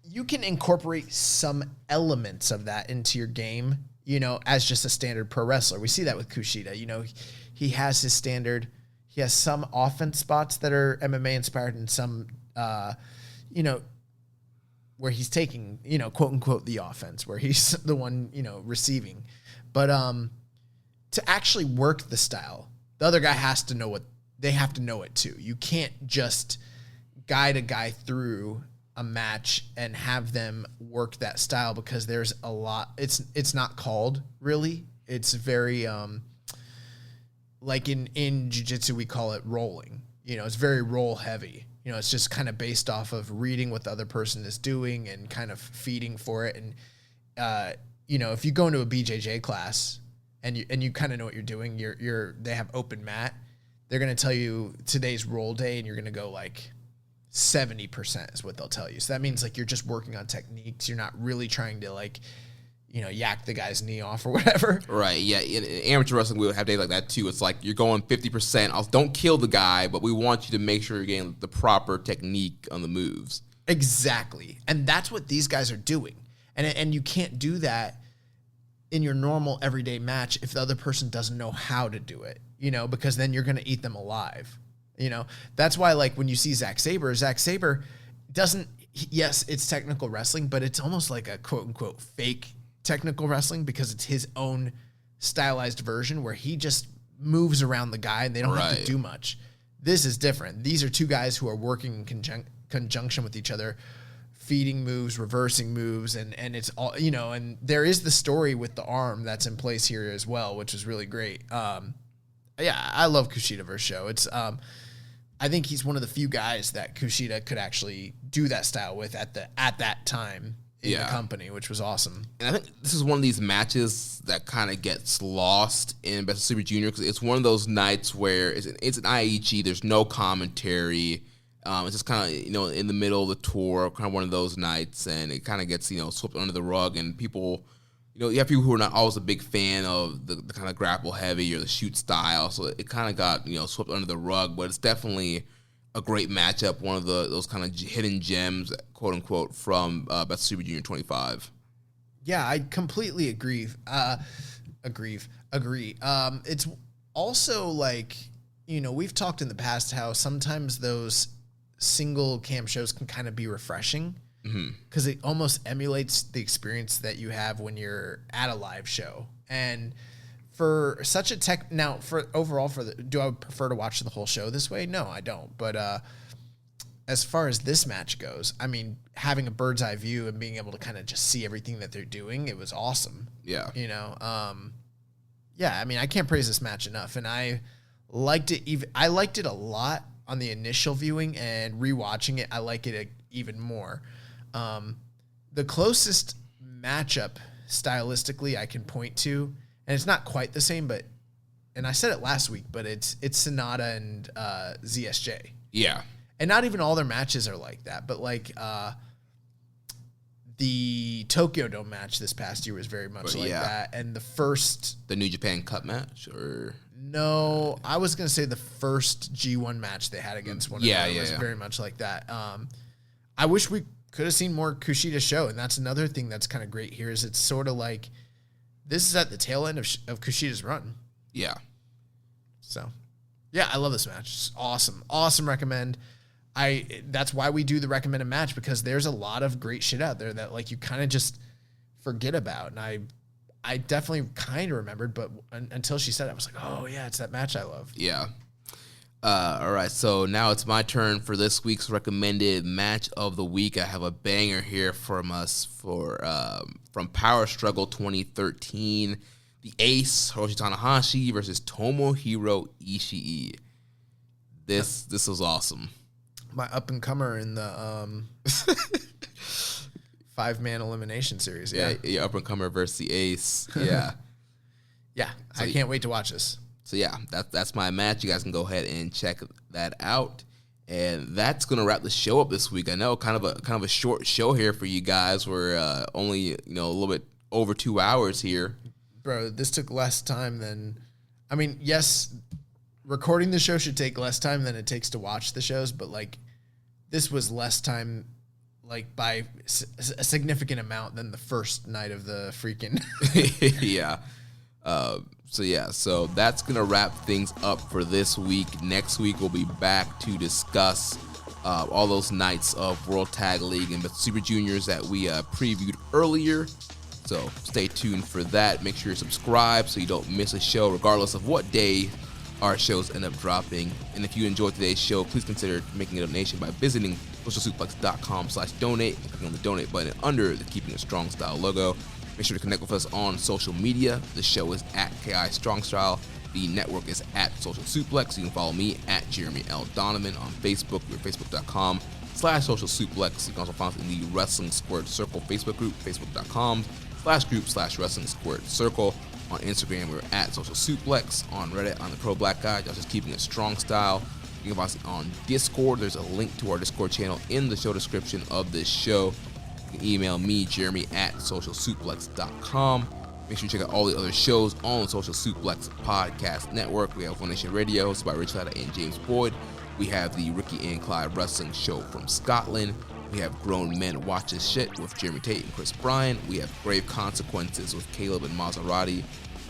you can incorporate some elements of that into your game, as just a standard pro wrestler. We see that with Kushida. He has his standard, he has some offense spots that are MMA inspired and some, where he's taking, quote unquote, the offense, where he's the one, receiving. But to actually work the style, the other guy has to know they have to know it too. You can't just guide a guy through a match and have them work that style, because there's a lot. It's not called really. It's very like in jiu-jitsu we call it rolling. It's very roll heavy. It's just kind of based off of reading what the other person is doing and kind of feeding for it. And if you go into a BJJ class and you kind of know what you're doing, they have open mat. They're going to tell you today's roll day, and you're going to go like 70% is what they'll tell you. So that means like you're just working on techniques. You're not really trying to like, yak the guy's knee off or whatever. Right, yeah. In amateur wrestling, we would have days like that too. It's like you're going 50%. Don't kill the guy, but we want you to make sure you're getting the proper technique on the moves. Exactly. And that's what these guys are doing. And you can't do that in your normal everyday match if the other person doesn't know how to do it, because then you're going to eat them alive. That's why, like, when you see Zack Sabre doesn't, yes, it's technical wrestling, but it's almost like a quote unquote fake technical wrestling, because it's his own stylized version where he just moves around the guy and they don't have to do much. This is different. These are two guys who are working in conjunction with each other, feeding moves, reversing moves, and it's all, and there is the story with the arm that's in place here as well, which is really great. Yeah, I love Kushida versus Show. It's, I think he's one of the few guys that Kushida could actually do that style with at that time in the company, which was awesome. And I think this is one of these matches that kind of gets lost in Best of Super Junior, because it's one of those nights where it's an IHE, there's no commentary. It's just kind of, in the middle of the tour, kind of one of those nights, and it kind of gets, swept under the rug, and people, you have people who are not always a big fan of the kind of grapple heavy or the shoot style, so it kind of got, swept under the rug, but it's definitely a great matchup, one of those kind of hidden gems, quote unquote, from Best of Super Junior 25. Yeah, I completely agree. Agree. It's also like, we've talked in the past how sometimes those single cam shows can kind of be refreshing, because it almost emulates the experience that you have when you're at a live show. And for such a do I prefer to watch the whole show this way? No, I don't. But as far as this match goes, I mean, having a bird's eye view and being able to kind of just see everything that they're doing, it was awesome. Yeah. Yeah, I mean, I can't praise this match enough, and I liked it a lot on the initial viewing, and rewatching it, I like it even more. The closest matchup stylistically I can point to, and it's not quite the same, and I said it last week, but it's Sonata and ZSJ. Yeah. And not even all their matches are like that, but like the Tokyo Dome match this past year was very much that. And the New Japan Cup match, or no, I was gonna say the first G1 match they had against one another was very much like that. I wish we could have seen more Kushida Show, and that's another thing that's kind of great here, is it's sort of like this is at the tail end of Kushida's run. Yeah. So, yeah, I love this match. It's awesome. Recommend. That's why we do the recommended match, because there's a lot of great shit out there that like you kind of just forget about. And I definitely kind of remembered, but until she said it, I was like, oh yeah, it's that match I love. Yeah. All right, so now it's my turn for this week's recommended match of the week. I have a banger here from us from Power Struggle 2013. The Ace, Hiroshi Tanahashi versus Tomohiro Ishii. This was awesome. My up-and-comer in the 5-man elimination series. Yeah, up-and-comer versus the Ace. Yeah. Yeah, so I can't wait to watch this. So, yeah, that's my match. You guys can go ahead and check that out. And that's going to wrap the show up this week. I know kind of a short show here for you guys. We're only, a little bit over 2 hours here. bro, this took less time than, I mean, yes, recording the show should take less time than it takes to watch the shows, but like this was less time, like by a significant amount than the first night of the freaking. Yeah. So that's going to wrap things up for this week. Next week, we'll be back to discuss all those nights of World Tag League and the Super Juniors that we previewed earlier. So stay tuned for that. Make sure you're subscribed so you don't miss a show, regardless of what day our shows end up dropping. And if you enjoyed today's show, please consider making a donation by visiting socialsuplex.com/donate and clicking on the donate button under the Keeping It Strong Style logo. Make sure to connect with us on social media. The show is at KI Strong Style. The network is at Social Suplex. You can follow me at Jeremy L. Donovan on Facebook. We're facebook.com/Social Suplex. You can also find us in the Wrestling Squared Circle Facebook group, facebook.com/group/Wrestling Squared Circle. On Instagram, we're at Social Suplex. On Reddit, on the Pro Black Guy, just Keeping It Strong Style. You can find us on Discord. There's a link to our Discord channel in the show description of this show. You can email me, Jeremy, at socialsuplex.com. Make sure you check out all the other shows on the Social Suplex Podcast Network. We have One Nation Radio, hosted by Rich Latta and James Boyd. We have the Ricky and Clyde Wrestling Show from Scotland. We have Grown Men Watch This Shit with Jeremy Tate and Chris Bryan. We have Grave Consequences with Caleb and Maserati.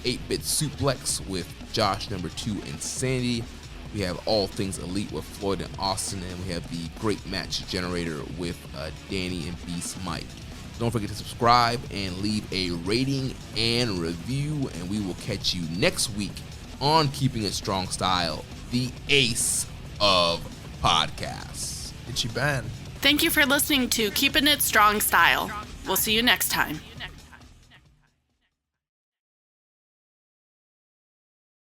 8-Bit Suplex with Josh No. 2 and Sandy. We have All Things Elite with Floyd and Austin. And we have the Great Match Generator with Danny and Beast Mike. Don't forget to subscribe and leave a rating and review. And we will catch you next week on Keeping It Strong Style, the ace of podcasts. Itchy Ban. Thank you for listening to Keepin' It Strong Style. We'll see you next time.